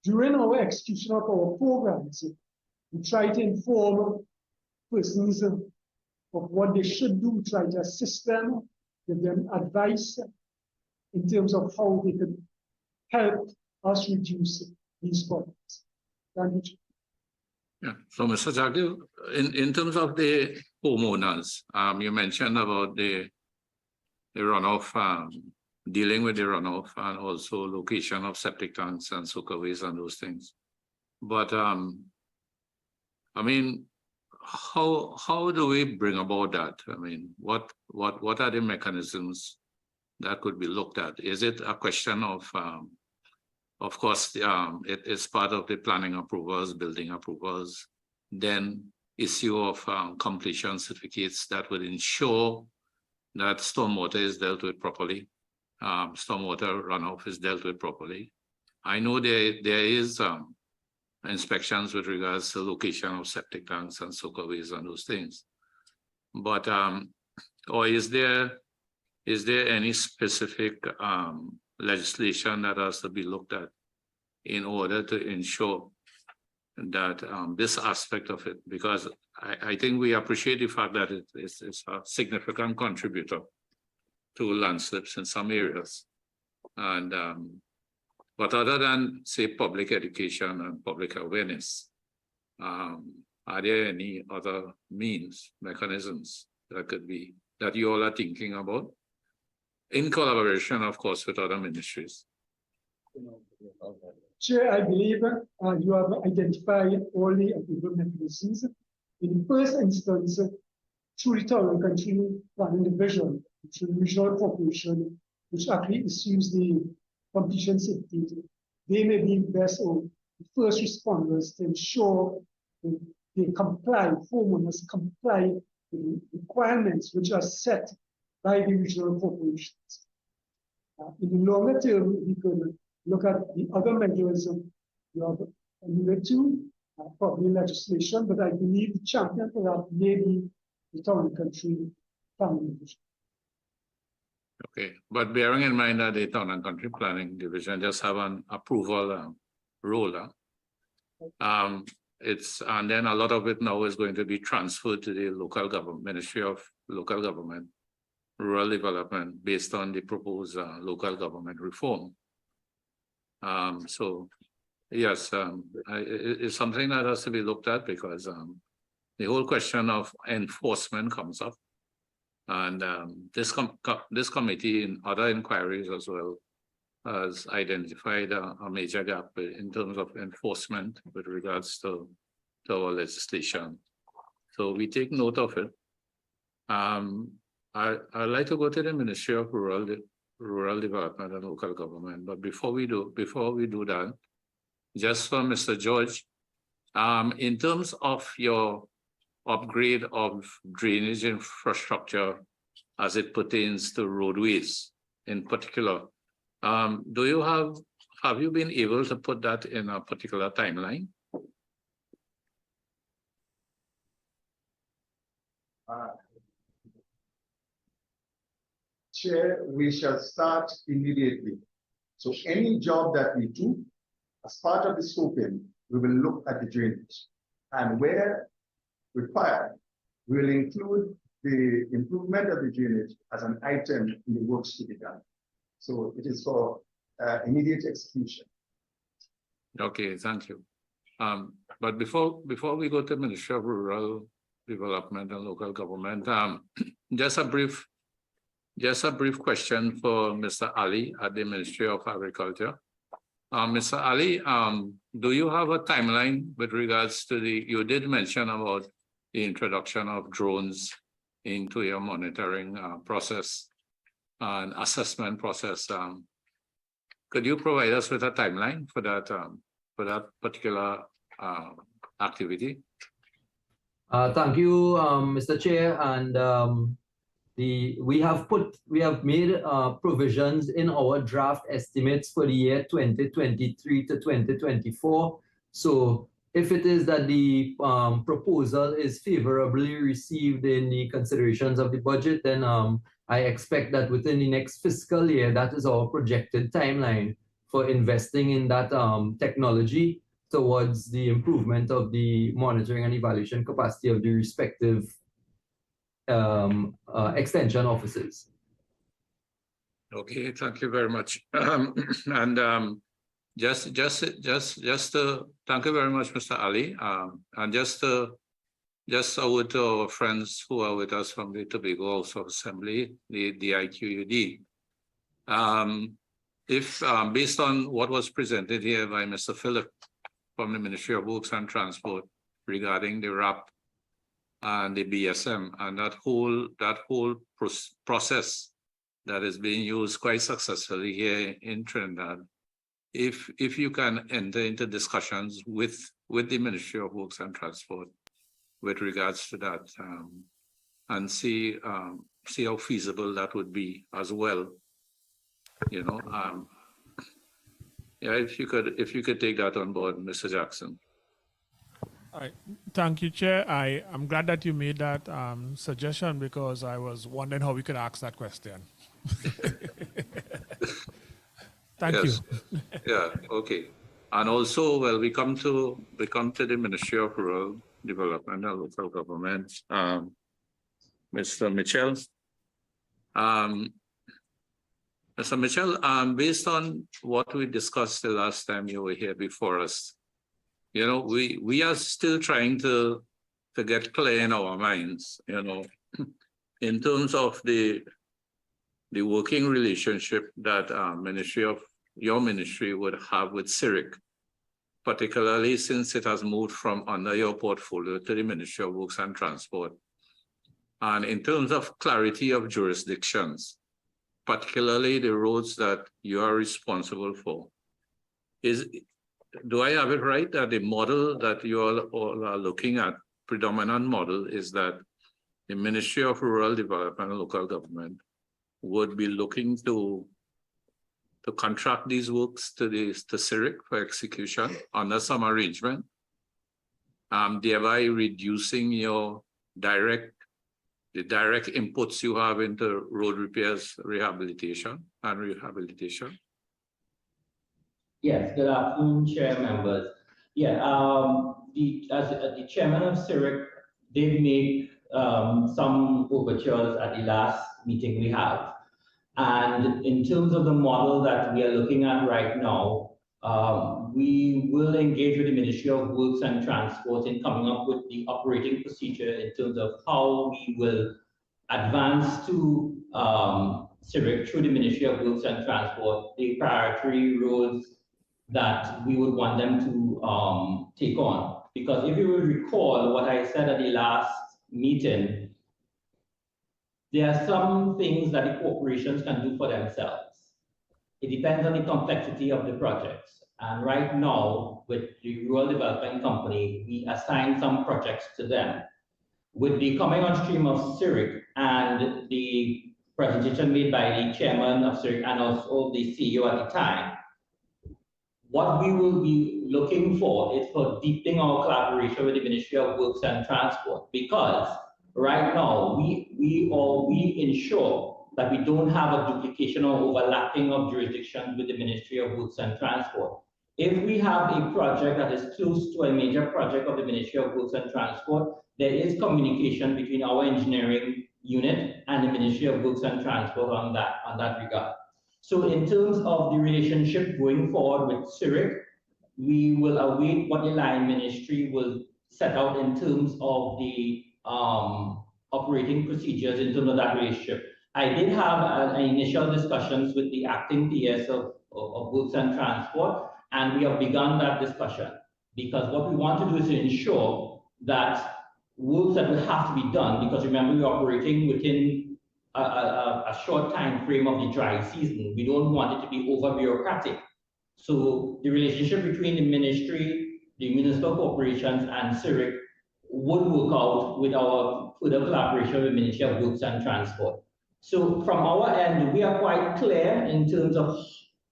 During our execution of our programs, we try to inform persons of what they should do. We try to assist them, give them advice in terms of how they can help us reduce these problems. Thank you. Yeah. So, Mr. Jagdev, in terms of the homeowners, you mentioned about the runoff, dealing with the runoff, and also location of septic tanks and soakaways and those things. But I mean, how do we bring about that? I mean, what are the mechanisms that could be looked at? Is it a question of course, it is part of the planning approvals, building approvals, then issue of completion certificates that would ensure that stormwater is dealt with properly. Stormwater runoff is dealt with properly. I know there is inspections with regards to location of septic tanks and soakaways and those things. But or is there any specific legislation that has to be looked at in order to ensure that this aspect of it, because I think we appreciate the fact that it's a significant contributor to landslips in some areas. And but other than, say, public education and public awareness, are there any other means, mechanisms that you all are thinking about, in collaboration, of course, with other ministries? Chair, I believe you have identified all the available mechanisms. In the first instance, through the town and country planning division, through the regional corporation, which actually assumes the completion safety, they may be best or the first responders to ensure that they comply, homeowners comply with the requirements which are set by the regional corporations. In the longer term, we could look at the other measures you have alluded to, probably legislation, but I believe the champion for that may be the town and country planning division. Okay, but bearing in mind that the town and country planning division just have an approval role, and then a lot of it now is going to be transferred to the local government, Ministry of Local Government, Rural Development, based on the proposed local government reform. So yes, it's something that has to be looked at, because the whole question of enforcement comes up. And this committee in other inquiries as well has identified a major gap in terms of enforcement with regards to our legislation. So we take note of it. I'd like to go to the Ministry of Rural Development and Local Government, but before we do that, just for Mr. George, in terms of your upgrade of drainage infrastructure as it pertains to roadways in particular, have you been able to put that in a particular timeline? Chair, we shall start immediately. So any job that we do, as part of the scoping, we will look at the drainage. And where required, we will include the improvement of the drainage as an item in the works to be done. So it is for immediate execution. Okay, thank you. But before we go to the Ministry of Rural Development and Local Government, just a brief question for Mr. Ali at the Ministry of Agriculture. Mr. Ali, do you have a timeline with regards to you did mention about the introduction of drones into your monitoring process and assessment process? Could you provide us with a timeline for that particular activity? Thank you, Mr. Chair, and we have made provisions in our draft estimates for the year 2023 to 2024. So if it is that the proposal is favorably received in the considerations of the budget, then I expect that within the next fiscal year, that is our projected timeline for investing in that technology towards the improvement of the monitoring and evaluation capacity of the respective extension offices. Okay, thank you very much. And just to thank you very much, Mr. Ali. And just out to our friends who are with us from the Tobago House of Assembly, the IQUD. If based on what was presented here by Mr. Philip from the Ministry of Works and Transport regarding the RAP and the BSM and that whole process that is being used quite successfully here in Trinidad, if you can enter into discussions with the Ministry of Works and Transport with regards to that, and see see how feasible that would be as well. You know, yeah, if you could take that on board, Mr. Jackson. All right. Thank you, Chair. I'm glad that you made that suggestion because I was wondering how we could ask that question. Thank you. Yeah, okay. And also, well, we come to the Ministry of Rural Development and Local Government. Mr. Mitchell. Mr. Mitchell, based on what we discussed the last time you were here before us, you know, we are still trying to get clear in our minds, you know, in terms of the working relationship that your ministry would have with CIRIC, particularly since it has moved from under your portfolio to the Ministry of Works and Transport. And in terms of clarity of jurisdictions, particularly the roads that you are responsible for, do I have it right that the model that you all are looking at, predominant model, is that the Ministry of Rural Development and Local Government would be looking to contract these works to CIRIC for execution under some arrangement, thereby reducing the direct inputs you have into road repairs, rehabilitation? Yes, good afternoon, Chair members. Yeah, as the chairman of CIRIC did make some overtures at the last meeting we have. And in terms of the model that we are looking at right now, we will engage with the Ministry of Works and Transport in coming up with the operating procedure in terms of how we will advance to CIRIC through the Ministry of Works and Transport the priority roads that we would want them to take on. Because if you will recall what I said at the last meeting, there are some things that the corporations can do for themselves. It depends on the complexity of the projects. And right now, with the Rural Development Company, we assign some projects to them. With the coming on stream of CIRIC and the presentation made by the chairman of CIRIC and also the CEO at the time, what we will be looking for is for deepening our collaboration with the Ministry of Works and Transport, because right now we ensure that we don't have a duplication or overlapping of jurisdictions with the Ministry of Works and Transport. If we have a project that is close to a major project of the Ministry of Works and Transport, there is communication between our engineering unit and the Ministry of Works and Transport on that regard. So in terms of the relationship going forward with CIRIC, we will await what the line ministry will set out in terms of the operating procedures in terms of that relationship. I did have an initial discussions with the acting PS of Works and Transport, and we have begun that discussion, because what we want to do is to ensure that works that will have to be done, because remember, we're operating within a short time frame of the dry season. We don't want it to be over bureaucratic. So the relationship between the ministry, the municipal corporations, and CIRIC would work out with our further collaboration with the Ministry of Works and Transport. So from our end, we are quite clear in terms of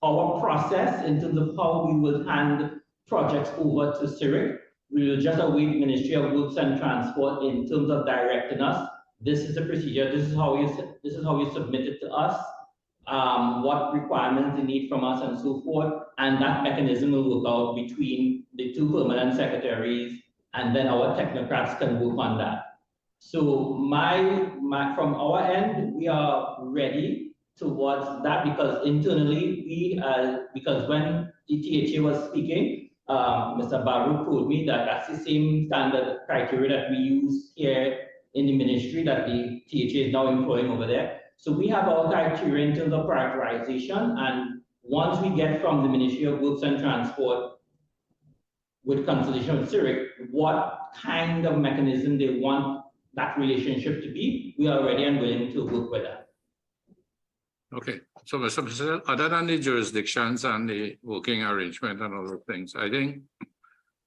our process, in terms of how we will hand projects over to CIRIC. We will just await Ministry of Works and Transport in terms of directing us. This is the procedure. This is how you submit it to us. What requirements they need from us, and so forth. And that mechanism will work out between the two permanent secretaries, and then our technocrats can work on that. So from our end, we are ready towards that, because internally because when the THA was speaking, Mr. Baruch told me that that's the same standard criteria that we use here in the ministry that the THA is now employing over there. So we have our criteria in terms of prioritization, and once we get from the Ministry of Works and Transport with consultation with CIRIC, what kind of mechanism they want that relationship to be, we are ready and willing to work with that. Okay, so Mr. President, other than the jurisdictions and the working arrangement and other things, I think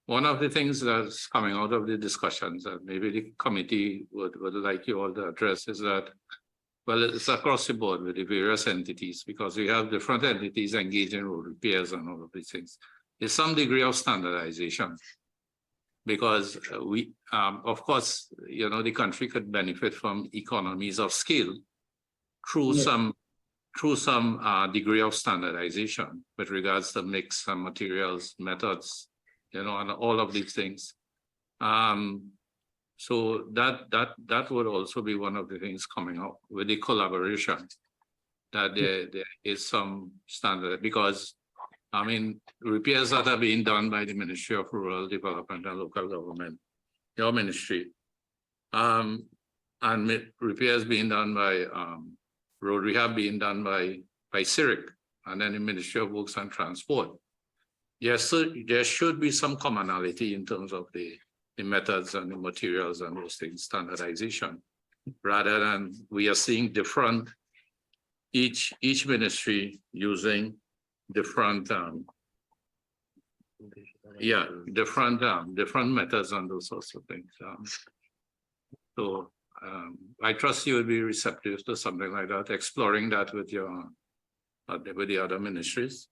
one of the things that's coming out of the discussions that maybe the committee would like you all to address is that Well, it's across the board with the various entities because we have different entities engaged in road repairs and all of these things. There's some degree of standardization because we, of course, you know, the country could benefit from economies of scale through some degree of standardization with regards to mix and materials, methods, you know, and all of these things. So that would also be one of the things coming up with the collaboration, that there is some standard, because I mean, repairs that are being done by the Ministry of Rural Development and Local Government, your ministry, and repairs being done by road rehab being done by CIRIC, and then the Ministry of Works and Transport. Yes, so there should be some commonality in terms of the methods and the materials and those things, standardization, rather than we are seeing different, each ministry using different different methods and those sorts of things. So I trust you would be receptive to something like that, exploring that with your with the other ministries.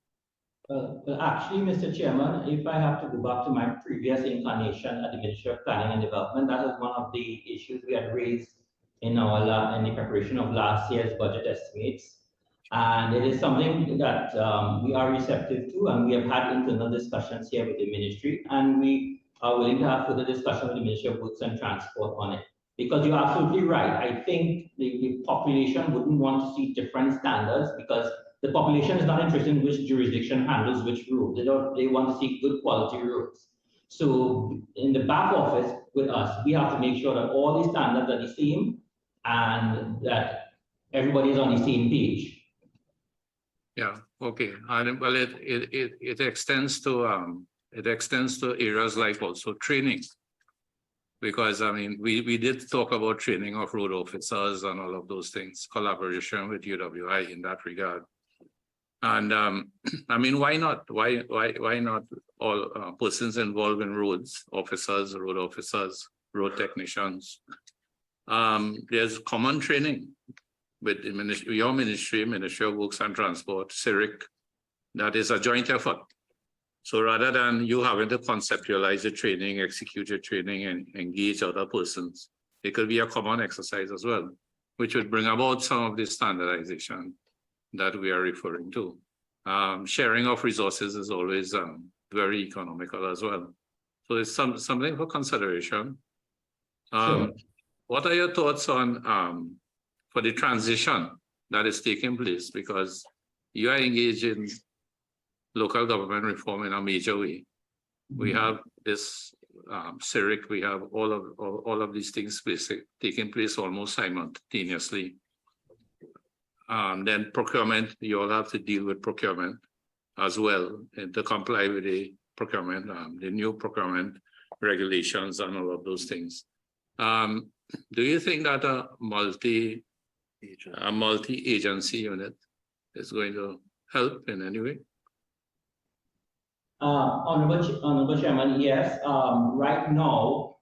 Actually, Mr. Chairman, if I have to go back to my previous incarnation at the Ministry of Planning and Development, that is one of the issues we had raised in in the preparation of last year's budget estimates. And it is something that we are receptive to, and we have had internal discussions here with the ministry, and we are willing to have further discussion with the Ministry of Works and Transport on it. Because you're absolutely right. I think the population wouldn't want to see different standards, because the population is not interested in which jurisdiction handles which road. They want to see good quality roads. So in the back office with us, we have to make sure that all the standards are the same and that everybody is on the same page. Yeah, okay. And well, it extends to areas like also training. Because I mean, we did talk about training of road officers and all of those things, collaboration with UWI in that regard. And I mean, why not? Why not all persons involved in roads, officers, road technicians? There's common training with the ministry, your ministry, Ministry of Works and Transport, CIRIC, that is a joint effort. So rather than you having to conceptualize the training, execute your training, and engage other persons, it could be a common exercise as well, which would bring about some of the standardization that we are referring to. Sharing of resources is always very economical as well. So it's something for consideration. Sure. What are your thoughts on for the transition that is taking place? Because you are engaged in local government reform in a major way. We have this CIRIC, we have all of these things taking place almost simultaneously. Then procurement, you all have to deal with procurement as well, and to comply with the procurement, the new procurement regulations and all of those things. Do you think that a multi-agency unit is going to help in any way? Honorable Chairman, yes. Right now,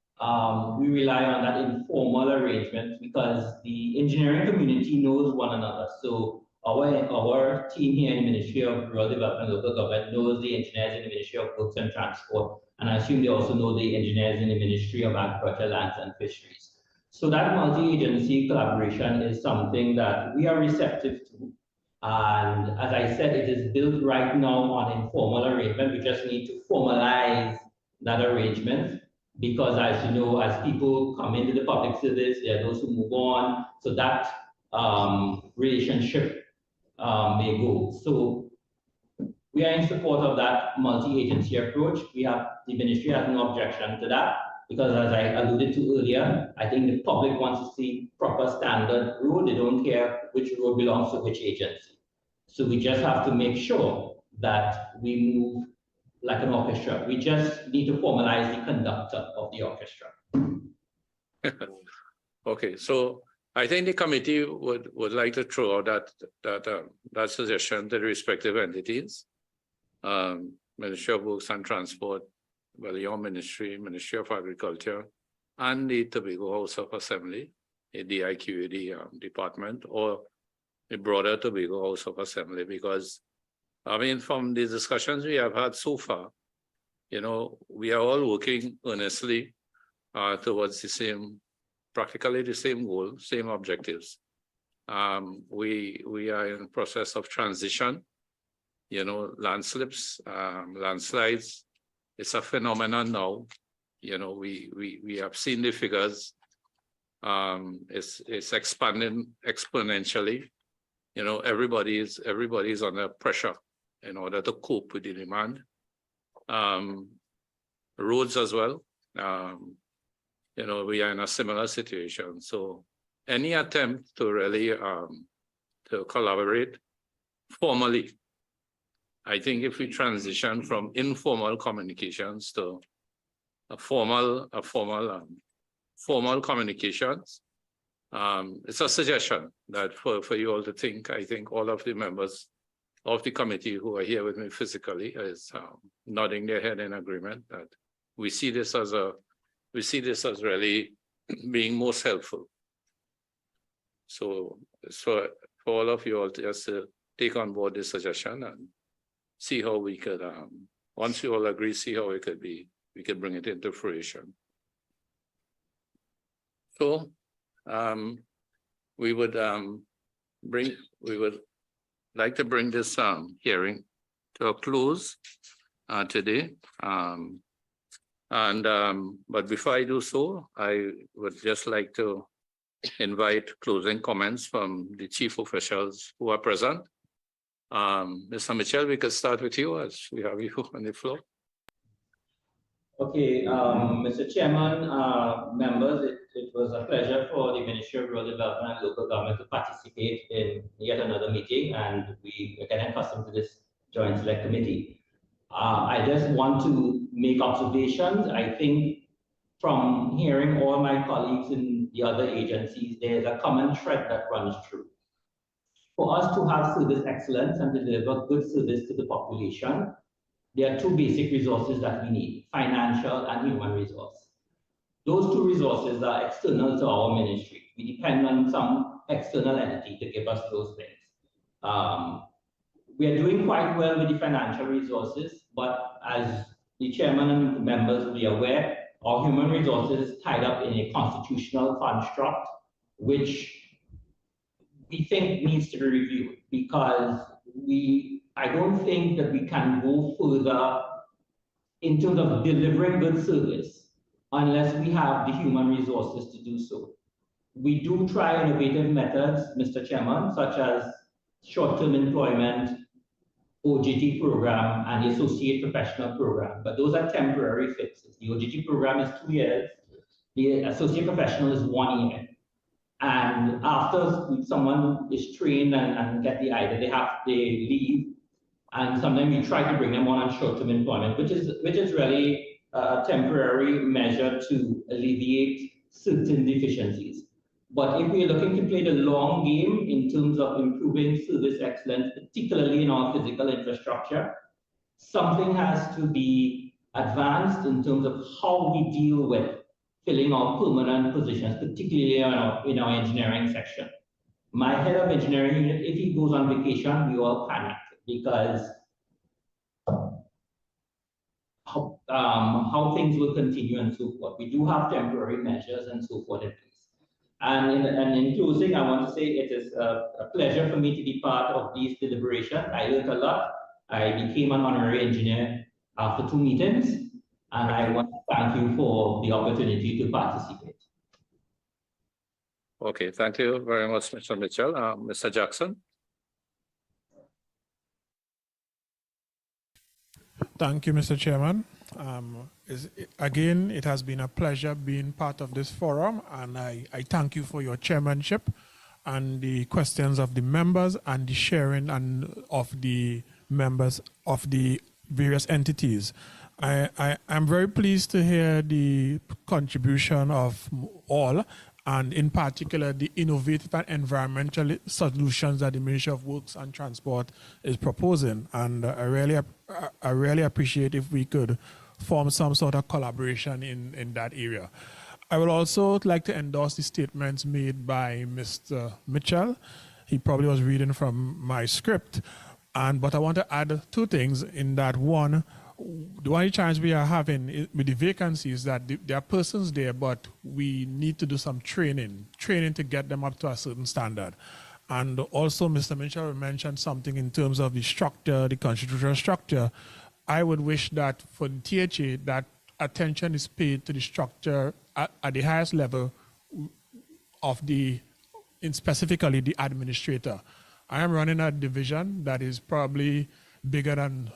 we rely on that informal arrangement because the engineering community knows one another. So our team here in the Ministry of Rural Development and Local Government knows the engineers in the Ministry of Works and Transport, and I assume they also know the engineers in the Ministry of Agriculture, Lands and Fisheries. So that multi-agency collaboration is something that we are receptive to. And as I said, it is built right now on informal arrangement. We just need to formalize that arrangement because, as you know, as people come into the public service, there are those who move on. So that relationship may go. So we are in support of that multi-agency approach. The ministry has no objection to that because, as I alluded to earlier, I think the public wants to see proper standard road. They don't care which road belongs to which agency. So we just have to make sure that we move like an orchestra. We just need to formalize the conductor of the orchestra. Okay, so I think the committee would like to throw out that suggestion to the respective entities, Ministry of Works and Transport, well, your ministry, Ministry of Agriculture, and the Tobago House of Assembly, the IQAD department or the broader Tobago House of Assembly, because I mean, from the discussions we have had so far, you know, we are all working earnestly towards the same, practically the same goal, same objectives. We are in the process of transition, you know, landslips, landslides. It's a phenomenon now. You know, we have seen the figures. It's expanding exponentially. You know, everybody's under pressure in order to cope with the demand. Roads as well. You know, we are in a similar situation. So any attempt to really to collaborate formally, I think if we transition from informal communications to formal communications, it's a suggestion that for you all to think. I think all of the members of the committee who are here with me physically is nodding their head in agreement that we see this as really being most helpful. So for all of you all to just take on board this suggestion and see how we could, once you all agree, see how it could be, we could bring it into fruition. So we would like to bring this hearing to a close today. But before I do so, I would just like to invite closing comments from the chief officials who are present. Mr. Mitchell, we could start with you as we have you on the floor. Okay, Mr. Chairman, members, it was a pleasure for the Ministry of Rural Development and Local Government to participate in yet another meeting, and we are getting accustomed to this Joint Select Committee. I just want to make observations. I think from hearing all my colleagues in the other agencies, there's a common thread that runs through. For us to have service excellence and to deliver good service to the population, there are two basic resources that we need: financial and human resource. Those two resources are external to our ministry. We depend on some external entity to give us those things. We are doing quite well with the financial resources, but as the chairman and the members will be aware, our human resources is tied up in a constitutional construct, which we think needs to be reviewed, because I don't think that we can go further in terms of delivering good service unless we have the human resources to do so. We do try innovative methods, Mr. Chairman, such as short-term employment, OJT program, and the associate professional program, but those are temporary fixes. The OJT program is 2 years, the associate professional is 1 year. And after someone is trained and get the idea, they leave, and sometimes we try to bring them on short-term employment, which is really a temporary measure to alleviate certain deficiencies. But if we're looking to play the long game in terms of improving service excellence, particularly in our physical infrastructure, something has to be advanced in terms of how we deal with filling our permanent positions, particularly in our engineering section. My head of engineering unit, if he goes on vacation, we all panic, because how things will continue and so forth. We do have temporary measures and so forth in place. And in closing, I want to say it is a pleasure for me to be part of these deliberations. I learned a lot. I became an honorary engineer after 2 meetings, and I want to thank you for the opportunity to participate. Okay, thank you very much, Mr. Mitchell. Mr. Jackson. Thank you, Mr. Chairman. Again, it has been a pleasure being part of this forum, and I thank you for your chairmanship and the questions of the members and the sharing of the members of the various entities. I'm very pleased to hear the contribution of all, and in particular the innovative and environmental solutions that the Ministry of Works and Transport is proposing. And I really appreciate if we could form some sort of collaboration in that area. I would also like to endorse the statements made by Mr. Mitchell. He probably was reading from my script, but I want to add two things in that. One, the only challenge we are having with the vacancies is that there are persons there, but we need to do some training to get them up to a certain standard. And also, Mr. Mitchell mentioned something in terms of the structure, the constitutional structure. I would wish that for the THA, that attention is paid to the structure at the highest level of specifically the administrator. I am running a division that is probably bigger than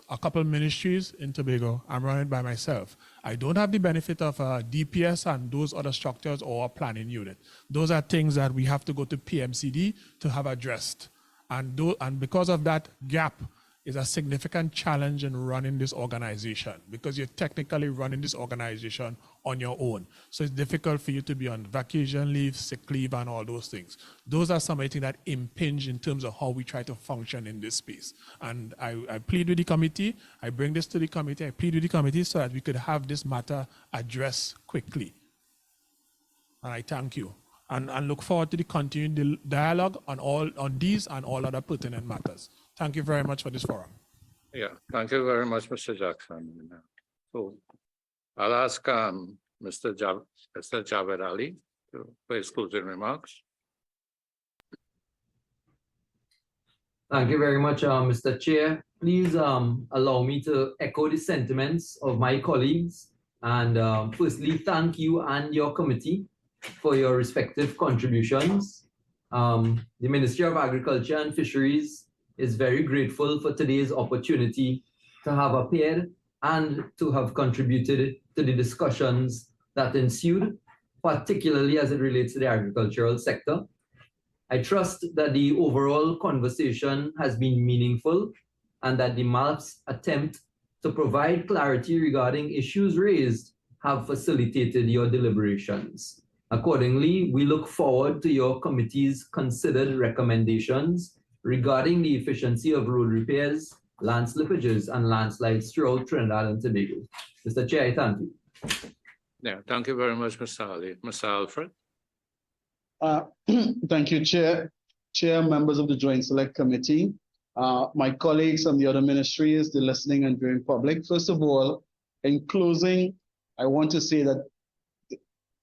a couple ministries in Tobago. I'm running by myself. I don't have the benefit of DPS and those other structures or a planning unit. Those are things that we have to go to PMCD to have addressed. And because of that gap is a significant challenge in running this organization, because you're technically running this organization on your own. So it's difficult for you to be on vacation leave, sick leave, and all those things. Those are some of the things that impinge in terms of how we try to function in this space. And I plead with the committee, I bring this to the committee, I plead with the committee so that we could have this matter addressed quickly. And I thank you. And look forward to the continued dialogue on these and all other pertinent matters. Thank you very much for this forum. Yeah, thank you very much, Mr. Jackson. So I'll ask Mr. Javed Ali for his closing remarks. Thank you very much, Mr. Chair. Please allow me to echo the sentiments of my colleagues and firstly, thank you and your committee for your respective contributions. The Ministry of Agriculture and Fisheries is very grateful for today's opportunity to have appeared and to have contributed to the discussions that ensued, particularly as it relates to the agricultural sector. I trust that the overall conversation has been meaningful and that the MALP's attempt to provide clarity regarding issues raised have facilitated your deliberations. Accordingly, we look forward to your committee's considered recommendations regarding the efficiency of road repairs, land slippages, and landslides throughout Trinidad and Tobago. Mr. Chair, I thank you. Yeah, thank you very much, Mr. Ali. Mr. Alfred. Thank you, Chair. Chair, members of the Joint Select Committee, my colleagues from the other ministries, the listening and viewing public. First of all, in closing, I want to say that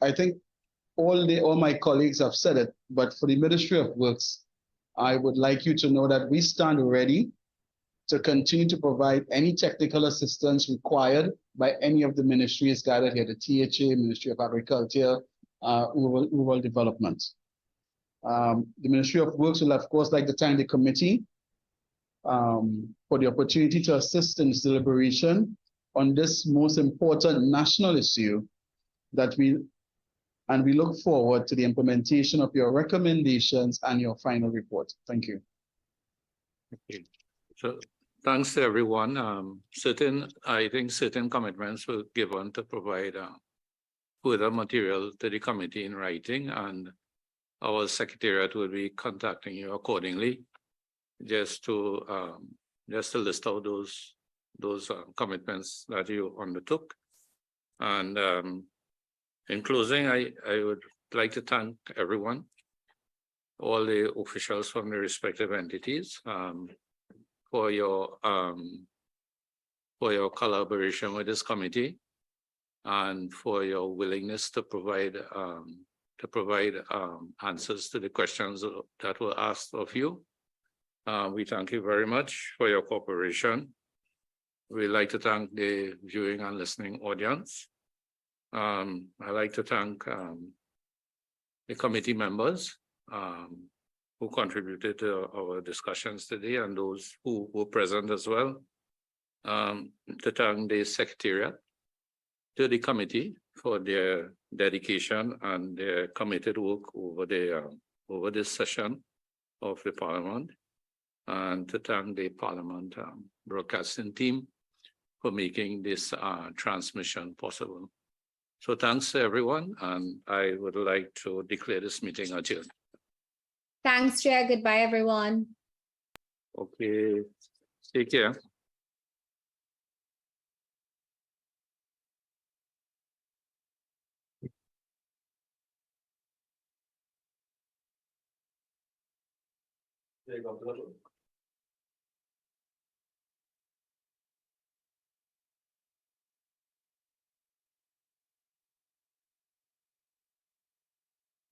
I think all my colleagues have said it, but for the Ministry of Works, I would like you to know that we stand ready to continue to provide any technical assistance required by any of the ministries gathered here, the THA, Ministry of Agriculture, Rural Development. The Ministry of Works will, of course, like to thank the committee for the opportunity to assist in this deliberation on this most important national issue and we look forward to the implementation of your recommendations and your final report. Thank you. Okay. So thanks to everyone. I think certain commitments were given to provide further material to the committee in writing, and our secretariat will be contacting you accordingly, just to list out those commitments that you undertook. And in closing, I would like to thank everyone, all the officials from the respective entities, for your collaboration with this committee and for your willingness to provide answers to the questions that were asked of you. We thank you very much for your cooperation. We'd like to thank the viewing and listening audience. I'd like to thank the committee members who contributed to our discussions today and those who were present as well. To thank the secretariat, to the committee for their dedication and their committed work over this session of the Parliament, and to thank the Parliament broadcasting team for making this transmission possible. So thanks to everyone, and I would like to declare this meeting adjourned. Thanks, Chair. Goodbye, everyone. Okay, take care. There you go.